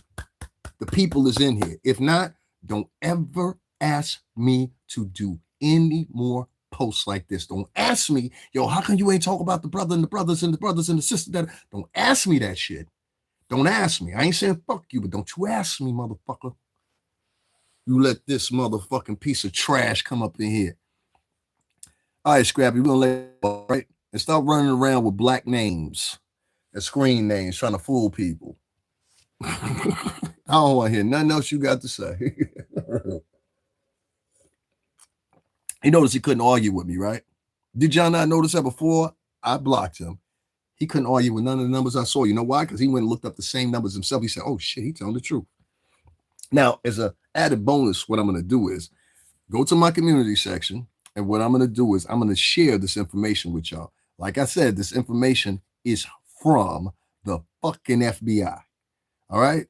the people is in here. If not, don't ever ask me to do any more posts like this. Don't ask me, yo, how come you ain't talk about the brother and the brothers and the brothers and the sisters? Don't ask me that shit. Don't ask me. I ain't saying fuck you, but don't you ask me, motherfucker. You let this motherfucking piece of trash come up in here. All right, Scrappy, we're gonna let it go, right? And stop running around with black names and screen names trying to fool people. I don't want to hear nothing else you got to say. He noticed he couldn't argue with me, right? Did y'all not notice that before I blocked him? He couldn't argue with none of the numbers I saw. You know why? Because he went and looked up the same numbers himself. He said, oh shit, he telling the truth. Now, as an added bonus, what I'm going to do is go to my community section. And what I'm going to do is I'm going to share this information with y'all. Like I said, this information is from the fucking FBI. All right.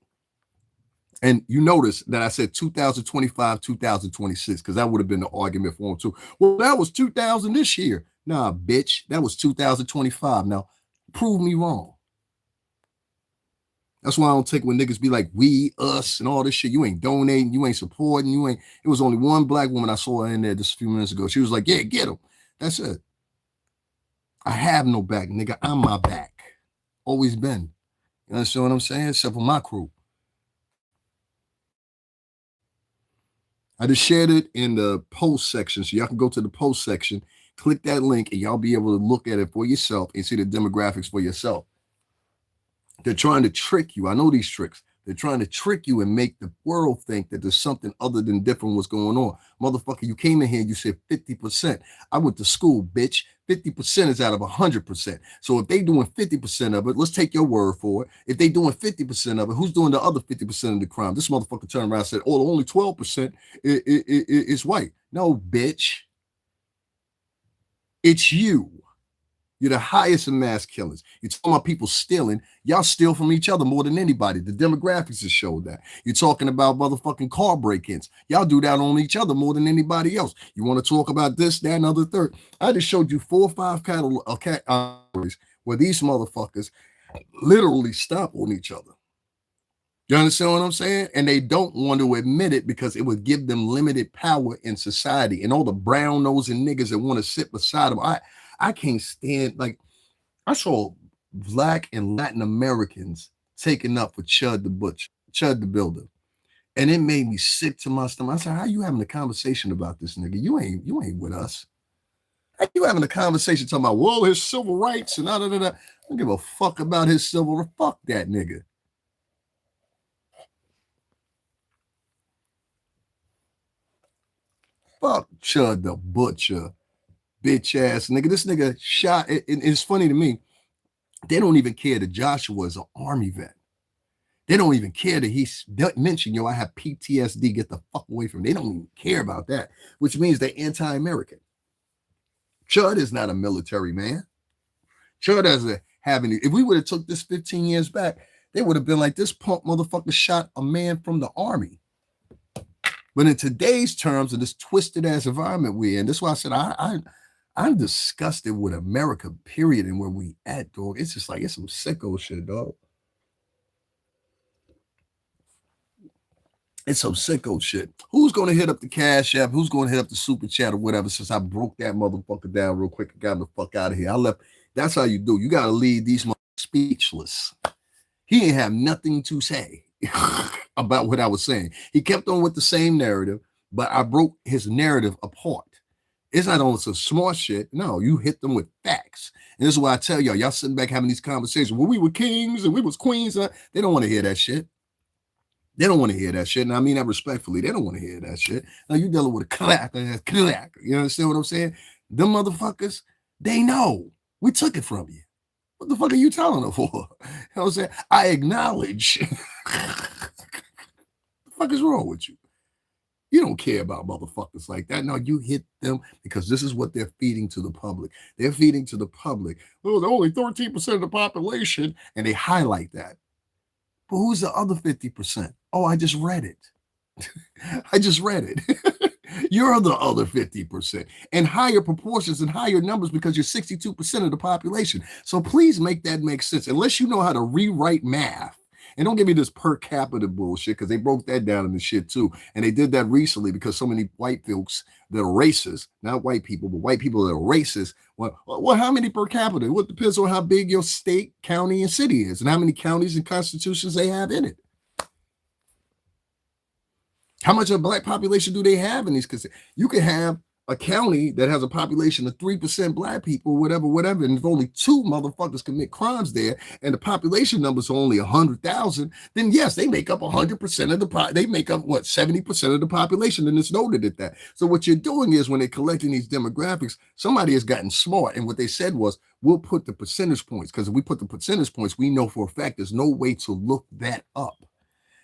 And you notice that I said 2025, 2026, because that would have been the argument for them too. Well, that was 2000 this year. Nah, bitch, that was 2025. Now, prove me wrong. That's why I don't take when niggas be like, we, us, and all this shit. You ain't donating, you ain't supporting, you ain't. It was only one black woman I saw in there just a few minutes ago. She was like, yeah, get him. That's it. I have no back, nigga. I'm my back. Always been. You understand what I'm saying? Except for my crew. I just shared it in the post section. So y'all can go to the post section, click that link, and y'all be able to look at it for yourself and see the demographics for yourself. They're trying to trick you. I know these tricks. They're trying to trick you and make the world think that there's something other than different what's going on. Motherfucker, you came in here and you said 50%. I went to school, bitch. 50% is out of 100%. So if they doing 50% of it, let's take your word for it. If they doing 50% of it, who's doing the other 50% of the crime? This motherfucker turned around and said, oh, only 12% is white. No, bitch. It's you. You're the highest in mass killings. You're talking about people stealing. Y'all steal from each other more than anybody. The demographics have showed that. You're talking about motherfucking car break-ins. Y'all do that on each other more than anybody else. You want to talk about this, that, and other third. I just showed you 4 or 5 categories where these motherfuckers literally stop on each other. You understand what I'm saying? And they don't want to admit it because it would give them limited power in society. And all the brown-nosing niggas that want to sit beside them, I can't stand, like, I saw Black and Latin Americans taken up for Chud the Builder. And it made me sick to my stomach. I said, how you having a conversation about this nigga? You ain't with us. How you having a conversation talking about, well, his civil rights and da da da. I don't give a fuck about his civil rights. Fuck that nigga. Fuck Chud the Butcher. Bitch ass nigga. This nigga shot. It's funny to me. They don't even care that Joshua is an Army vet. They don't even care that he mentioned, I have PTSD. Get the fuck away from me. They don't even care about that, which means they're anti-American. Chud is not a military man. Chud doesn't have any. If we would have took this 15 years back, they would have been like, this punk motherfucker shot a man from the Army. But in today's terms, in this twisted ass environment we're in, that's why I said I'm disgusted with America, period, and where we at, dog. It's just like, it's some sicko shit, dog. It's some sicko shit. Who's going to hit up the Cash App? Who's going to hit up the Super Chat or whatever, since I broke that motherfucker down real quick and got the fuck out of here? I left. That's how you do. You got to leave these motherfuckers speechless. He ain't have nothing to say about what I was saying. He kept on with the same narrative, but I broke his narrative apart. It's not only some smart shit. No, you hit them with facts. And this is why I tell y'all sitting back having these conversations. Well, we were kings and we was queens. They don't want to hear that shit. They don't want to hear that shit. And I mean that respectfully. They don't want to hear that shit. Now you dealing with a clack. You understand what I'm saying? Them motherfuckers, they know. We took it from you. What the fuck are you telling them for? You know what I'm saying? I acknowledge. What the fuck is wrong with you? You don't care about motherfuckers like that. No, you hit them because this is what they're feeding to the public. They're feeding to the public. Oh, they're only 13% of the population, and they highlight that. But who's the other 50%? Oh, I just read it. I just read it. You're the other 50% and higher proportions and higher numbers because you're 62% of the population. So please make that make sense. Unless you know how to rewrite math. And don't give me this per capita bullshit, because they broke that down in the shit too. And they did that recently because so many white folks that are racist, not white people, but white people that are racist. Well, how many per capita? Well, it depends on how big your state, county, and city is and how many counties and constitutions they have in it. How much of a black population do they have in these? Because you can have a county that has a population of 3% black people, whatever, and if only 2 motherfuckers commit crimes there, and the population numbers are only 100,000, then yes, they make up 100% of the they make up 70% of the population, and it's noted at that. So what you're doing is when they're collecting these demographics, somebody has gotten smart, and what they said was, we'll put the percentage points, because if we put the percentage points, we know for a fact there's no way to look that up.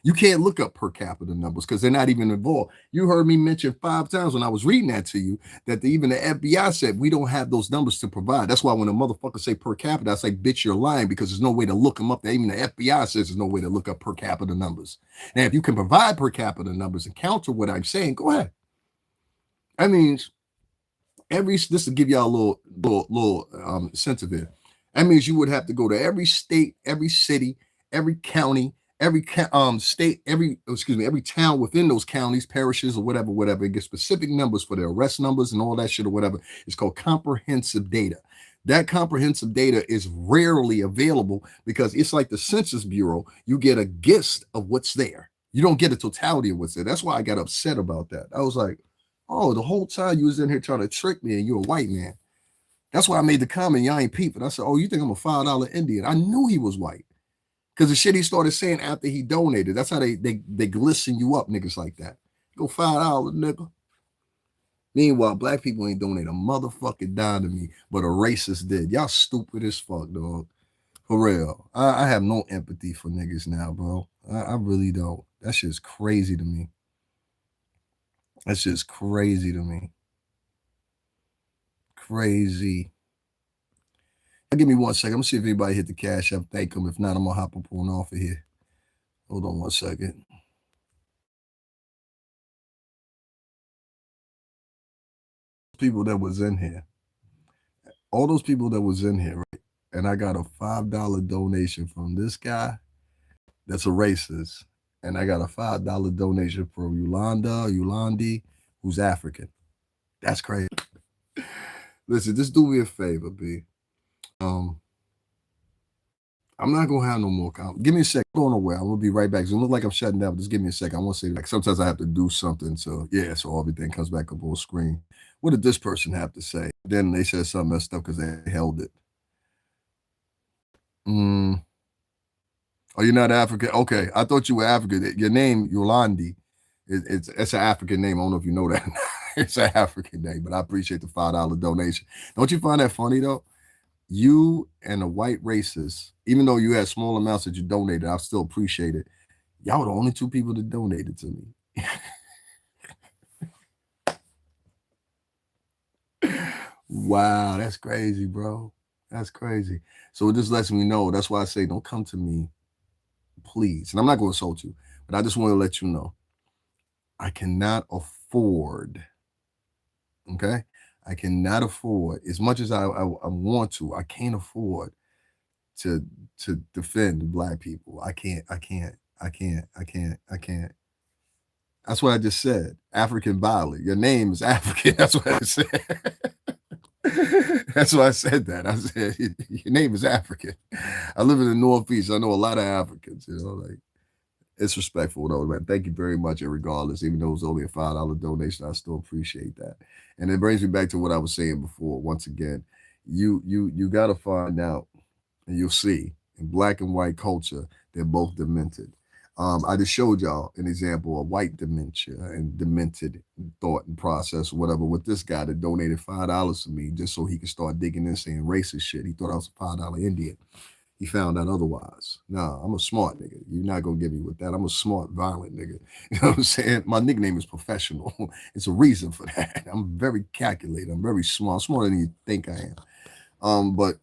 You can't look up per capita numbers because they're not even involved. You heard me mention 5 times when I was reading that to you that even the FBI said we don't have those numbers to provide. That's why when a motherfucker say per capita, I say, bitch, you're lying because there's no way to look them up. Even the FBI says there's no way to look up per capita numbers. Now, if you can provide per capita numbers and counter what I'm saying, go ahead. That means this will give y'all a little sense of it. That means you would have to go to every state, every city, every county, every state, every town within those counties, parishes, or whatever, and get specific numbers for their arrest numbers and all that shit or whatever. It's called comprehensive data. That comprehensive data is rarely available because it's like the Census Bureau. You get a gist of what's there. You don't get a totality of what's there. That's why I got upset about that. I was like, oh, the whole time you was in here trying to trick me and you're a white man. That's why I made the comment, y'all ain't peeping. I said, oh, you think I'm a $5 Indian? I knew he was white. Because the shit he started saying after he donated, that's how they glisten you up, niggas like that. Go $5, nigga. Meanwhile, black people ain't donate a motherfucking dime to me, but a racist did. Y'all stupid as fuck, dog. For real. I have no empathy for niggas now, bro. I really don't. That shit's crazy to me. That's just crazy to me. Crazy. Give me 1 second. I'm gonna see if anybody hit the cash app. Thank them. If not, I'm gonna hop up on off of here. Hold on 1 second. People that was in here, all those people that was in here, right? And I got a $5 donation from this guy that's a racist, and I got a $5 donation from Yolandi, who's African. That's crazy. Listen, just do me a favor, B. I'm not gonna have no more comments. Give me a second. I'm going nowhere. I'm gonna be right back. So it looks like I'm shutting down. But just give me a second. I want to say, like, sometimes I have to do something. So yeah, so everything comes back up on screen. What did this person have to say? Then they said something messed up because they held it. Oh, you're not African? Okay, I thought you were African. Your name, Yolandi, it's an African name. I don't know if you know that. It's an African name, but I appreciate the $5 donation. Don't you find that funny though? You and a white racist, even though you had small amounts that you donated, I still appreciate it. Y'all were the only 2 people that donated to me. Wow, that's crazy, bro. That's crazy. So it just lets me know. That's why I say don't come to me, please. And I'm not going to insult you, but I just want to let you know. I cannot afford, okay? I cannot afford, as much as I want to, I can't afford to defend black people. I can't. That's what I just said. African Violet. Your name is African. That's what I said. That's why I said that. I said, your name is African. I live in the Northeast. I know a lot of Africans, like, it's respectful though, man. Thank you very much. And regardless, even though it was only a $5 donation, I still appreciate that. And it brings me back to what I was saying before. Once again, you got to find out, and you'll see in black and white culture, they're both demented. I just showed y'all an example of white dementia and demented thought and process or whatever with this guy that donated $5 to me just so he could start digging in saying racist shit. He thought I was a $5 Indian. He found out otherwise. Nah, I'm a smart nigga. You're not going to get me with that. I'm a smart, violent nigga. You know what I'm saying? My nickname is Professional. It's a reason for that. I'm very calculated. I'm very smart. I'm smarter than you think I am. But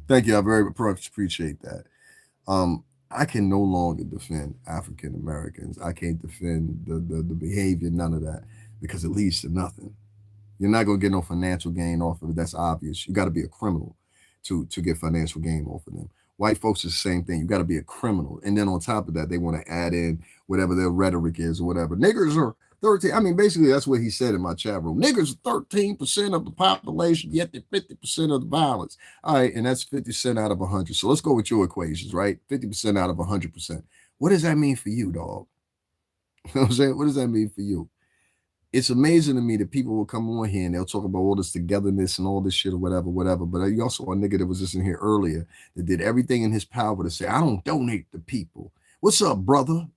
thank you. I very much appreciate that. I can no longer defend African Americans. I can't defend the behavior, none of that, because it leads to nothing. You're not going to get no financial gain off of it. That's obvious. You got to be a criminal to get financial gain off of them. White folks is the same thing. You got to be a criminal. And then on top of that, they want to add in whatever their rhetoric is or whatever. Niggers are 13. I mean, basically, that's what he said in my chat room. Niggers are 13% of the population, yet they're 50% of the violence. All right, and that's 50% out of 100. So let's go with your equations, right? 50% out of 100%. What does that mean for you, dog? You know what I'm saying? What does that mean for you? It's amazing to me that people will come on here and they'll talk about all this togetherness and all this shit or whatever. But you also saw a nigga that was just in here earlier that did everything in his power to say, I don't donate to people. What's up, brother?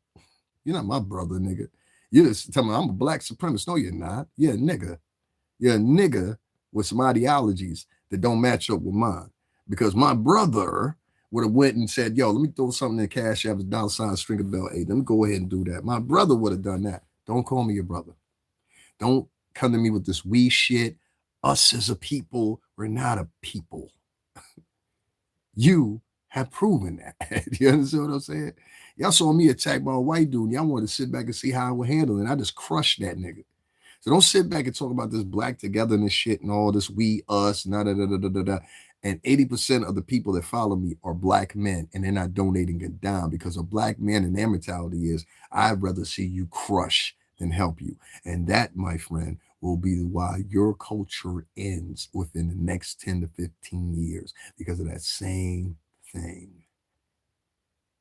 You're not my brother, nigga. You just tell me I'm a black supremacist. No, you're not. You're a nigga. You're a nigga with some ideologies that don't match up with mine. Because my brother would have went and said, yo, let me throw something in Cash App, $ Stringer Bell 8. Let me go ahead and do that. My brother would have done that. Don't call me your brother. Don't come to me with this we shit. Us as a people, we're not a people. You have proven that. You understand what I'm saying? Y'all saw me attacked by a white dude. Y'all wanted to sit back and see how I would handle it. I just crushed that nigga. So don't sit back and talk about this black togetherness shit and all this we, us, da da da da da da. And 80% of the people that follow me are black men, and they're not donating it down because a black man and their mentality is, I'd rather see you crush than help you. And that, my friend, will be why your culture ends within the next 10 to 15 years because of that same thing.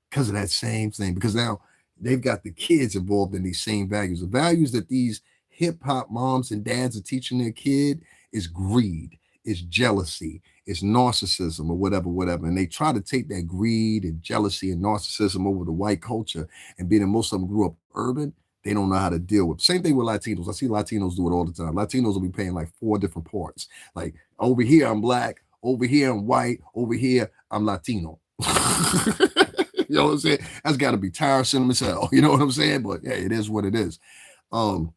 Because of that same thing. Because now they've got the kids involved in these same values. The values that these hip-hop moms and dads are teaching their kid is greed, is jealousy, is narcissism, or whatever. And they try to take that greed and jealousy and narcissism over the white culture, and being that most of them grew up urban, they don't know how to deal with. Same thing with Latinos. I see Latinos do it all the time. Latinos will be playing like 4 different parts. Like, over here, I'm black. Over here, I'm white. Over here, I'm Latino. You know what I'm saying? That's got to be tiresome as hell. You know what I'm saying? But yeah, it is what it is. Doesn't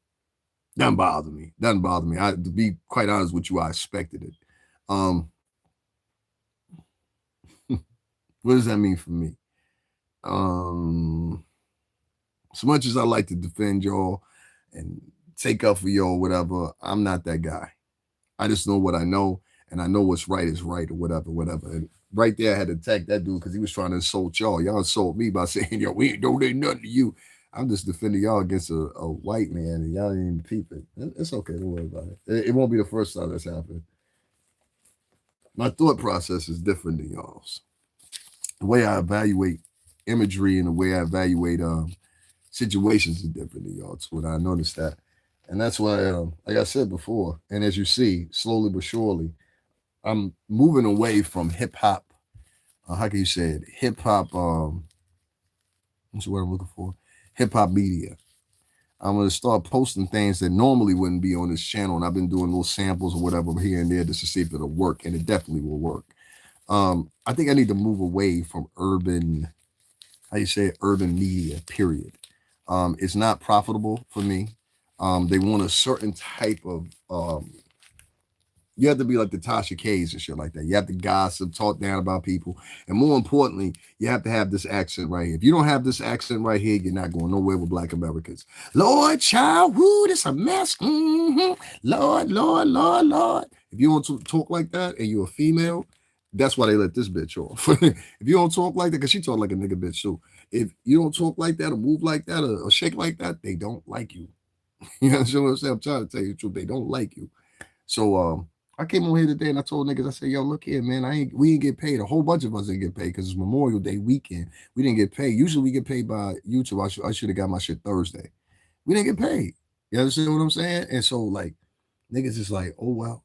bother me. Doesn't bother me. To be quite honest with you, I expected it. What does that mean for me? As much as I like to defend y'all and take up for y'all, whatever, I'm not that guy. I just know what I know, and I know what's right is right, or whatever. And right there, I had to attack that dude because he was trying to insult y'all. Y'all insult me by saying, yo, we ain't donating nothing to you. I'm just defending y'all against a white man, and y'all ain't even peeping. It's okay. Don't worry about it. It won't be the first time that's happened. My thought process is different than y'all's. The way I evaluate imagery and the way I evaluate situations is different than y'all. It's what I noticed that. And that's why, like I said before, and as you see, slowly but surely, I'm moving away from hip hop. How can you say it? Hip hop, what's the word I'm looking for? Hip hop media. I'm going to start posting things that normally wouldn't be on this channel. And I've been doing little samples or whatever here and there just to see if it'll work. And it definitely will work. I think I need to move away from urban, urban media, period. It's not profitable for me. They want a certain type of, you have to be like the Tasha K's and shit like that. You have to gossip, talk down about people. And more importantly, you have to have this accent right here. If you don't have this accent right here, you're not going nowhere with black Americans. Lord, child, woo, this a mess. Mm-hmm. Lord. If you don't talk like that and you're a female, that's why they let this bitch off. If you don't talk like that, because she talk like a nigga bitch too. If you don't talk like that or move like that or shake like that, they don't like you. You know what I'm saying? I'm trying to tell you the truth. They don't like you. So I came on here today and I told niggas, I said, yo, look here, man, we didn't get paid. A whole bunch of us didn't get paid because it's Memorial Day weekend. We didn't get paid. Usually we get paid by YouTube. I should have got my shit Thursday. We didn't get paid. You understand what I'm saying? And so like niggas is like, oh well.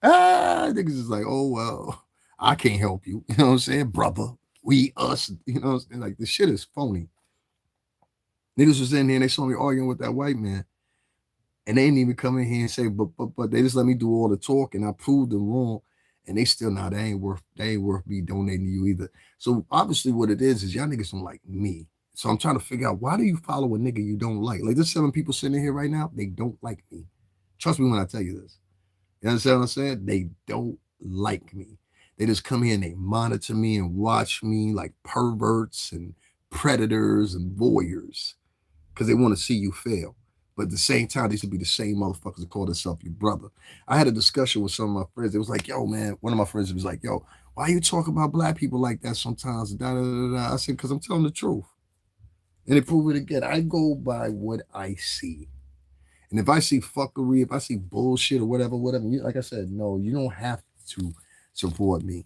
Niggas is like, oh well, I can't help you. You know what I'm saying? Brother, we, us, you know what I'm saying? Like the shit is phony. Niggas was in here and they saw me arguing with that white man. And they didn't even come in here and say, but they just let me do all the talk and I proved them wrong. And they still now they ain't worth me donating to you either. So obviously what it is y'all niggas don't like me. So I'm trying to figure out, why do you follow a nigga you don't like? Like there's 7 people sitting in here right now, they don't like me. Trust me when I tell you this. You understand what I'm saying? They don't like me. They just come here and they monitor me and watch me like perverts and predators and voyeurs because they want to see you fail. But at the same time, these would be the same motherfuckers that call themselves your brother. I had a discussion with some of my friends. It was like, yo, man, one of my friends was like, yo, why you talk about black people like that sometimes? Da, da, da, da. I said, because I'm telling the truth. And they prove it again. I go by what I see. And if I see fuckery, if I see bullshit or whatever, like I said, no, you don't have to support me.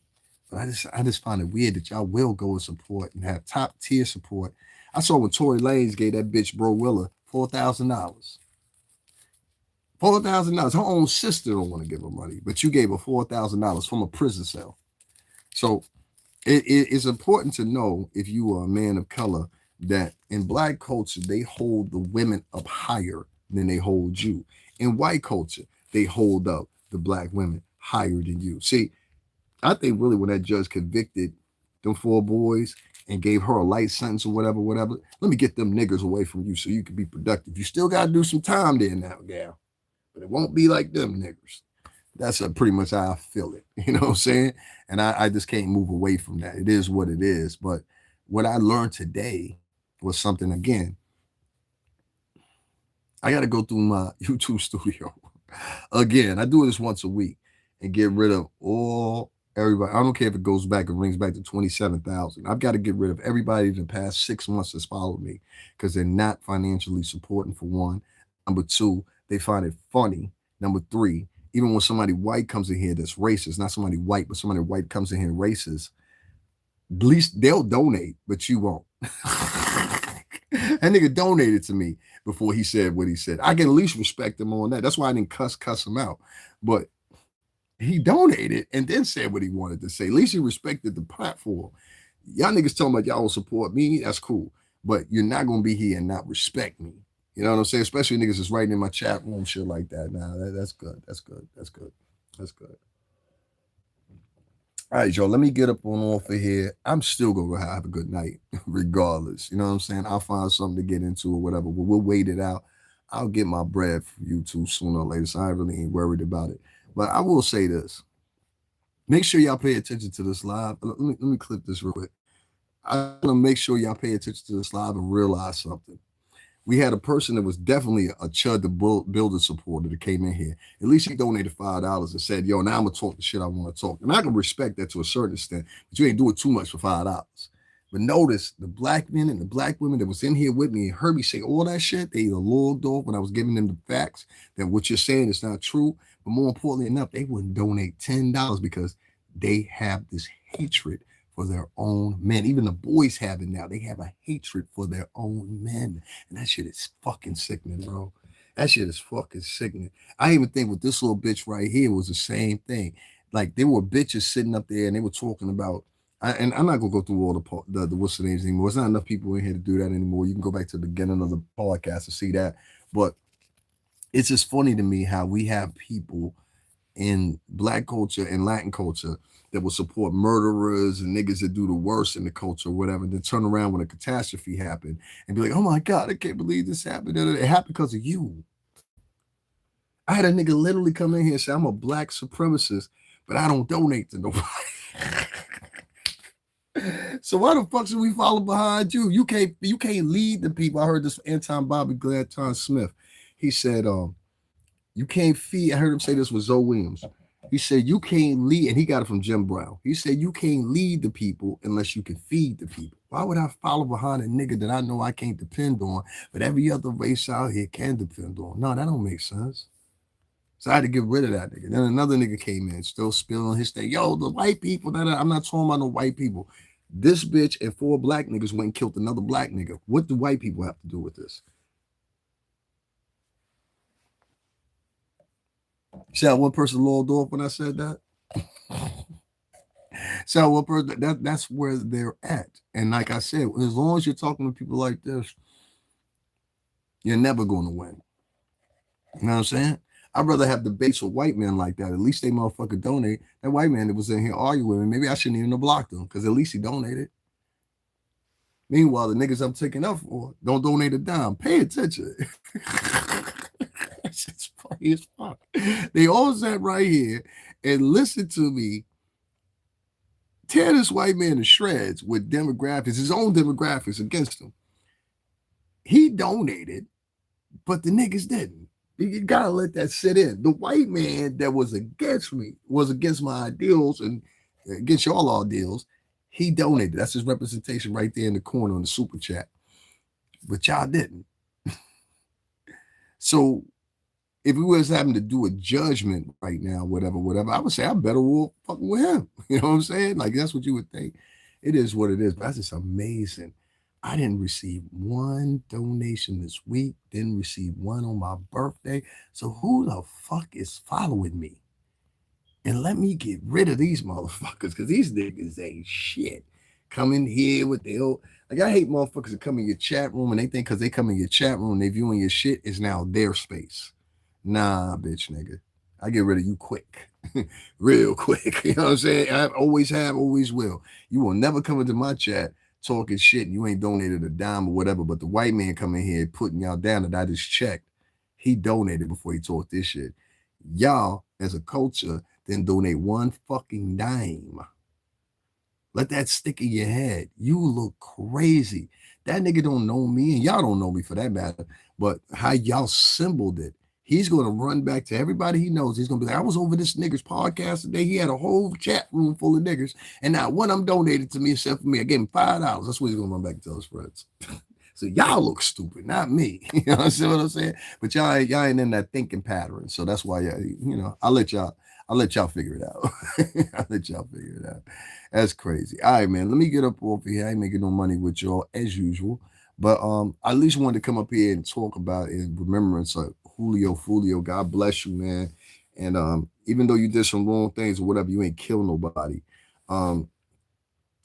But I just find it weird that y'all will go and support and have top tier support. I saw when Tory Lanez gave that bitch Bro Willa $4,000. $4,000. Her own sister don't want to give her money, but you gave her $4,000 from a prison cell. So it's important to know, if you are a man of color, that in black culture, they hold the women up higher than they hold you. In white culture, they hold up the black women higher than you. See, I think really when that judge convicted them 4 boys and gave her a light sentence or whatever, let me get them niggers away from you so you can be productive. You still got to do some time there now, gal, but it won't be like them niggers. That's pretty much how I feel it. You know what I'm saying? And I just can't move away from that. It is what it is. But what I learned today was something, again, I got to go through my YouTube studio. Again, I do this once a week and get rid of everybody. I don't care if it goes back and rings back to 27,000. I've got to get rid of everybody in the past 6 months that's followed me because they're not financially supporting, for one. Number two, they find it funny. Number three, even when somebody white comes in here that's racist, not somebody white, but somebody white comes in here racist, at least they'll donate, but you won't. That nigga donated to me before he said what he said. I can at least respect him on that. That's why I didn't cuss him out. But he donated and then said what he wanted to say. At least he respected the platform. Y'all niggas talking about y'all will support me. That's cool. But you're not going to be here and not respect me. You know what I'm saying? Especially niggas that's writing in my chat room, shit like that. Nah, that's good. That's good. That's good. That's good. All right, y'all, let me get up on off of here. I'm still going to have a good night, regardless. You know what I'm saying? I'll find something to get into or whatever, but we'll wait it out. I'll get my bread from YouTube sooner or later, so I really ain't worried about it. But I will say this. Make sure y'all pay attention to this live. Let me clip this real quick. I want to make sure y'all pay attention to this live and realize something. We had a person that was definitely a Chud the Builder supporter that came in here. At least he donated $5 and said, yo, now I'm going to talk the shit I want to talk. And I can respect that to a certain extent, but you ain't doing too much for $5. But notice the black men and the black women that was in here with me and heard me say all that shit, they either logged off when I was giving them the facts that what you're saying is not true. But more importantly enough, they wouldn't donate $10 because they have this hatred for their own men. Even the boys have it now. They have a hatred for their own men. And that shit is fucking sickening, bro. That shit is fucking sickening. I even think with this little bitch right here was the same thing. Like there were bitches sitting up there and they were talking about, and I'm not going to go through all the what's the names anymore. There's not enough people in here to do that anymore. You can go back to the beginning of the podcast to see that. But it's just funny to me how we have people in black culture and Latin culture that will support murderers and niggas that do the worst in the culture or whatever, and then turn around when a catastrophe happened and be like, oh my God, I can't believe this happened. It happened because of you. I had a nigga literally come in here and say, I'm a black supremacist, but I don't donate to nobody. So why the fuck should we follow behind you? You can't lead the people. I heard this from Anton Bobby Gladton Smith. He said, you can't feed. I heard him say this with Zoe Williams. He said, you can't lead, and he got it from Jim Brown. He said, you can't lead the people unless you can feed the people. Why would I follow behind a nigga that I know I can't depend on, but every other race out here can depend on? No, that don't make sense. So I had to get rid of that nigga. Then another nigga came in, still spilling his thing. Yo, the white people, I'm not talking about no white people. This bitch and 4 black niggas went and killed another black nigga. What do white people have to do with this? See how one person logged off when I said that? So one person, that's where they're at. And like I said, as long as you're talking to people like this, you're never going to win. You know what I'm saying? I'd rather have debates with white men like that. At least they motherfucker donate. That white man that was in here arguing with me, maybe I shouldn't even have blocked him because at least he donated. Meanwhile, the niggas I'm taking up for don't donate a dime. Pay attention. It's funny as fuck. They all sat right here and listened to me tear this white man to shreds with demographics, his own demographics against him. He donated, but the niggas didn't. You gotta let that sit in. The white man that was against me, was against my ideals and against y'all ideals, he donated. That's his representation right there in the corner on the super chat. But y'all didn't. So if we was having to do a judgment right now, whatever, I would say I'm better off fucking with him. You know what I'm saying? Like that's what you would think. It is what it is. But that's just amazing. I didn't receive one donation this week. Didn't receive one on my birthday. So who the fuck is following me? And let me get rid of these motherfuckers because these niggas ain't shit. Come in here with the old, like I hate motherfuckers that come in your chat room and they think because they come in your chat room, they viewing your shit is now their space. Nah, bitch nigga. I get rid of you quick, real quick. You know what I'm saying? I always have, always will. You will never come into my chat talking shit and you ain't donated a dime or whatever. But the white man coming here putting y'all down that I just checked, he donated before he talked this shit. Y'all, as a culture, then donate one fucking dime. Let that stick in your head. You look crazy. That nigga don't know me, and y'all don't know me for that matter. But how y'all symboled it, he's going to run back to everybody he knows. He's going to be like, I was over this nigger's podcast today. He had a whole chat room full of niggers, and not one of them donated to me except for me. I gave him $5. That's what he's going to run back and tell his friends. So y'all look stupid, not me. You know what I'm saying? But y'all ain't in that thinking pattern. So that's why, I'll let y'all figure it out. I'll let y'all figure it out. That's crazy. All right, man. Let me get up off here. I ain't making no money with y'all as usual. But I at least wanted to come up here and talk about in remembrance of Julio Foolio. God bless you, man. And even though you did some wrong things or whatever, you ain't kill nobody.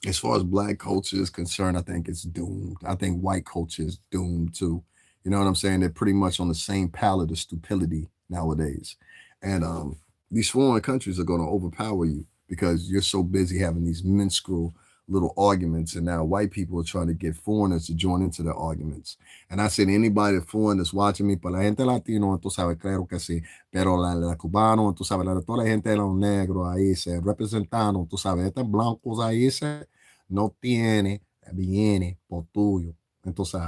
As far as black culture is concerned, I think it's doomed. I think white culture is doomed too. You know what I'm saying? They're pretty much on the same palette of stupidity nowadays. And these foreign countries are going to overpower you because you're so busy having these minuscule little arguments. And now white people are trying to get foreigners to join into their arguments. And I said, anybody foreign that's watching me, para la gente latino, tú sabes, claro que sí. Pero la cubano, tú sabes, toda la gente de los negros ahí se representando, tú sabes, estos blancos ahí se no tiene, viene por tuyo. Entonces,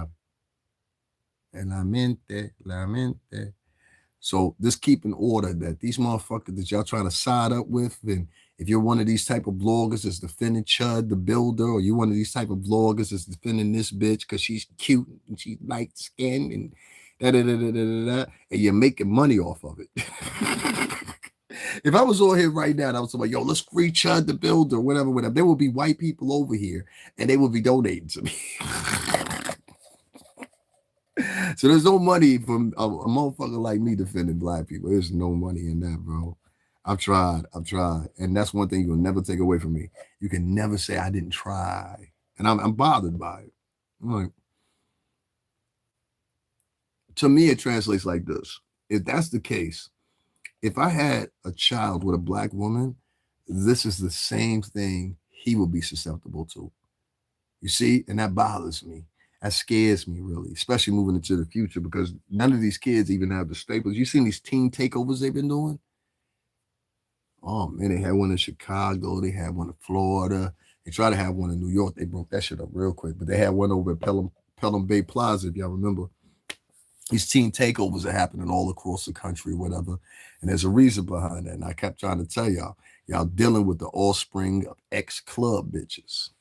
en la mente. So just keep in order that these motherfuckers that y'all trying to side up with, and if you're one of these type of bloggers that's defending Chud the Builder, or you're one of these type of bloggers that's defending this bitch because she's cute and she's light skinned and and you're making money off of it. If I was on here right now and I was like, yo, let's free Chud the Builder, whatever, there will be white people over here and they will be donating to me. So there's no money from a motherfucker like me defending black people. There's no money in that, bro. I've tried. And that's one thing you'll never take away from me. You can never say I didn't try. And I'm bothered by it. Like, to me, it translates like this. If that's the case, if I had a child with a black woman, this is the same thing he would be susceptible to. You see? And that bothers me. That scares me, really, especially moving into the future, because none of these kids even have the staples. You seen these teen takeovers they've been doing? Oh, man, they had one in Chicago. They had one in Florida. They tried to have one in New York. They broke that shit up real quick. But they had one over at Pelham Bay Plaza, if y'all remember. These teen takeovers are happening all across the country, whatever. And there's a reason behind that. And I kept trying to tell y'all dealing with the offspring of ex-club bitches.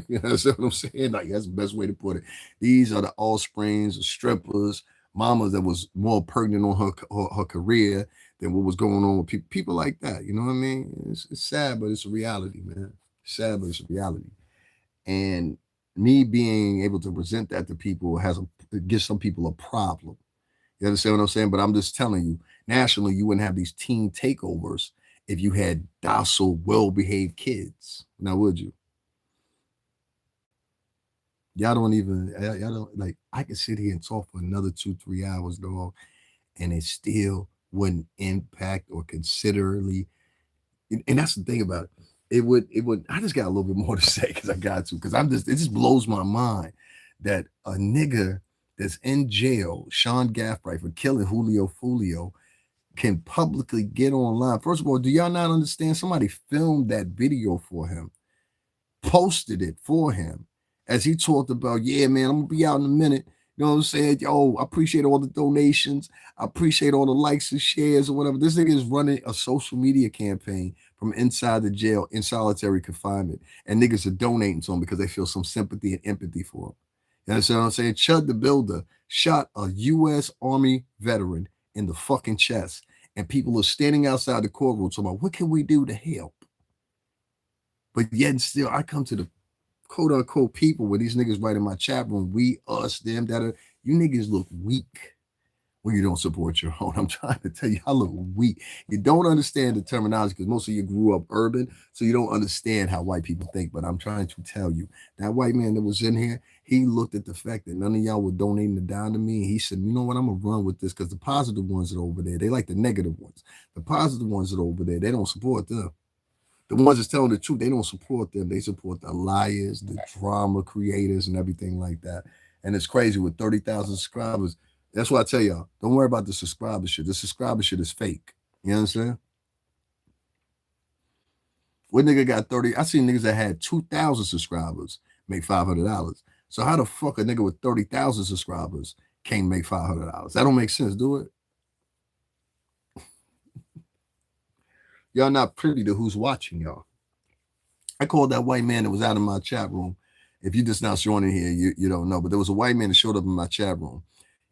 You know what I'm saying? Like, that's the best way to put it. These are the offsprings of strippers, mamas that was more pregnant on her career than what was going on with people like that. You know what I mean? It's sad, but it's a reality, man. Sad, but it's a reality. And me being able to present that to people gives some people a problem. You understand what I'm saying? But I'm just telling you, nationally, you wouldn't have these teen takeovers if you had docile, well-behaved kids. Now, would you? Y'all don't like, I could sit here and talk for another 2-3 hours, dog, and it still wouldn't impact or considerably. And that's the thing about it. It would, I just got a little bit more to say because I got to, because it just blows my mind that a nigga that's in jail, Sean Gaffray, for killing Julio Foolio, can publicly get online. First of all, do y'all not understand? Somebody filmed that video for him, posted it for him, as he talked about, yeah, man, I'm gonna be out in a minute. You know what I'm saying? Yo, I appreciate all the donations. I appreciate all the likes and shares or whatever. This nigga is running a social media campaign from inside the jail in solitary confinement. And niggas are donating to him because they feel some sympathy and empathy for him. You understand what I'm saying? Chud the Builder shot a U.S. Army veteran in the fucking chest. And people are standing outside the courtroom talking about, what can we do to help? But yet and still, I come to the quote unquote people where these niggas write in my chat room, we, us, them, that, you niggas look weak. Well, you don't support your own. I'm trying to tell you, I look weak. You don't understand the terminology because most of you grew up urban, so you don't understand how white people think. But I'm trying to tell you, that white man that was in here, he looked at the fact that none of y'all were donating a dime to me. And he said, you know what, I'm going to run with this because the positive ones that are over there, they like the negative ones. The positive ones that are over there, they don't support them. The ones that's telling the truth, they don't support them. They support the liars, the drama creators, and everything like that. And it's crazy with 30,000 subscribers. That's why I tell y'all, don't worry about the subscriber shit. The subscriber shit is fake. You understand? What nigga got 30? I seen niggas that had 2,000 subscribers make $500. So how the fuck a nigga with 30,000 subscribers can't make $500? That don't make sense, do it? Y'all not privy to who's watching y'all. I called that white man that was out in my chat room. If you just now joining here, you don't know. But there was a white man that showed up in my chat room.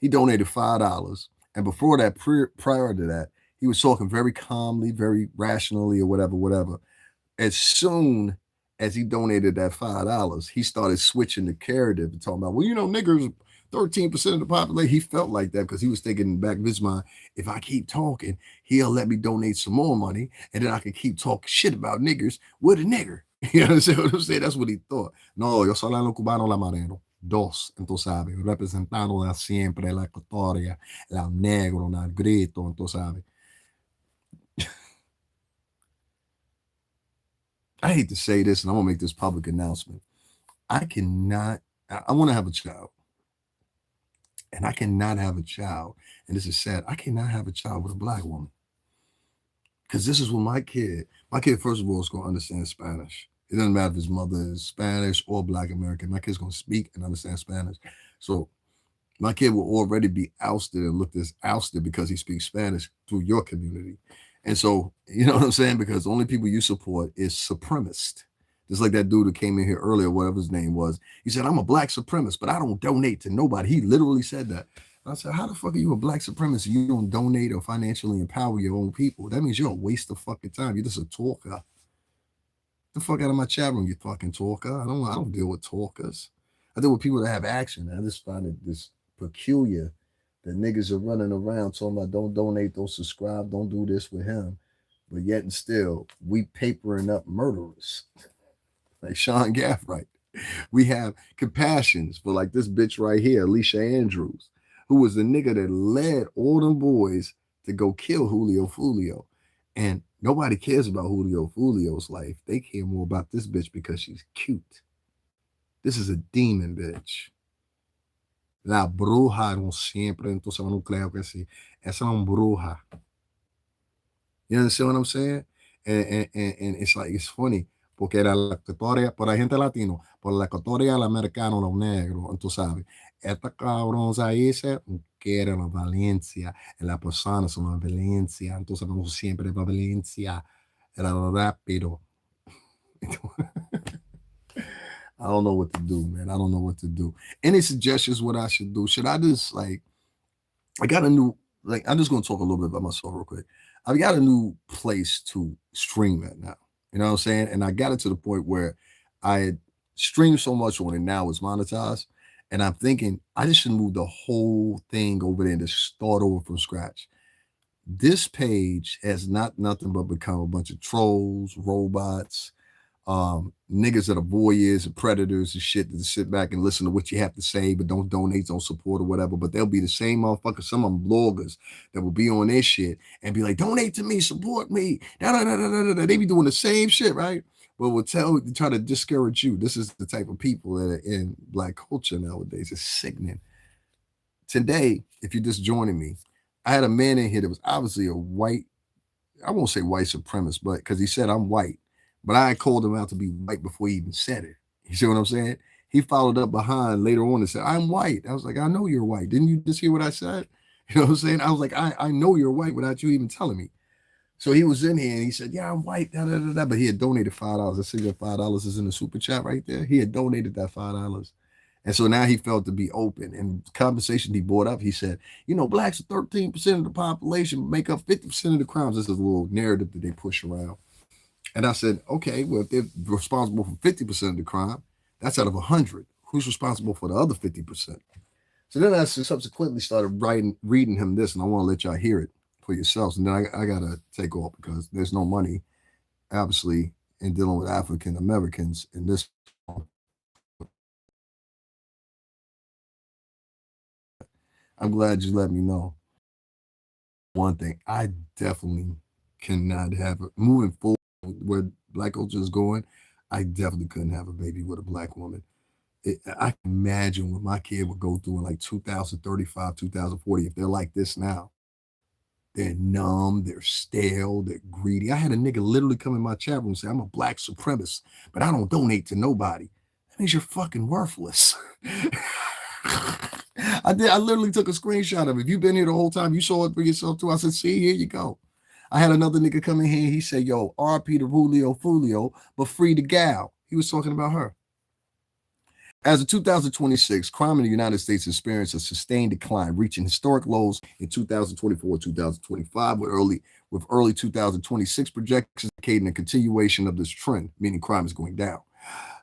He donated $5. And before that, prior to that, he was talking very calmly, very rationally, or whatever. As soon as he donated that $5, he started switching the narrative and talking about, well, niggers, 13% of the population. He felt like that because he was thinking in the back of his mind, if I keep talking, he'll let me donate some more money, and then I can keep talking shit about niggers with a nigger. You understand what I'm saying? That's what he thought. No, yo soy la cubano la mareno. Dos, entonces sabes, representando siempre la historia, la negro, la grito, entonces sabes. I hate to say this, and I'm gonna make this public announcement. I want to have a child. And I cannot have a child. And this is sad. I cannot have a child with a black woman. Because this is what my kid, first of all, is going to understand Spanish. It doesn't matter if his mother is Spanish or Black American. My kid's going to speak and understand Spanish. So my kid will already be ousted and looked as ousted because he speaks Spanish through your community. And so, you know what I'm saying? Because the only people you support is supremacist. Just like that dude who came in here earlier, whatever his name was. He said, I'm a black supremacist, but I don't donate to nobody. He literally said that. I said, how the fuck are you a black supremacist? You don't donate or financially empower your own people. That means you're a waste of fucking time. You're just a talker. Get the fuck out of my chat room, you fucking talker. I don't deal with talkers. I deal with people that have action. I just find it this peculiar that niggas are running around talking about don't donate, don't subscribe, don't do this with him. But yet and still, we papering up murderers. Like Sean Gaffright. We have compassions for like this bitch right here, Alicia Andrews, who was the nigga that led all them boys to go kill Julio Foolio. And nobody cares about Julio Foolio's life. They care more about this bitch because she's cute. This is a demon bitch. La bruja no siempre entonces no creo que sí. Esa es una bruja. You understand what I'm saying? And it's like, it's funny. Porque era la historia, por la gente latino, por la historia del americano, los negros, tú sabes. Esta cabrones ahí se quieren la Valencia, y la persona son la Valencia, entonces vamos siempre a Valencia, era rápido. I don't know what to do, man. I don't know what to do. Any suggestions what I should do? Should I just I got a new, I'm just going to talk a little bit about myself real quick. I've got a new place to stream at now. You know what I'm saying? And I got it to the point where I streamed so much on it now it's monetized. And I'm thinking I just should move the whole thing over there and just start over from scratch. This page has nothing but become a bunch of trolls, robots, niggas that are voyeurs and predators and shit that sit back and listen to what you have to say, but don't donate, don't support or whatever. But they'll be the same motherfuckers, some of them bloggers that will be on this shit and be like, donate to me, support me. They be doing the same shit, right? But will try to discourage you. This is the type of people that are in black culture nowadays. It's sickening. Today, if you're just joining me, I had a man in here that was obviously a white, I won't say white supremacist, but because he said I'm white. But I called him out to be white before he even said it. You see what I'm saying? He followed up behind later on and said, I'm white. I was like, I know you're white. Didn't you just hear what I said? You know what I'm saying? I was like, I know you're white without you even telling me. So he was in here and he said, yeah, I'm white. But he had donated $5. I see that $5 is in the super chat right there. He had donated that $5. And so now he felt to be open. And the conversation he brought up, he said, blacks are 13% of the population, make up 50% of the crimes. This is a little narrative that they push around. And I said, okay, well, if they're responsible for 50% of the crime, that's out of 100. Who's responsible for the other 50%? So then I subsequently started reading him this, and I want to let y'all hear it for yourselves. And then I gotta take off because there's no money, obviously, in dealing with African Americans in this. I'm glad you let me know. One thing, I definitely cannot have it moving forward where black culture is going. I definitely couldn't have a baby with a black woman. I can imagine what my kid would go through in like 2035, 2040 if they're like this now. They're numb, they're stale, they're greedy. I had a nigga literally come in my chat room and say, I'm a black supremacist, but I don't donate to nobody. That means you're fucking worthless. I literally took a screenshot of it. If you've been here the whole time, you saw it for yourself too. I said, see, here you go. I had another nigga come in here. He said, yo, RP to Julio, Foolio, but free the gal. He was talking about her. As of 2026, crime in the United States experienced a sustained decline, reaching historic lows in 2024, 2025, with early 2026 projections indicating a continuation of this trend, meaning crime is going down.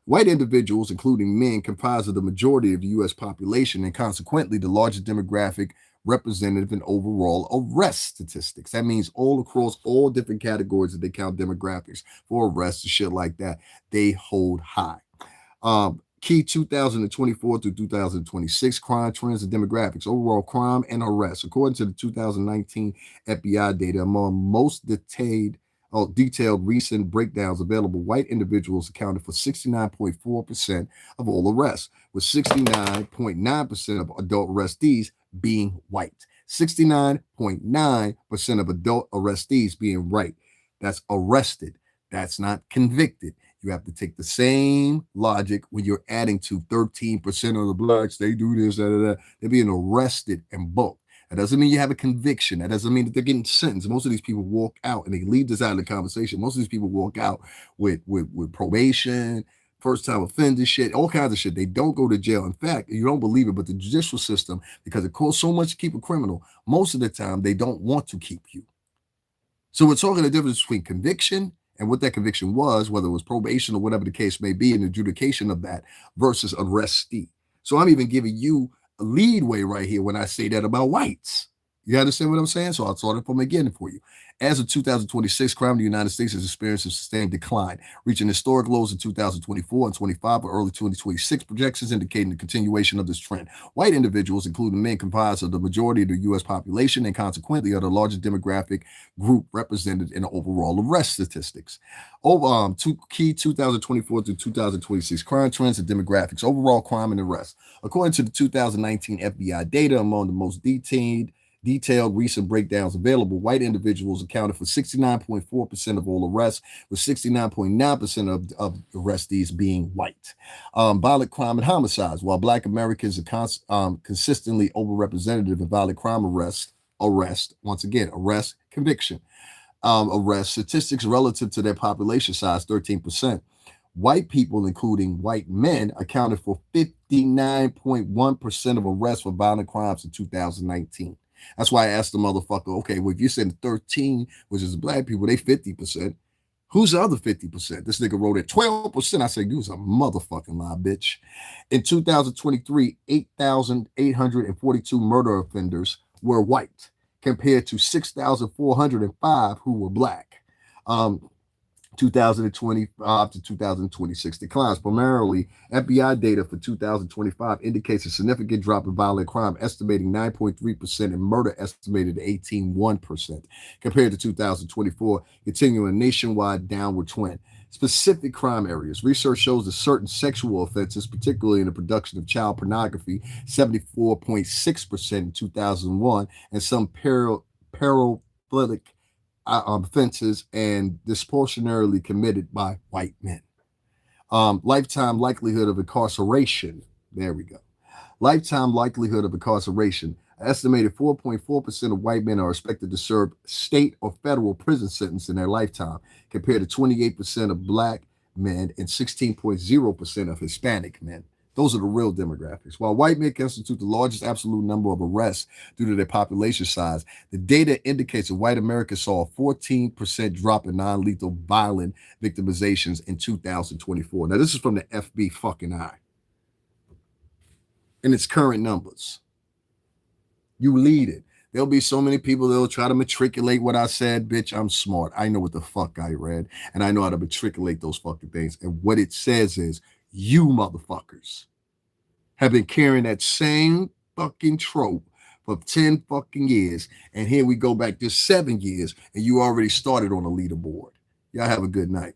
White individuals, including men, comprise of the majority of the U.S. population and consequently the largest demographic representative in overall arrest statistics. That means all across all different categories that they count demographics for arrests and shit like that, they hold high. Key 2024 through 2026 crime trends and demographics, overall crime and arrests. According to the 2019 FBI data, among most detailed recent breakdowns available, white individuals accounted for 69.4% of all arrests, with 69.9% of adult arrestees being white. 69.9% of adult arrestees being white. That's arrested. That's not convicted. You have to take the same logic when you're adding to 13% of the blacks. They do this, They're being arrested and booked. That doesn't mean you have a conviction. That doesn't mean that they're getting sentenced. Most of these people walk out and they leave this out of the conversation. Most of these people walk out with probation, first time offender shit, all kinds of shit. They don't go to jail. In fact, you don't believe it, but the judicial system, because it costs so much to keep a criminal, most of the time they don't want to keep you. So we're talking the difference between conviction and what that conviction was, whether it was probation or whatever the case may be, and adjudication of that versus arrestee. So I'm even giving you a leadway right here when I say that about whites. You understand what I'm saying? So I'll start it from again for you. As of 2026, crime in the United States has experienced a sustained decline, reaching historic lows in 2024 and 25, but early 2026 projections indicating the continuation of this trend. White individuals, including men, comprise of the majority of the U.S. population and consequently are the largest demographic group represented in the overall arrest statistics. Key 2024 through 2026 crime trends and demographics, overall crime and arrest. According to the 2019 FBI data, among the most detailed recent breakdowns available, white individuals accounted for 69.4% of all arrests, with 69.9% of arrestees being white. Violent crime and homicides. While black Americans are consistently overrepresented in violent crime arrest, conviction, arrest statistics relative to their population size, 13%. White people, including white men, accounted for 59.1% of arrests for violent crimes in 2019. That's why I asked the motherfucker, okay, well, if you said 13, which is black people, they 50%. Who's the other 50%? This nigga wrote it 12%. I said, you was a motherfucking lie, bitch. In 2023, 8,842 murder offenders were white, compared to 6,405 who were black. 2025 to 2026 declines. Primarily, FBI data for 2025 indicates a significant drop in violent crime, estimating 9.3%, and murder estimated at 18.1%, compared to 2024, continuing a nationwide downward trend. Specific crime areas. Research shows that certain sexual offenses, particularly in the production of child pornography, 74.6% in 2001, and some paraphilic offenses and disproportionately committed by white men. Lifetime likelihood of incarceration. There we go. Lifetime likelihood of incarceration. An estimated 4.4% of white men are expected to serve state or federal prison sentence in their lifetime, compared to 28% of black men and 16.0% of Hispanic men. Those are the real demographics. While white men constitute the largest absolute number of arrests due to their population size, the data indicates that white America saw a 14% drop in non-lethal violent victimizations in 2024. Now, this is from the FB fucking eye. And its current numbers. You lead it. There'll be so many people that'll try to matriculate what I said. Bitch, I'm smart. I know what the fuck I read, and I know how to matriculate those fucking things. And what it says is, you motherfuckers have been carrying that same fucking trope for 10 fucking years. And here we go back to 7 years, and you already started on the leaderboard. Y'all have a good night.